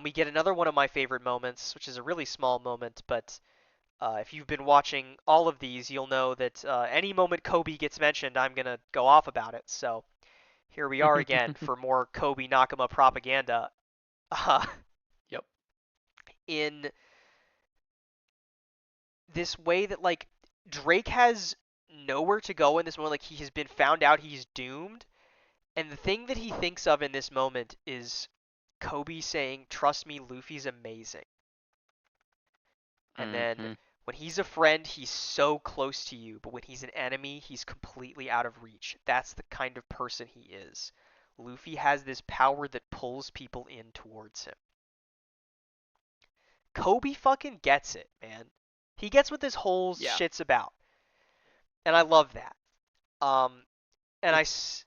We get another one of my favorite moments, which is a really small moment, but if you've been watching all of these, you'll know that any moment Kobe gets mentioned, I'm going to go off about it. So here we are again for more Kobe Nakama propaganda. Uh, Yep. in this way that, like, Drake has nowhere to go in this moment. Like, he has been found out he's doomed. And the thing that he thinks of in this moment is Kobe saying, "Trust me, Luffy's amazing." And then Mm-hmm. when he's a friend, he's so close to you, but when he's an enemy, he's completely out of reach. That's the kind of person he is. Luffy has this power that pulls people in towards him. Kobe fucking gets it, man. He gets what this whole Yeah. shit's about. And I love that. Um and It's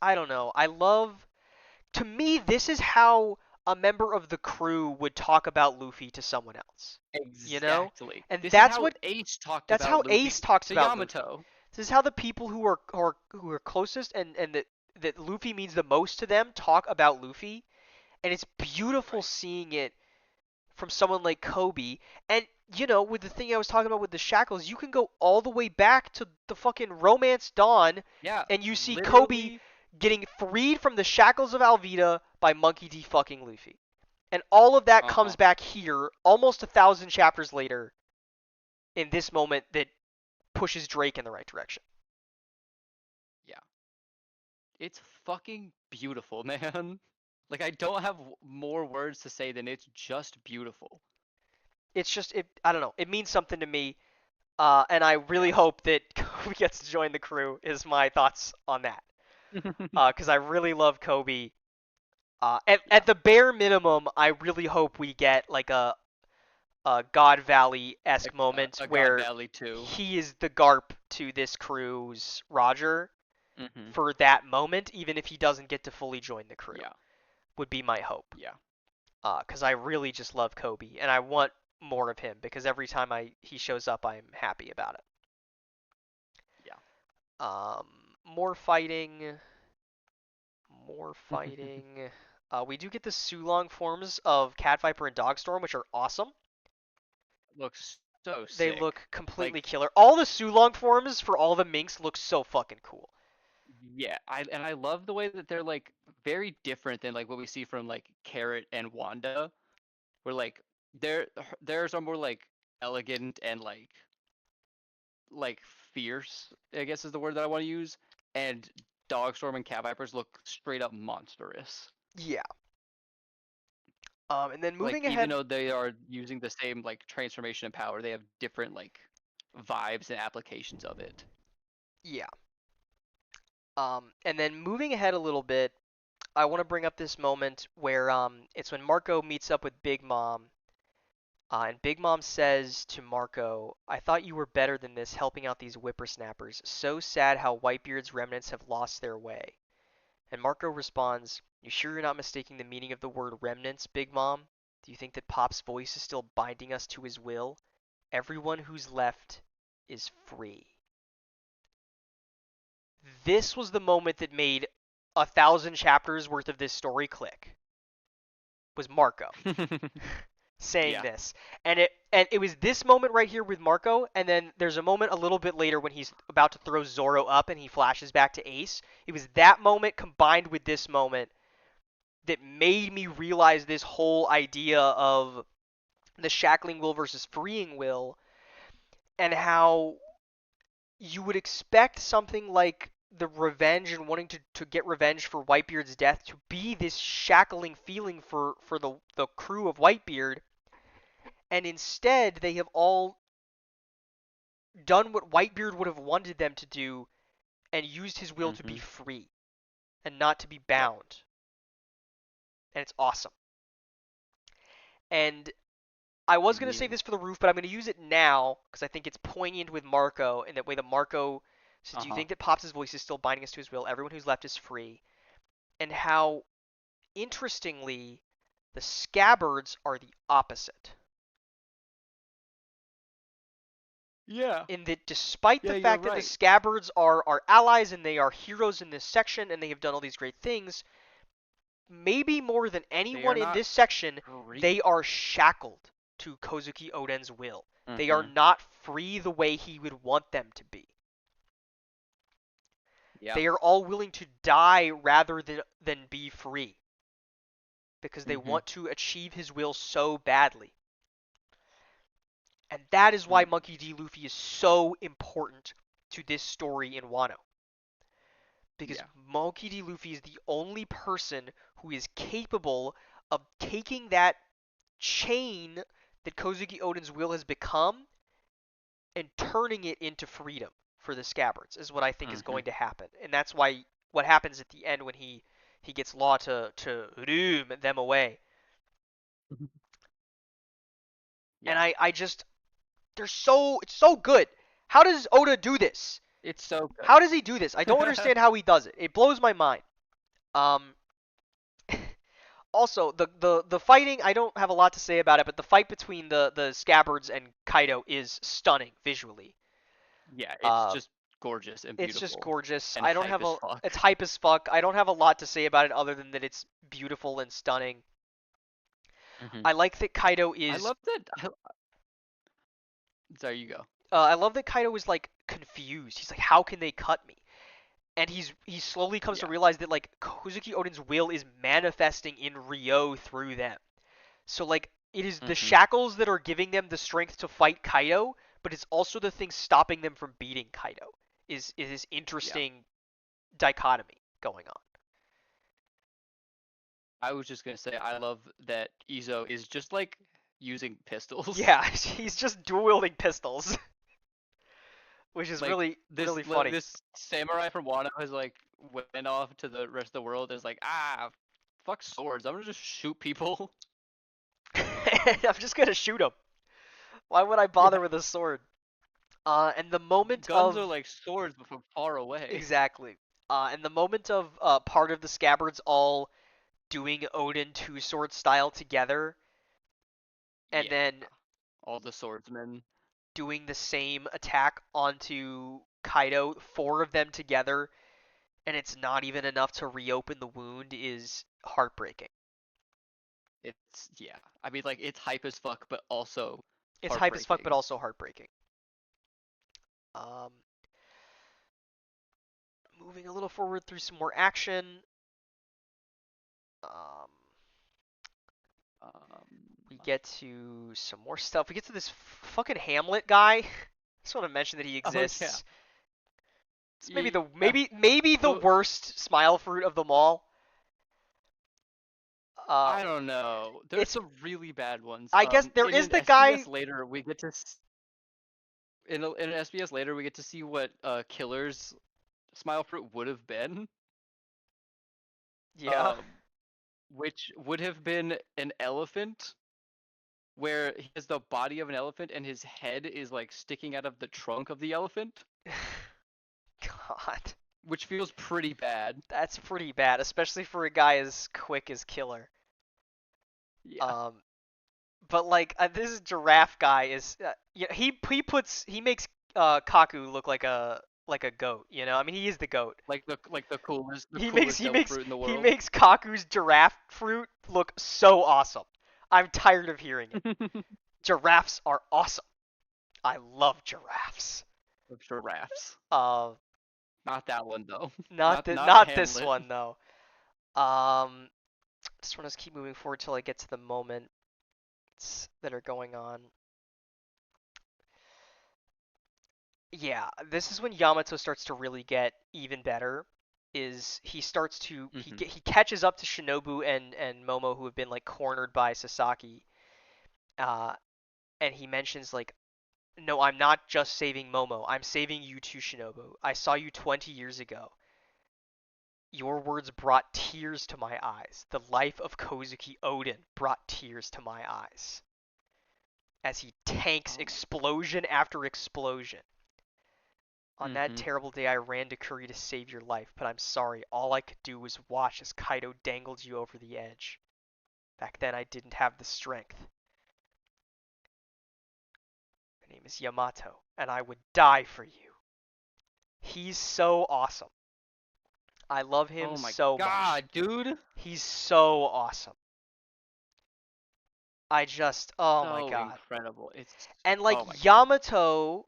I don't know. I love, to me, this is how a member of the crew would talk about Luffy to someone else. You know? exactly. And This is how Ace talked that's about how Ace Luffy talks to about Luffy. Yamato. This is how the people who are closest and that Luffy means the most to them talk about Luffy, and it's beautiful Right. seeing it from someone like Kobe. And you know, with the thing I was talking about with the shackles, you can go all the way back to the fucking Romance Dawn, Yeah, and you see Kobe literally. getting freed from the shackles of Alvida by Monkey D. fucking Luffy. And all of that comes Uh-huh. back here, almost 1,000 chapters later, in this moment that pushes Drake in the right direction. Yeah. It's fucking beautiful, man. Like I don't have more words to say than it's just beautiful. It's just, I don't know. It means something to me, and I really Yeah. hope that Kobe gets to join the crew. Is my thoughts on that? Because I really love Kobe. At Yeah. the bare minimum, I really hope we get like a God Valley esque Like moment a God where Valley too. he is the Garp to this crew's Roger Mhm. for that moment, even if he doesn't get to fully join the crew. Yeah. Would be my hope. Yeah. Because I really just love Kobe, and I want more of him because every time he shows up, I'm happy about it. Yeah. More fighting, more fighting. We do get the Sulong forms of Cat Viper and Dogstorm, which are awesome. Looks so They sick. look completely Like killer. All the Sulong forms for all the minks look so fucking cool. yeah, I love the way that they're like very different than like what we see from like Carrot and Wanda, where like their theirs are more like elegant and like fierce, I guess is the word that I want to use, and Dogstorm and Cat Vipers look straight up monstrous. Yeah. And then Like moving even ahead, though they are using the same like transformation and power, they have different like vibes and applications of it. yeah. And then moving ahead a little bit, I want to bring up this moment where it's when Marco meets up with Big Mom, and Big Mom says to Marco, "I thought you were better than this, helping out these whippersnappers. So sad how Whitebeard's remnants have lost their way." And Marco responds, "You sure you're not mistaking the meaning of the word remnants, Big Mom? Do you think that Pop's voice is still binding us to his will? Everyone who's left is free." This was the moment that made 1,000 chapters worth of this story click. Was Marco saying Yeah. this, and it was this moment right here with Marco, and then there's a moment a little bit later when he's about to throw Zoro up and he flashes back to Ace. It was that moment combined with this moment that made me realize this whole idea of the shackling will versus freeing will, and how you would expect something like the revenge and wanting to get revenge for Whitebeard's death to be this shackling feeling for the crew of Whitebeard, and instead they have all done what Whitebeard would have wanted them to do and used his will to be Mhm. free and not to be Yep. bound. And it's awesome. And I was going to say Indeed. this for the roof, but I'm going to use it now because I think it's poignant with Marco in that way that Marco says, "Do you Uh-huh. think that Pops' voice is still binding us to his will? Everyone who's left is free." And how, interestingly, the scabbards are the opposite. Yeah. In that, despite the Yeah, you're fact that the right. scabbards are our allies and they are heroes in this section and they have done all these great things, maybe more than They anyone are in not this section, they free. are shackled to Kozuki Oden's will. They are Mhm. not free the way he would want them to be. Yeah. They are all willing to die rather than be free because they Mhm. want to achieve his will so badly. And that is why Mm. Monkey D. Luffy is so important to this story in Wano. Because Yeah. Monkey D. Luffy is the only person who is capable of taking that chain that Kozuki Oden's will has become and turning it into freedom for the scabbards is what I think is Mhm. going to happen. And that's why what happens at the end when he gets Law to room them away. And Yeah. I just it's so good. How does Oda do this? It's so How does he do this? I don't good. understand how he does it. It blows my mind. Um Also, the fighting, I don't have a lot to say about it, but the fight between the scabbards and Kaido is stunning visually. Yeah, it's Uh, just gorgeous and it's just beautiful gorgeous. and I don't hype have as a fuck. It's hype as fuck. I don't have a lot to say about it other than that it's beautiful and stunning. Mhm. I like that Kaido I is love that. There you go. I love that Kaido is like confused. He's like, how can they cut me? And he slowly comes to Yeah. realize that like Kozuki Oden's will is manifesting in Ryo through them. So like it is the Mhm. shackles that are giving them the strength to fight Kaido, but it's also the thing stopping them from beating Kaido. Is this Yeah. interesting dichotomy going on? I was just gonna say I love that Izo is just like using pistols. Yeah, he's just dual wielding pistols, which is Like really funny. this samurai from Wano has like went off to the rest of the world. Is like fuck swords. I'm gonna just shoot people. I'm just gonna shoot him. Why would I Yeah. bother with a sword? And the moment Guns of are like swords, but from far away. exactly. And the moment of part of the scabbards all doing Odin two sword style together, and Yeah. then All the swordsmen. doing the same attack onto Kaido, four of them together, and it's not even enough to reopen the wound is heartbreaking. It's yeah. I mean like it's hype as fuck, but also It's hype as fuck, but heartbreaking. also heartbreaking. Um, Moving a little forward through some more action. Um, we Um. get to some more stuff. We get to this fucking Hamlet guy. I just want to mention that he Oh yeah. exists. It's maybe Yeah. maybe the The worst smile fruit of them all. Uh, I don't know. There's it's some really bad ones. I guess there In is an the guy. SBS later, we get to in an SBS later we get to see what Killer's Smile Fruit would have been. Yeah. Um, which would have been an elephant where he has the body of an elephant and his head is like sticking out of the trunk of the elephant, God, which feels pretty bad. that's pretty bad, especially for a guy as quick as Killer. Yeah. Um, but like this giraffe guy is, yeah, he makes Kaku look like a goat. You know, I mean he is the goat. Like the He makes coolest he devil makes fruit in the he world. makes Kaku's giraffe fruit look so awesome. I'm tired of hearing it. Giraffes are awesome. I love giraffes. Of giraffes. Uh, Not that one though. Not not this Hamlet. one though. Um, just want to keep moving forward till I get to the moments that are going on. Yeah, this is when Yamato starts to really get even better. Is he starts to Hmm. he catches up to Shinobu and Momo who have been like cornered by Sasaki. Uh, and he mentions like, no, I'm not just saving Momo. I'm saving you too, Shinobu. I saw you 20 years ago. Your words brought tears to my eyes. The life of Kozuki Oden brought tears to my eyes. As he tanks Oh my. explosion after explosion. On that Hmm. terrible day, I ran to Curry to save your life, but I'm sorry. All I could do was watch as Kaido dangled you over the edge. Back then, I didn't have the strength. My name is Yamato, and I would die for you. He's so awesome. I love him Oh my so much. god, dude. He's so awesome. Oh my So god. incredible. It's And like oh my god. Yamato,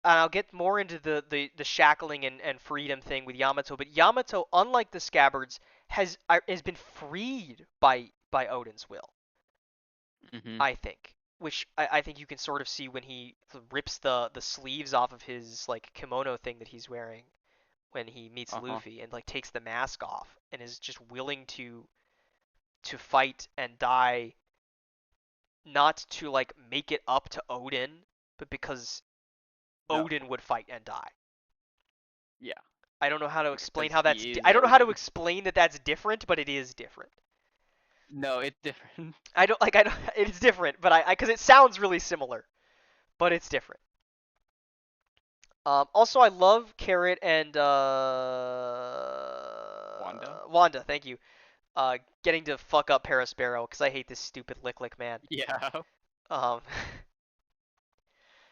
and I'll get more into the shackling and freedom thing with Yamato, but Yamato, unlike the Scabbards, has been freed by Odin's will, Hmm. I think. Which I think you can sort of see when he rips the sleeves off of his like kimono thing that he's wearing when he meets Uh-huh. Luffy and like takes the mask off and is just willing to fight and die, not to like make it up to Odin, but because No. Odin would fight and die. Yeah. I don't know how to explain Because how he I is don't know how to Odin. explain that that's different, but it is different. No, it's different. I don't it's different, but I cuz it sounds really similar, but it's different. Also I love Carrot and Wanda. Wanda, thank you. Getting to fuck up Parasparrow cuz I hate this stupid Lick man. Yeah. Um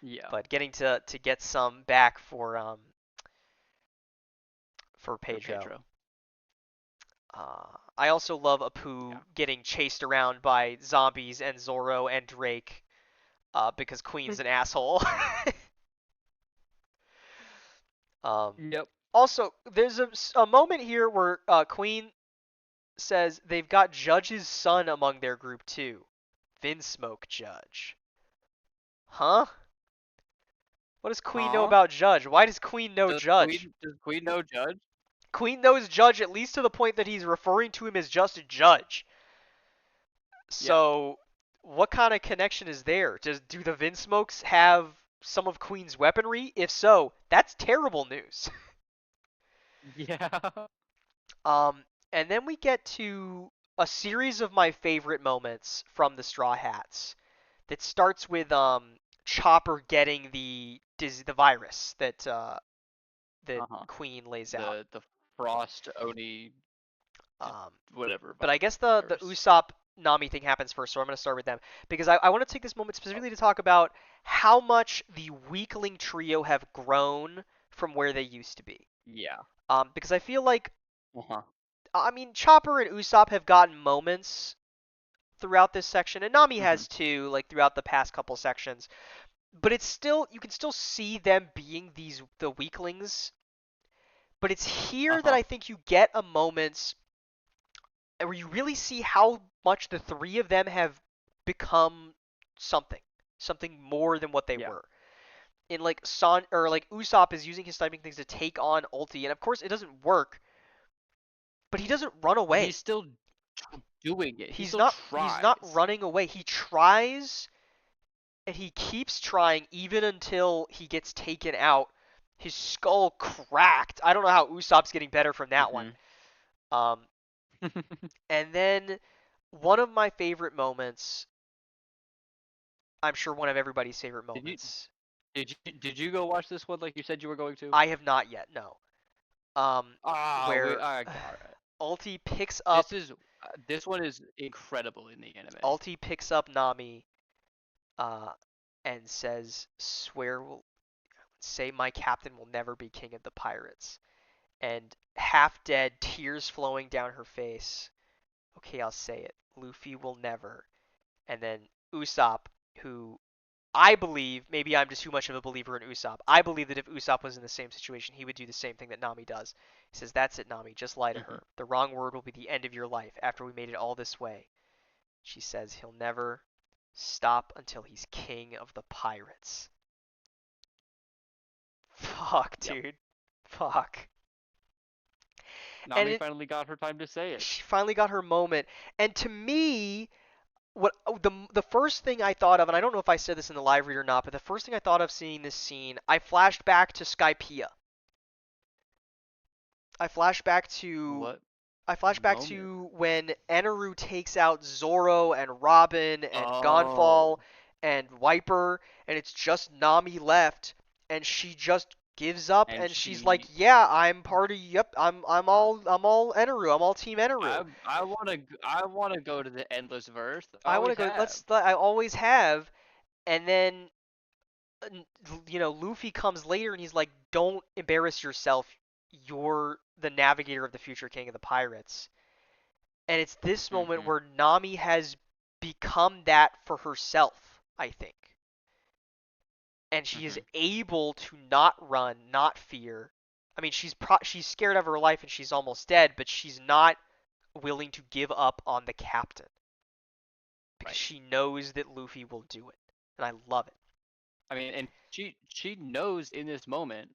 Yeah. but getting to get some back for For Pedro. Pedro. I also love Yeah. Apu getting chased around by zombies and Zoro and Drake because Queen's an asshole. um, Yep. Also, there's a moment here where Queen says they've got Judge's son among their group too. Vinsmoke Judge. Huh? What does Queen know Huh? about Judge? Why does Queen know Judge? Does Queen know Judge? Queen knows Judge at least to the point that he's referring to him as just a Judge. Yeah. So, what kind of connection is there? Do the Vinsmokes have some of Queen's weaponry? If so, that's terrible news. Yeah. Um, and then we get to a series of my favorite moments from the Straw Hats. That starts with Chopper getting the virus that Uh-huh. Queen lays out. The Frost Oni Um, whatever but I guess the virus. Usopp Nami thing happens first, so I'm going to start with them because I want to take this moment specifically to talk about how much the weakling trio have grown from where they used to be. Yeah. Because I feel like, Uh-huh. I mean, Chopper and Usopp have gotten moments throughout this section, and Nami Hmm. has too, like throughout the past couple sections. But it's still, you can still see them being the weaklings. But it's here that Uh-huh. I think you get a moment where you really see how much the three of them have become something more than what they Yeah. were. In like Son or like Usopp is using his sniping things to take on Ulti, and of course it doesn't work, but he doesn't run But away. doing it. He He's still not tries. running away. He tries and he keeps trying even until he gets taken out. His skull cracked. I don't know how Usopp's getting better from that one. Hmm. Um, and then one of my favorite moments, I'm sure one of everybody's favorite Did you moments. did you go watch this one like you said you were going to? I have not yet, no. Ah, Where all right. Ulti picks This up is this one is incredible in the anime. Ulti picks up Nami, uh, and says, "Swear will say my captain will never be king of the pirates." And half dead, tears flowing down her face. Okay, I'll say it. Luffy will never. And then Usopp, who I believe, maybe I'm just too much of a believer in Usopp. I believe that if Usopp was in the same situation, he would do the same thing that Nami does. He says, "That's it, Nami. Just lie to Hmm. her. The wrong word will be the end of your life after we made it all this way." She says he'll never stop until he's king of the pirates. Fuck, Yep. dude. Fuck. And Nami it, finally got her time to say it. she finally got her moment. And to me, what the first thing I thought of, and I don't know if I said this in the live read or not, but the first thing I thought of seeing this scene, I flashed back to Skypiea. I flashed back to What I flash back moment? to when Eneru takes out Zoro and Robin and Oh. Gonfall and Wiper, and it's just Nami left, and she just gives up, And and she's like, she "Yeah, I'm part of. Yep, uh, I'm all Eneru. I'm all Team Eneru. I wanna go to the endless verse. I I want to always go. have. I always have." And then Luffy comes later and he's like, "Don't embarrass yourself. You're the navigator of the future king of the pirates." And it's this moment Hmm. where Nami has become that for herself, I think. And she is Hmm. able to not run, not fear. I mean, she's scared of her life and she's almost dead, but she's not willing to give up on the captain because Right. she knows that Luffy will do it. And I love it. I mean, and she knows in this moment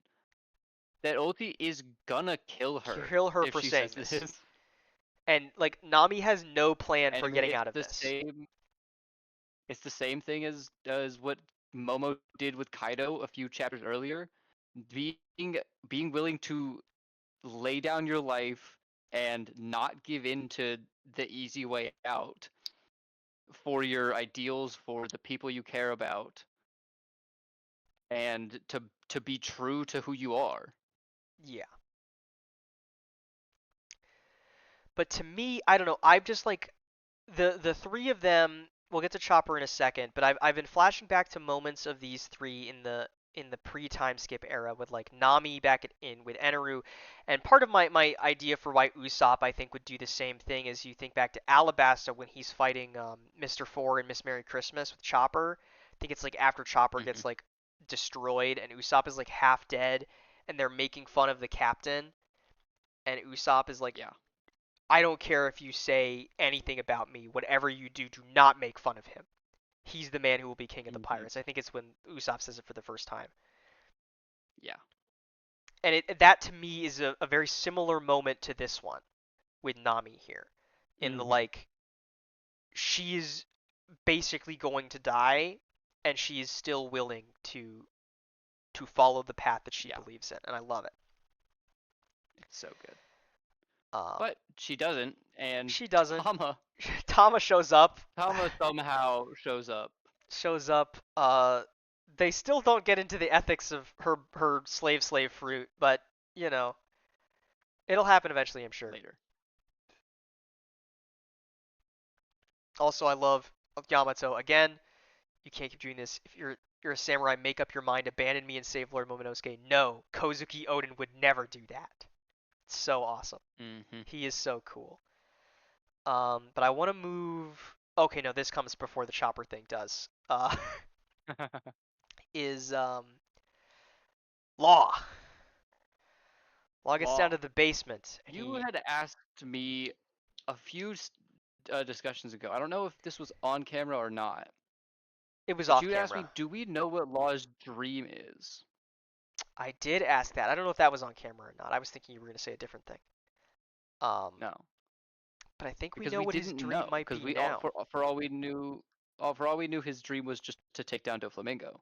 that Ulti is gonna kill her Kill her if for she says saying this. this. And like Nami has no plan And for I mean, getting out of this. it's the same thing as what Momo did with Kaido a few chapters earlier. Being being willing to lay down your life and not give in to the easy way out for your ideals, for the people you care about, and to be true to who you are. Yeah. But to me, I don't know. I've just like the three of them. We'll get to Chopper in a second, but I've been flashing back to moments of these three in the pre-time skip era with like Nami back in with Eneru, and part of my idea for why Usopp I think would do the same thing is you think back to Alabasta when he's fighting Mr. Four and Miss Merry Christmas with Chopper. I think it's like after Chopper Hmm. gets like destroyed and Usopp is like half dead, and they're making fun of the captain, and Usopp is like, Yeah. "I don't care if you say anything about me. Whatever you do, do not make fun of him. He's the man who will be king of the Hmm. pirates." I think it's when Usopp says it for the first time. Yeah. And that to me is a very similar moment to this one with Nami here. In the Hmm. like, she's basically going to die, and she is still willing to follow the path that she Yeah. believes in, and I love it. It's so good. Um, But she doesn't, and she doesn't. Tama Tama shows up. Tama somehow shows up shows up. They still don't get into the ethics of her slave fruit, but you know, it'll happen eventually, I'm sure. later. Also, I love Yamato again. You can't keep doing this. If you're a samurai, make up your mind, abandon me and save Lord Momonosuke. No, Kozuki Oden would never do that. It's so awesome. Hmm. He is so cool. But I want to move. Okay, no, this comes before the chopper thing does. Is Law. Law gets down to Law. the basement, and You he had asked me a few discussions ago. I don't know if this was on camera or not, it was but off you asked camera. me, "Do we know what Law's dream is?" I did ask that. I don't know if that was on camera or not. I was thinking you were going to say a different thing. Um, No. But I think we because know we what his didn't dream know might because be we all now. for all we knew, for all we knew, his dream was just to take down Doflamingo.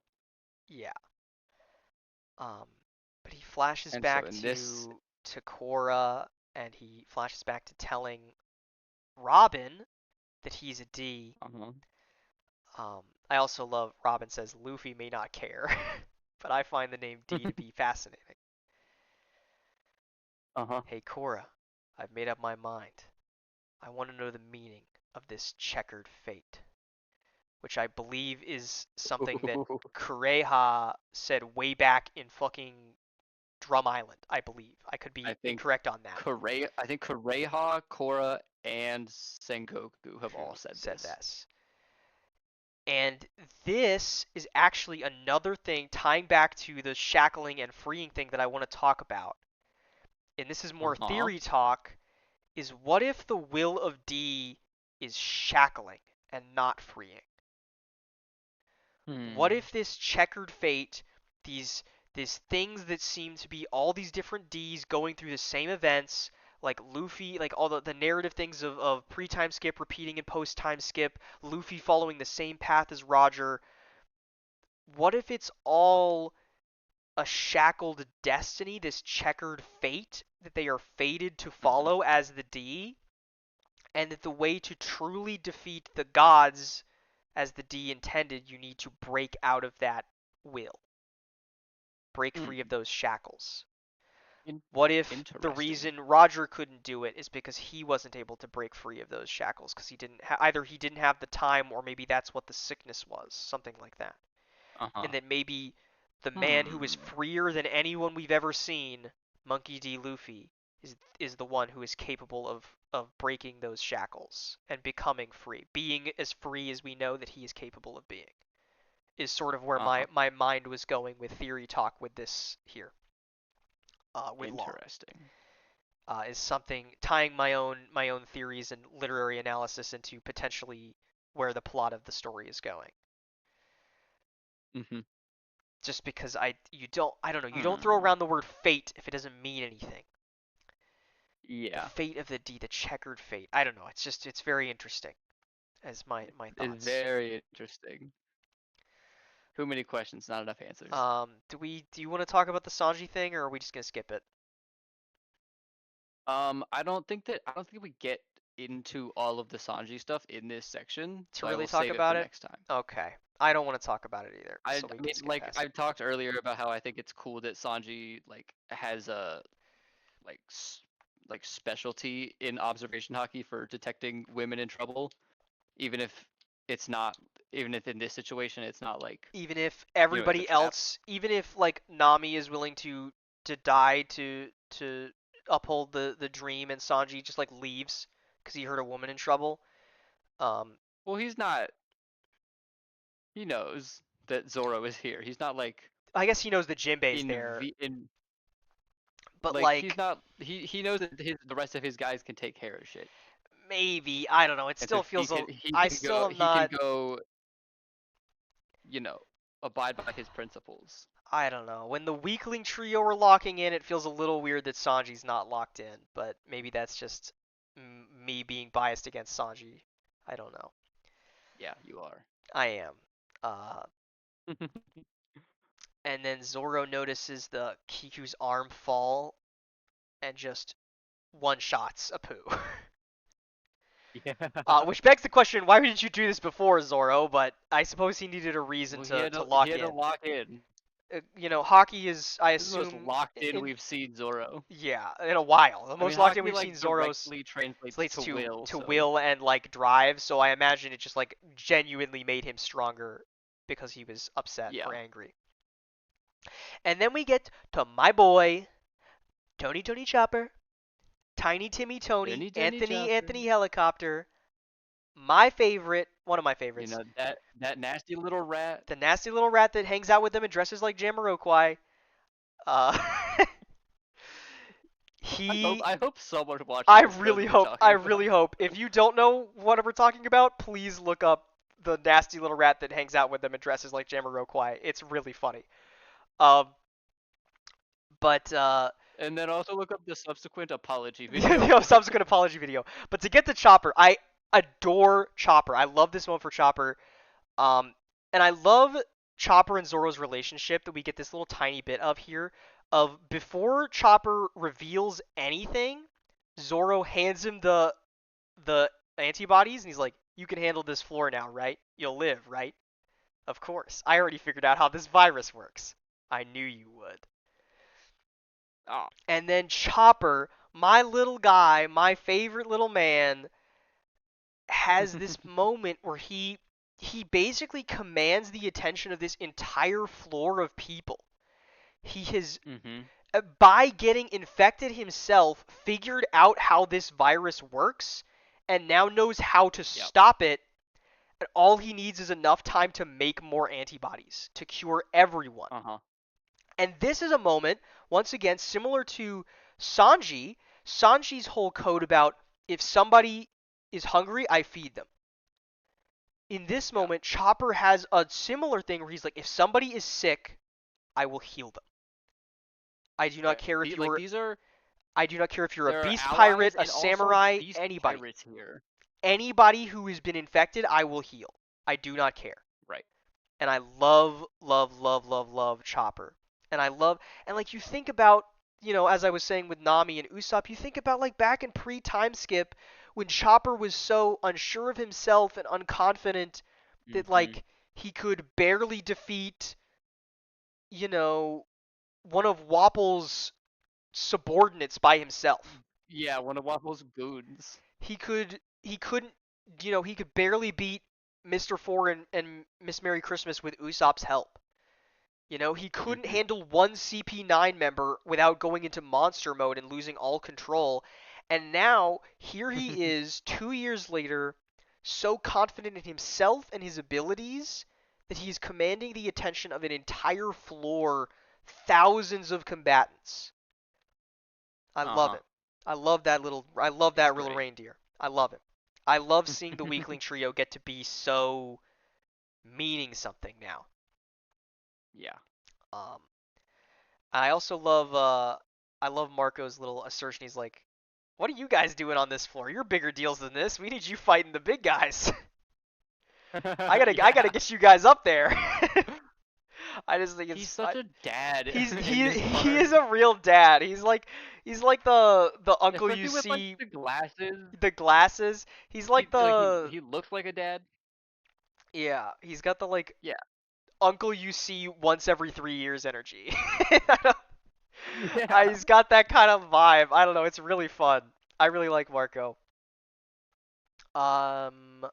Yeah. Um, but he flashes And so back in this, to Korra, and he flashes back to telling Robin that he's a D. uh-huh, I also love Robin says Luffy may not care, but I find the name D to be fascinating. uh-huh. Hey Korra, I've made up my mind. I want to know the meaning of this checkered fate, which I believe is something that Kureha said way back in fucking Drum Island, I believe. I could I be think incorrect on that. Kureha, Korra, and Sengoku have Who all said said this. this? And this is actually another thing tying back to the shackling and freeing thing that I want to talk about. And this is more Uh-huh. theory talk, is what if the will of D is shackling and not freeing? What Hmm. if this checkered fate, these these things that seem to be all these different Ds going through the same events, like Luffy, like all the narrative things of pre-time skip repeating and post-time skip, Luffy following the same path as Roger. What if it's all a shackled destiny, this checkered fate that they are fated to Mhm. follow as the D, and that the way to truly defeat the gods as the D intended, you need to break out of that will, break free of Hmm. those shackles. In- What if the Interesting. reason Roger couldn't do it is because he wasn't able to break free of those shackles because either he didn't have the time or maybe that's what the sickness was, something like that. Uh-huh. And that maybe the man who is Hmm. freer than anyone we've ever seen, Monkey D. Luffy, is the one who is capable of breaking those shackles and becoming free, being as free as we know that he is capable of being. Is sort of where Uh-huh. my mind was going with theory talk with this here, with Law. Interesting. Is something tying my own theories and literary analysis into potentially where the plot of the story is going. Mm-hmm. Just because I don't know, you don't throw Hmm. around the word fate if it doesn't mean anything. The Yeah. fate of the D, the checkered fate. I don't know. It's very interesting as my It's thoughts. very interesting. Too many questions, not enough answers. Do you want to talk about the Sanji thing, or are we just gonna skip it? I don't think we get into all of the Sanji stuff in this section, To so I really will talk save it for about it? next time. Okay. I don't want to talk about it either, so I we can mean, skip like past I it. talked earlier about how I think it's cool that Sanji like has a like like specialty in observation hockey for detecting women in trouble, even if it's not, even if in this situation it's not like, Even if it's a everybody trap. else, even if like Nami is willing to die to uphold the dream, and Sanji just like leaves because he heard a woman in trouble. Um, Well, he's not. He knows that Zoro is here. He's not like I guess he knows the Jinbei's in there, in but like he's like not. He knows that the rest of his guys can take care of shit, maybe I don't know. It and so still feels a. he I can still go am not. you know abide by his principles. I don't know. When the weakling trio are locking in, it feels a little weird that Sanji's not locked in. But maybe that's just me being biased against Sanji. I don't know. Yeah, you are. I am. Uh, and then Zoro notices the Kiku's arm fall and just one shots Apu. Yeah. Which begs the question, why didn't you do this before, Zoro? But I suppose he needed a reason Well, to he lock had to in. lock in. Hockey is, I This is the most assume, locked in in we've seen Zoro. yeah, in a while. The I mean, most locked in hockey we've seen like Zoro's directly translates relates to to will, to so will and like drive. So I imagine it just like genuinely made him stronger because he was upset or yeah. angry. And then we get to my boy Tony Chopper, Tiny Timmy Tony, Denny Chopper. Anthony Helicopter, my favorite, one of my You favorites, know that nasty little rat. the nasty little rat that hangs out with them and dresses like Jamiroquai. Uh, he I hope someone watching I this knows really what we're hope. I talking really about. hope. If you don't know what we're talking about, please look up the nasty little rat that hangs out with them and dresses like Jamiroquai. It's really funny. Um, but And then also look up the subsequent apology video. The subsequent apology video. But to get to Chopper, I adore Chopper. I love this moment for Chopper. Um, and I love Chopper and Zoro's relationship that we get this little tiny bit of here. Of before Chopper reveals anything, Zoro hands him the antibodies, and he's like, "You can handle this floor now, right? You'll live, right?" Of course. I already figured out how this virus works. I knew you would. Oh. And then Chopper, my little guy, my favorite little man, has this moment where he basically commands the attention of this entire floor of people. He has, Mhm. by getting infected himself, figured out how this virus works and now knows how to Yep. stop it. And all he needs is enough time to make more antibodies to cure everyone. Uh-huh. And this is a moment, once again, similar to Sanji. Sanji's whole code about if somebody is hungry, I feed them. In this Yeah. moment, Chopper has a similar thing where he's like, if somebody is sick, I will heal them. I do not Yeah. care if Like you're these are I do not care if you're a there are beast pirate, allies a and also samurai, beast anybody. pirates here. Anybody who has been infected, I will heal. I do not care. Right. And I love, love, love, love, love Chopper. And I love, and like you think about, as I was saying with Nami and Usopp, you think about like back in pre-time skip when Chopper was so unsure of himself and unconfident that Mhm. like he could barely defeat, you know, one of Wapple's subordinates by himself. Yeah, one of Waffle's goons. He couldn't, he could barely beat Mr. Four and Miss Merry Christmas with Usopp's help. He couldn't Mhm. handle one CP9 member without going into monster mode and losing all control. And now, here he is, 2 years later, so confident in himself and his abilities that he's commanding the attention of an entire floor, thousands of combatants. I love Uh-huh. it. I love that It's little great. reindeer. I love it. I love seeing the weakling trio get to be so meaning something now. Yeah. Um, I also love Marco's little assertion. He's like, "What are you guys doing on this floor? You're bigger deals than this. We need you fighting the big guys. I gotta Yeah. get you guys up there." I just think He's it's such a dad he's in he this he part. is a real dad. He's like the uncle you Especially with like see the glasses. the glasses. He's He like like he the he looks like a dad. yeah. He's got the like Yeah. uncle you see once every 3 years energy. Yeah. He's got that kind of vibe. I don't know. It's really fun. I really like Marco. Um,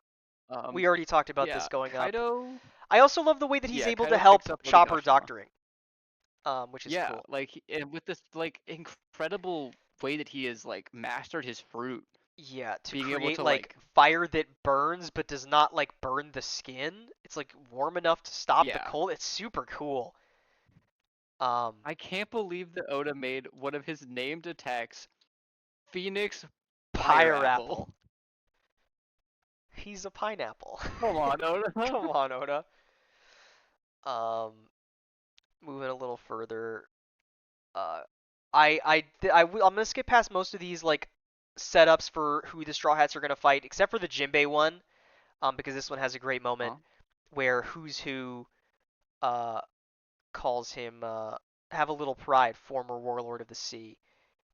we Um already talked about this yeah, going up. Kaido I also love the way that he's yeah, able to Kaido picks help up Chopper Onigashima. doctoring, which is Yeah, cool. like and with this like incredible way that he has like mastered his fruit, Yeah, to being able create to like like fire that burns but does not like burn the skin. It's like warm enough to stop the yeah. cold. It's super cool. Um, I can't believe that Oda made one of his named attacks Phoenix Fire Pyre Apple. apple. He's a pineapple. Come on, Oda. Come on, Oda. Um, moving a little further. Uh, I'm gonna skip past most of these like setups for who the Straw Hats are gonna fight, except for the Jinbei one, because this one has a great moment Huh? where Who's Who uh calls him have a little pride, former warlord of the sea,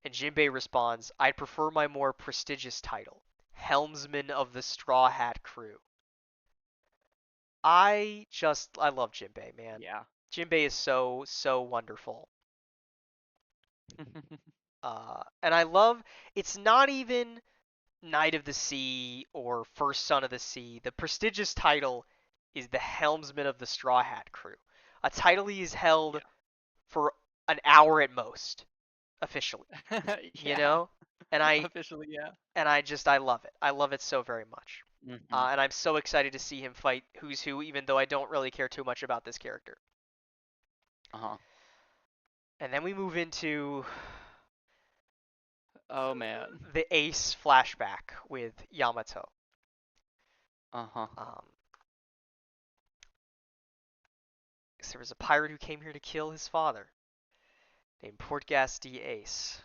and Jinbei responds, "I'd prefer my more prestigious title, helmsman of the Straw Hat Crew." I love Jinbei, man. Yeah. Jinbei is so wonderful. And I love it's not even Knight of the Sea or First Son of the Sea. The prestigious title is the Helmsman of the Straw Hat Crew, a title he has held Yeah. for an hour at most, officially. You Yeah. know, and I Officially, yeah. I love it. I love it so very much. Mhm. And I'm so excited to see him fight Who's Who, even though I don't really care too much about this character. Uh-huh. And then we move into Oh man. the Ace flashback with Yamato. Uh-huh. Um, there was a pirate who came here to kill his father. named Portgas Ace.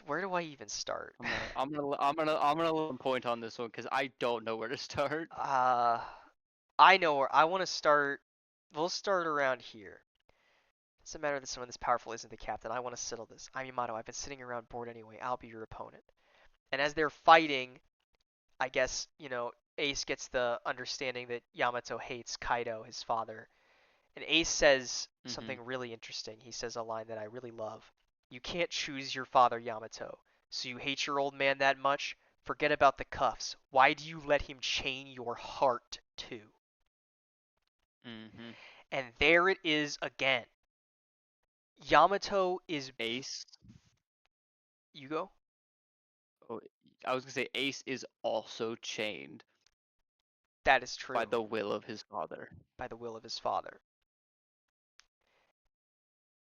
Where do I even start? I'm gonna let him point on this one because I don't know where to start. Uh, I know where I want to start. We'll start around here. Doesn't matter that someone this powerful isn't the captain. I want to settle this. I'm Yamato. I've been sitting around bored anyway. I'll be your opponent. And as they're fighting, I guess, Ace gets the understanding that Yamato hates Kaido, his father. And Ace says Mhm. something really interesting. He says a line that I really love. You can't choose your father, Yamato. So you hate your old man that much? Forget about the cuffs. Why do you let him chain your heart too? Mhm. And there it is again. Yamato is. Ace. You go? Oh, I was gonna say Ace is also chained That is by true. the will of his father. By the will of his father.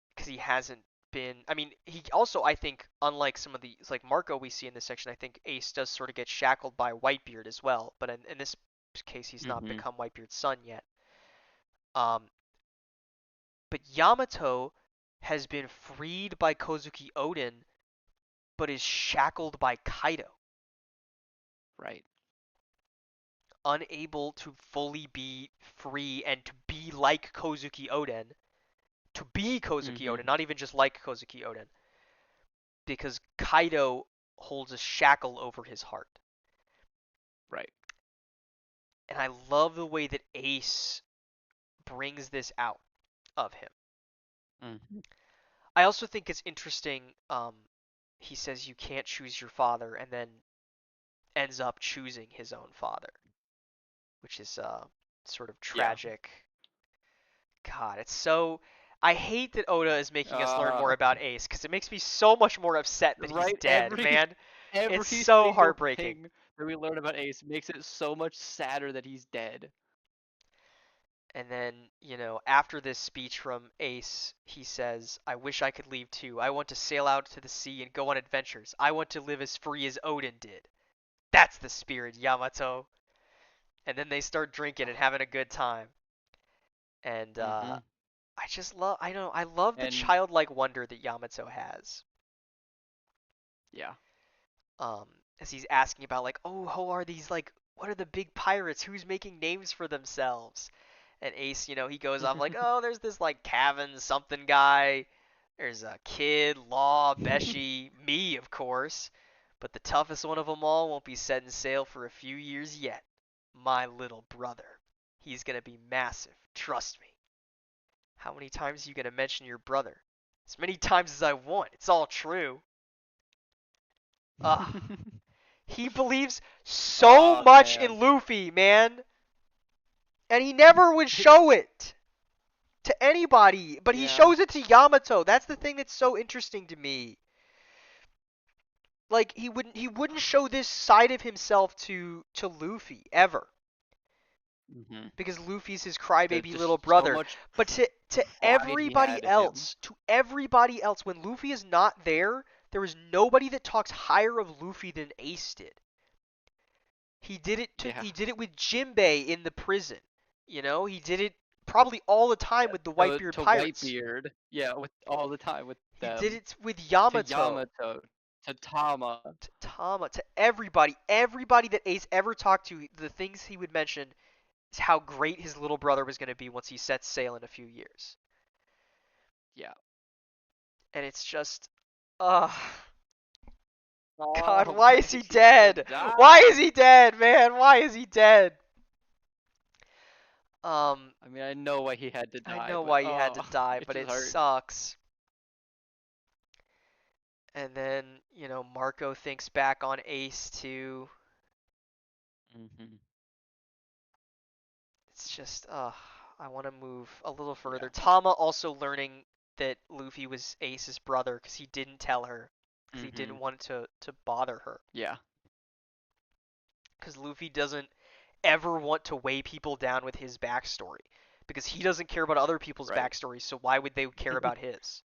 Because he hasn't been. I mean, he also, I think, unlike some of the like Marco we see in this section, I think Ace does sort of get shackled by Whitebeard as well. But in this case, he's not Mhm. become Whitebeard's son yet. Um, but Yamato has been freed by Kozuki Oden, but is shackled by Kaido, Right. unable to fully be free and to be like Kozuki Oden, to be Kozuki Mhm. Oden, not even just like Kozuki Oden, because Kaido holds a shackle over his heart. Right. And I love the way that Ace brings this out of him. Mhm. I also think it's interesting. He says you can't choose your father, and then ends up choosing his own father, which is sort of Yeah. tragic. God, it's so. I hate that Oda is making us learn more Uh. about Ace because it makes me so much more upset that he's Right. dead, man. It's Every so single heartbreaking. thing that we learn about Ace makes it so much sadder that he's dead. And then, after this speech from Ace, he says, I wish I could leave too. I want to sail out to the sea and go on adventures. I want to live as free as Odin did. That's the spirit, Yamato. And then they start drinking and having a good time. And Mhm. I love the And childlike wonder that Yamato has. yeah. Um, as he's asking about, like, oh, who are these, like, what are the big pirates? Who's making names for themselves? And Ace, he goes off like, oh, there's this like Cavan something guy. There's a Kid, Law, Beshi, me, of course. But the toughest one of them all won't be setting sail for a few years yet. My little brother. He's gonna be massive. Trust me. How many times are you gonna mention your brother? As many times as I want. It's all true. Ugh. He believes so Oh much man. in Luffy, man. And he never would show it to anybody, but he Yeah. shows it to Yamato. That's the thing that's so interesting to me. Like he wouldn't show this side of himself to Luffy ever Mhm. because Luffy's his There's crybaby little just so brother. much But to pride he had in him. everybody else, when Luffy is not there, there is nobody that talks higher of Luffy than Ace did. Yeah. He did it with Jimbei in the prison. He did it probably all the time with the Whitebeard To pirates. Whitebeard. Yeah, with all the time with He did them. it with To Yamato, Yamato. To Tama. to Tama, to everybody that Ace ever talked to. The things he would mention is how great his little brother was going to be once he sets sail in a few years. Yeah. And it's just, ugh, God, Oh, why why is he did he have to dead? Why die? is he dead, man? Why is he dead? I mean, I know why he had to I die, know but why he had to oh, die, it but just it hurt. sucks. And then, Marco thinks back on Ace too. Mhm. It's just, I want to move a little Yeah. further. Tama also learning that Luffy was Ace's brother because he didn't tell her because he didn't Mhm. want to bother her. Yeah. Because Luffy doesn't ever want to weigh people down with his backstory because he doesn't care about other people's Right. backstories. So why would they care about his?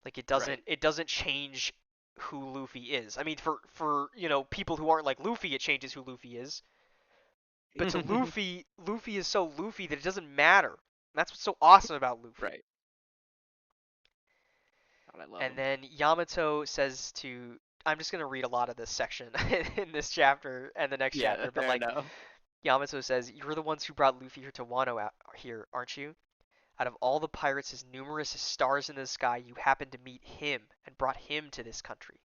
Like Right. it doesn't change who Luffy is. I mean, for people who aren't like Luffy, it changes who Luffy is. But to Luffy, Luffy is so Luffy that it doesn't matter. That's what's so awesome about Luffy. Right. God, I love And him. then Yamato says to, I'm just gonna read a lot of this section in this chapter and the next Yeah, chapter, but fair like enough. Yamato says, "You're the ones who brought Luffy here to Wano out here, aren't you? Out of all the pirates as numerous as stars in the sky, you happened to meet him and brought him to this country.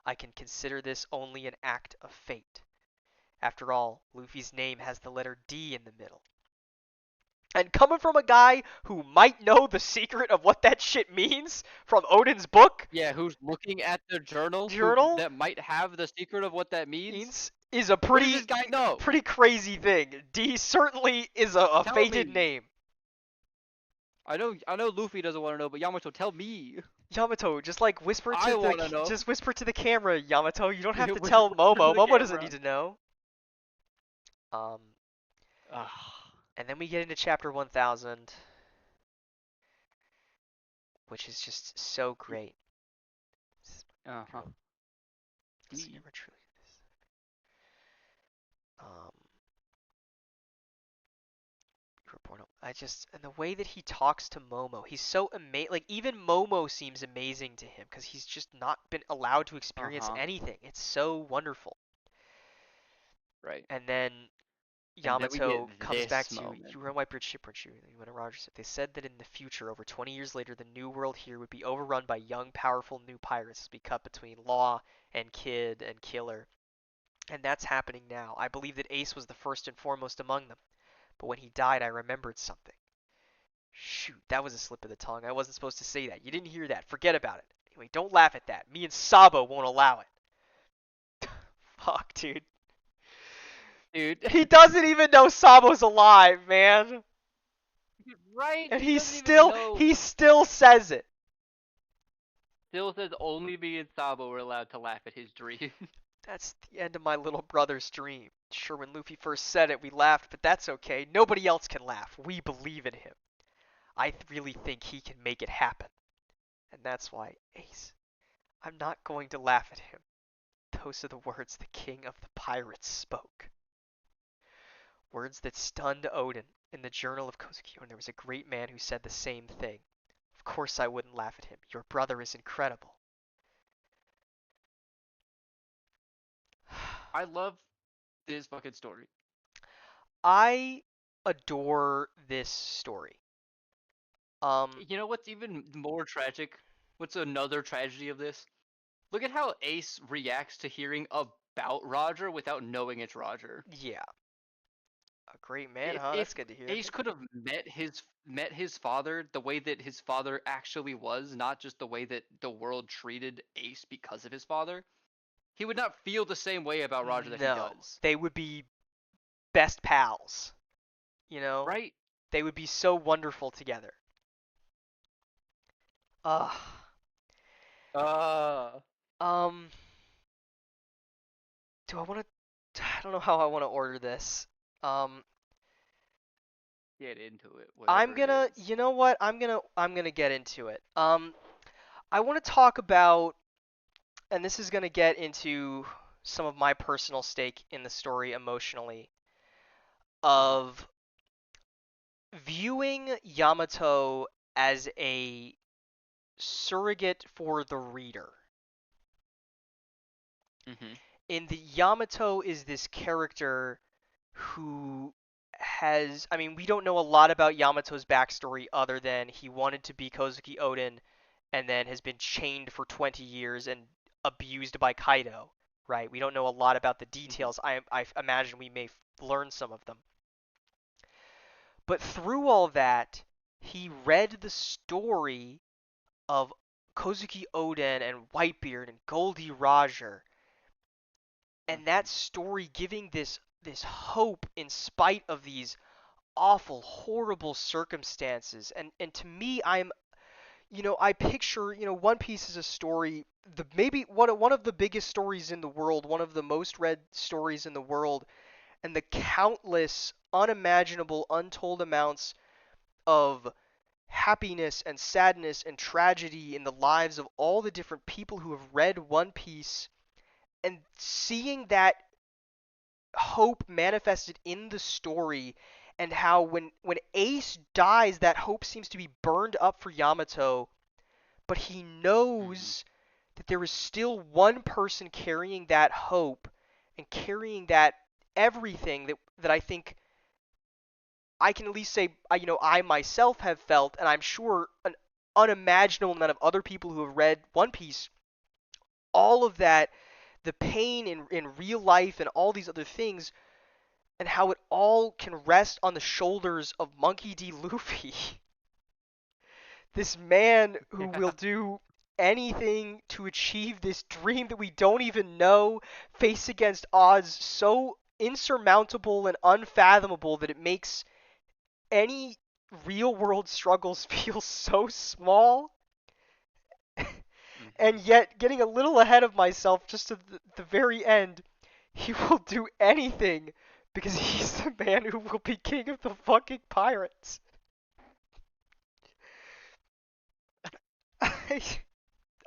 I can consider this only an act of fate. After all, Luffy's name has the letter D in the middle. And coming from a guy who might know the secret of what that shit means from Oden's book, Yeah, who's looking at the journal who journal, that might have the secret of what that means? is a What does this guy know? pretty crazy thing. D certainly is a Tell fated me. name. I know Luffy doesn't want to know, but Yamato, tell me. Yamato, just like I want to know. just whisper to the camera, Yamato. You don't have to tell Whisper to Momo. the Momo doesn't need camera. to know. Um, Ah, and then we get into chapter 1000, which is just so great. uh-huh. Um, you were born. I just and the way that he talks to Momo, he's so amazing. Like even Momo seems amazing to him because he's just not been allowed to experience Uh-huh. anything. It's so wonderful. Right. And then And then we get Yamato comes back this to, moment. you run wipe your chip, weren't you? You went to Rogers. They said that in the future, over 20 years later, the new world here would be overrun by young, powerful new pirates, be cut between Law and Kid and Killer. And that's happening now. I believe that Ace was the first and foremost among them. But when he died, I remembered something. Shoot, that was a slip of the tongue. I wasn't supposed to say that. You didn't hear that. Forget about it. Anyway, don't laugh at that. Me and Sabo won't allow it. Fuck, dude. Dude. He doesn't even know Sabo's alive, man. Right? And He doesn't even he know. still says it. Still says only me and Sabo were allowed to laugh at his dream. That's the end of my little brother's dream. Sure, when Luffy first said it, we laughed, but that's okay. Nobody else can laugh. We believe in him. I really think he can make it happen. And that's why, Ace, I'm not going to laugh at him. Those are the words the king of the pirates spoke. Words that stunned Oden. In the journal of Kozuki Oden, there was a great man who said the same thing. Of course I wouldn't laugh at him. Your brother is incredible. I love this fucking story. I adore this story. You know what's even more tragic? What's another tragedy of this? Look at how Ace reacts to hearing about Roger without knowing it's Roger. Yeah. A great man, If huh? That's if good to hear. Ace could have met his father the way that his father actually was, not just the way that the world treated Ace because of his father, he would not feel the same way about Roger that he No. does. They would be best pals. You know? Right? They would be so wonderful together. Ugh. Uh, Um, do I want to? I don't know how I want to order this. Um, get into it, I'm whatever it gonna. is. You know what? I'm gonna get into it. I want to talk about, and this is gonna get into some of my personal stake in the story emotionally Uh-huh. of viewing Yamato as a surrogate for the reader. Mhm. In the Yamato is this character who has, I mean, we don't know a lot about Yamato's backstory other than he wanted to be Kozuki Oden and then has been chained for 20 years and abused by Kaido, right? We don't know a lot about the Mhm. details. I imagine we may learn some of them. But through all that, he read the story of Kozuki Oden and Whitebeard and Goldie Roger, and that Mhm. story giving this hope in spite of these awful, horrible circumstances. And to me, I picture, One Piece is a story, the maybe one of the biggest stories in the world, one of the most read stories in the world, and the countless, unimaginable, untold amounts of happiness and sadness and tragedy in the lives of all the different people who have read One Piece, and seeing that hope manifested in the story and how when Ace dies, that hope seems to be burned up for Yamato, but he Mhm. knows that there is still one person carrying that hope and carrying that everything that I think I can at least say, I myself have felt, and I'm sure an unimaginable amount of other people who have read One Piece, all of that, the pain in real life and all these other things, and how it all can rest on the shoulders of Monkey D. Luffy. This man who will Yeah. do anything to achieve this dream that we don't even know, face against odds so insurmountable and unfathomable that it makes any real world struggles feel so small. And Mhm. yet, getting a little ahead of myself just to the very end, he will do anything because he's the man who will be king of the fucking pirates. I,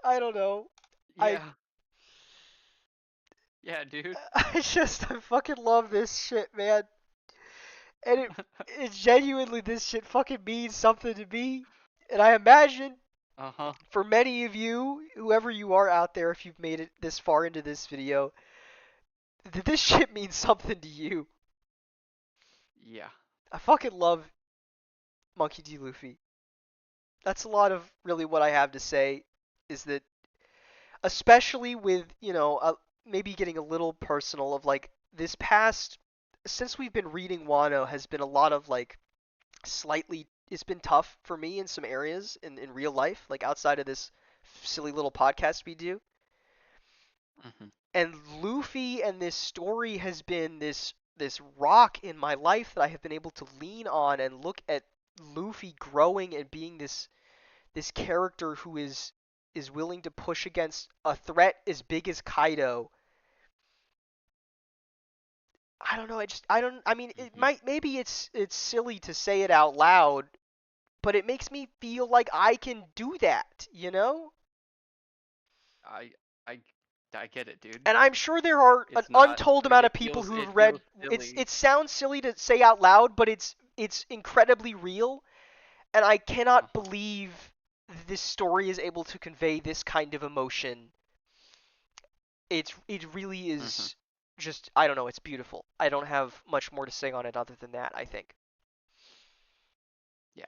I don't know. I Yeah. Yeah, dude. I fucking love this shit, man. And it genuinely, this shit fucking means something to me. And I imagine Uh-huh. for many of you, whoever you are out there, if you've made it this far into this video, that this shit means something to you. Yeah. I fucking love Monkey D. Luffy. That's a lot of really what I have to say. Is that especially with maybe getting a little personal of like this past since we've been reading Wano has been a lot of like slightly it's been tough for me in some areas in real life, like outside of this silly little podcast we do. Mhm. And Luffy and this story has been this rock in my life that I have been able to lean on and look at Luffy growing and being this character who is willing to push against a threat as big as Kaido. I don't know. I mean, it Mhm. might maybe it's silly to say it out loud, but it makes me feel like I can do that, you know? I I I get it, dude. And I'm sure there are an It's not. untold I mean, amount it of people feels who it have read feels silly. it sounds silly to say out loud, but it's incredibly real, and I cannot Uh-huh. believe this story is able to convey this kind of emotion. It really Mhm. is just I don't know, it's beautiful. I don't have much more to say on it other than that, I think. Yeah.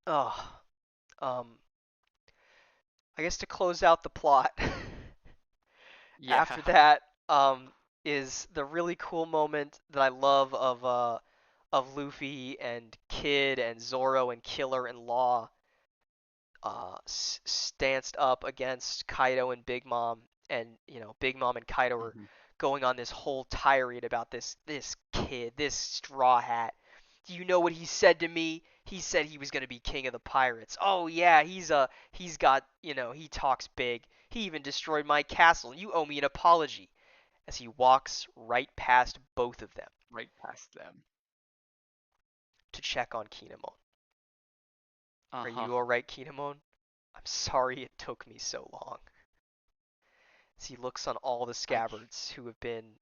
Oh, um I guess to close out the plot Yeah. after that is the really cool moment that I love of Luffy and Kid and Zoro and Killer and Law stanced up against Kaido and Big Mom, and Big Mom and Kaido are Mhm. going on this whole tirade about this kid, this straw hat. Do you know what he said to me? He said he was gonna be king of the pirates. Oh yeah, he's got he talks big. He even destroyed my castle. You owe me an apology. As he walks right past both of them Right past them. to check on Kinemon. Are Uh-huh. you alright, Kinemon? I'm sorry it took me so long. As he looks on all the I scabbards who have been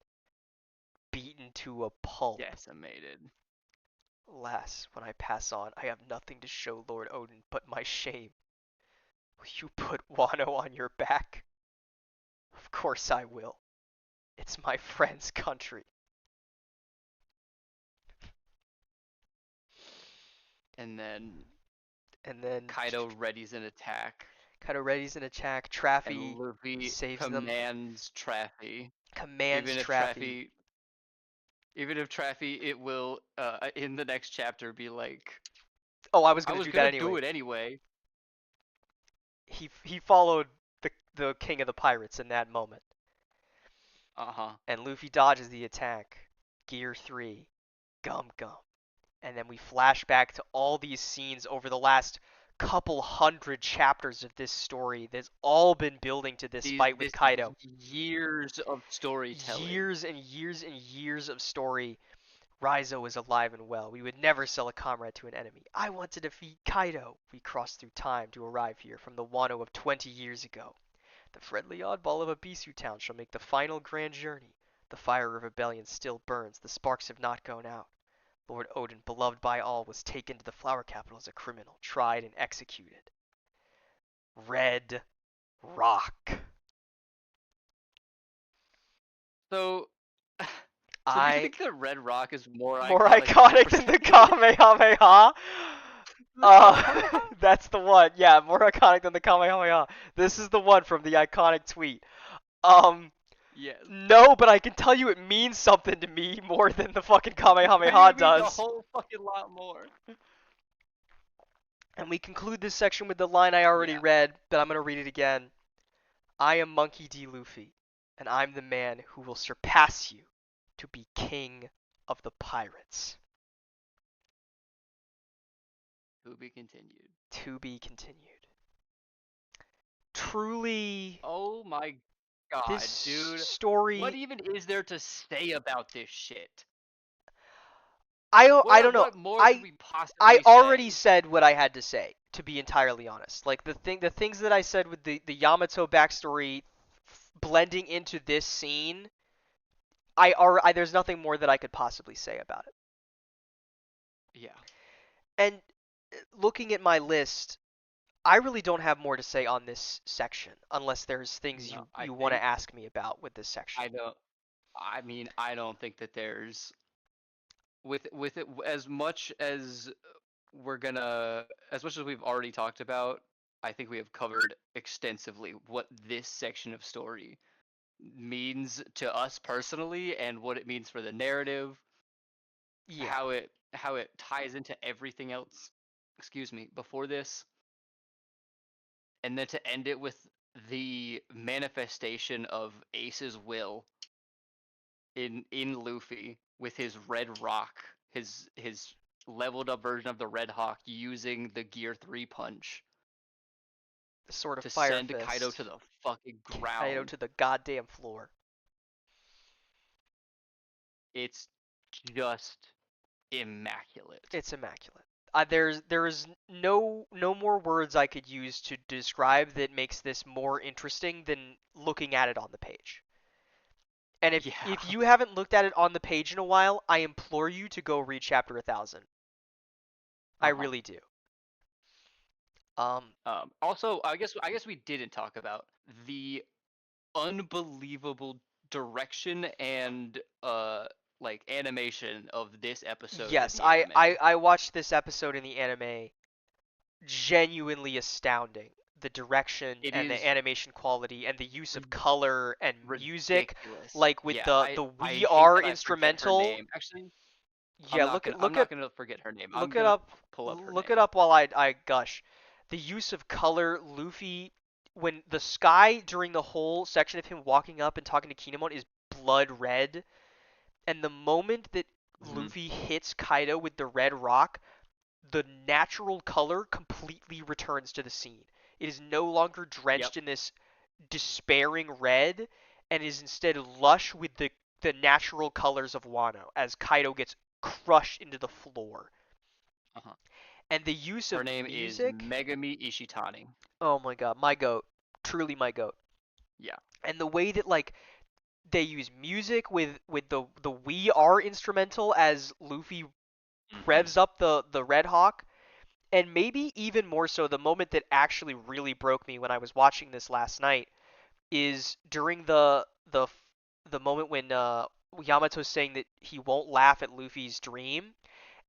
beaten to a pulp. decimated. Alas, when I pass on, I have nothing to show Lord Odin but my shame. Will you put Wano on your back? Of course I will. It's my friend's country. And then And then Kaido readies an attack, Kaido readies an attack. and Traffy Luffy saves them. commands Traffy. Commands Even if Traffy. Traffy, even if Traffy, it will in the next chapter be like, Oh, I was I gonna was do that gonna do anyway. it anyway. He followed the king of the pirates in that moment. Uh huh. And Luffy dodges the attack. Gear 3. Gum Gum. And then we flash back to all these scenes over the last couple hundred chapters of this story that's all been building to this These fight with this Kaido. years of storytelling. Years and years and years of story. Raizo is alive and well. We would never sell a comrade to an enemy. I want to defeat Kaido. We crossed through time to arrive here from the Wano of 20 years ago. The friendly oddball of Abisu Town shall make the final grand journey. The fire of rebellion still burns. The sparks have not gone out. Lord Odin, beloved by all, was taken to the flower capital as a criminal, tried and executed. Red Rock. So, so do you I think that Red Rock is more More iconic than iconic Super than the Saiyan? Kamehameha. The Kamehameha? That's the one. Yeah, more iconic than the Kamehameha. This is the one from the iconic tweet. Um, Yes. no, but I can tell you it means something to me more than the fucking Kamehameha It means a does. whole fucking lot more. And we conclude this section with the line I already Yeah. read, but I'm gonna read it again. I am Monkey D. Luffy, and I'm the man who will surpass you to be king of the pirates. To be continued. To be continued. Truly, Oh my this god, dude. What story, even is there to say about this shit? I don't know. What more could I we I possibly already say? said what I had to say, to be entirely honest. Like the things that I said with the Yamato backstory blending into this scene, there's nothing more that I could possibly say about it. Yeah. And looking at my list, I really don't have more to say on this section unless there's things No, I you want to think ask me about with this section. I don't I mean, I don't think that there's with it as much as we're gonna as much as we've already talked about, I think we have covered extensively what this section of story means to us personally and what it means for the narrative, Yeah, how it ties into everything else, excuse me, before this, and then to end it with the manifestation of Ace's will in Luffy with his red rock, his leveled up version of the Red Hawk using the Gear 3 punch the sort of to fire send Kaido fist. to the fucking Kaido ground. to the goddamn floor. It's just immaculate. It's immaculate. There is no more words I could use to describe that makes this more interesting than looking at it on the page. And if Yeah. you haven't looked at it on the page in a while, I implore you to go read chapter 1000. I Uh-huh. really do. Um, Also, I guess we didn't talk about the unbelievable direction and like animation of this episode in yes, the anime. I watched this episode in the anime. Genuinely astounding. The direction It and the is animation quality and the use of color and music, ridiculous. like with Yeah, the I We hate Are that I forget her instrumental. name. Actually, Yeah, I'm not gonna forget her name. I'm look it gonna up pull up her look it name. up while I gush. The use of color, Luffy, when the sky during the whole section of him walking up and talking to Kinemon is blood red, and the moment that Hmm. Luffy hits Kaido with the red rock, the natural color completely returns to the scene. It is no longer Yep. drenched in this despairing red and is instead lush with the natural colors of Wano as Kaido gets crushed into the floor. Uh-huh. And the use Her of name is music, Megami Ishitani. oh my god, my goat, truly my goat. Yeah. And the way that like they use music with the We Are instrumental as Luffy Hmm. revs up the Red Hawk, and maybe even more so the moment that actually really broke me when I was watching this last night is during the moment when Yamato's saying that he won't laugh at Luffy's dream,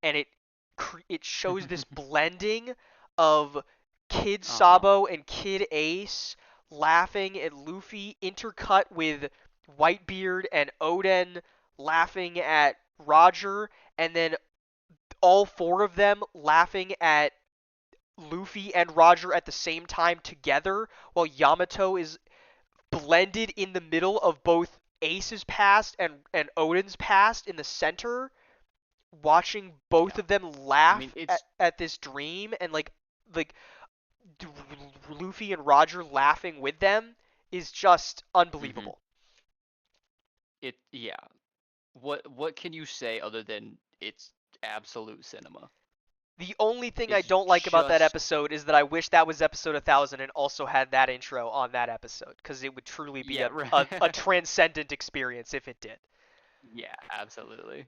and it shows this blending of Kid Uh-huh. Sabo and Kid Ace laughing at Luffy, intercut with Whitebeard and Oden laughing at Roger, and then all four of them laughing at Luffy and Roger at the same time together, while Yamato is blended in the middle of both Ace's past and Odin's past in the center, watching both Yeah. of them I mean, laugh it's at this dream and like Luffy and Roger laughing with them is just hmm unbelievable. it yeah. What can you say other than it's absolute cinema? The only thing I It's don't like about that just episode is that I wish that was episode 1000 and also had that intro on that episode, because it would truly be yeah, a right. transcendent experience if it did. Yeah, absolutely.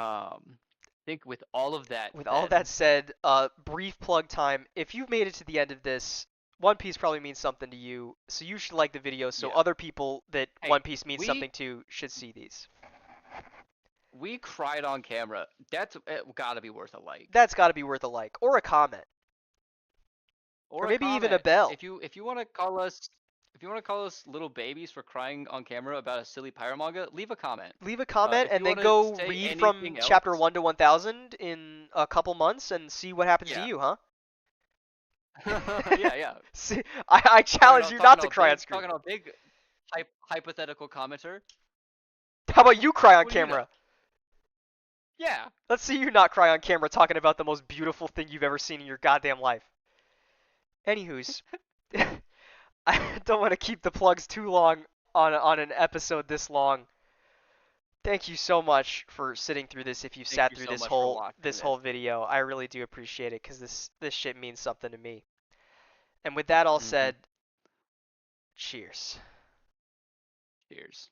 I think with all of that With all of said, that said, brief plug time. If you've made it to the end of this, One Piece probably means something to you, so you should like the video so yeah. other people that One Hey, Piece means we something to should see these. we cried on camera. That's gotta be worth a like That's got to be worth a like or a comment or or a maybe even a comment. bell. If you want to call us little babies for crying on camera about a silly pirate manga, leave a comment. Leave a comment If and you then want to go say read from anything else, chapter 1 to 1000 in a couple months and see what happens to yeah, you, huh? yeah, yeah. See, I challenge you not to cry on screen. Talking about big hypothetical commenter. How about you cry on What do you know? camera? Yeah. Let's see you not cry on camera talking about the most beautiful thing you've ever seen in your goddamn life. Anywho's, I don't want to keep the plugs too long on an episode this long. Thank you so much for sitting through this. If you've Thank sat you through so this much for whole watching this this. whole video, I really do appreciate it because this shit means something to me. And with that all Hmm. said, cheers. Cheers.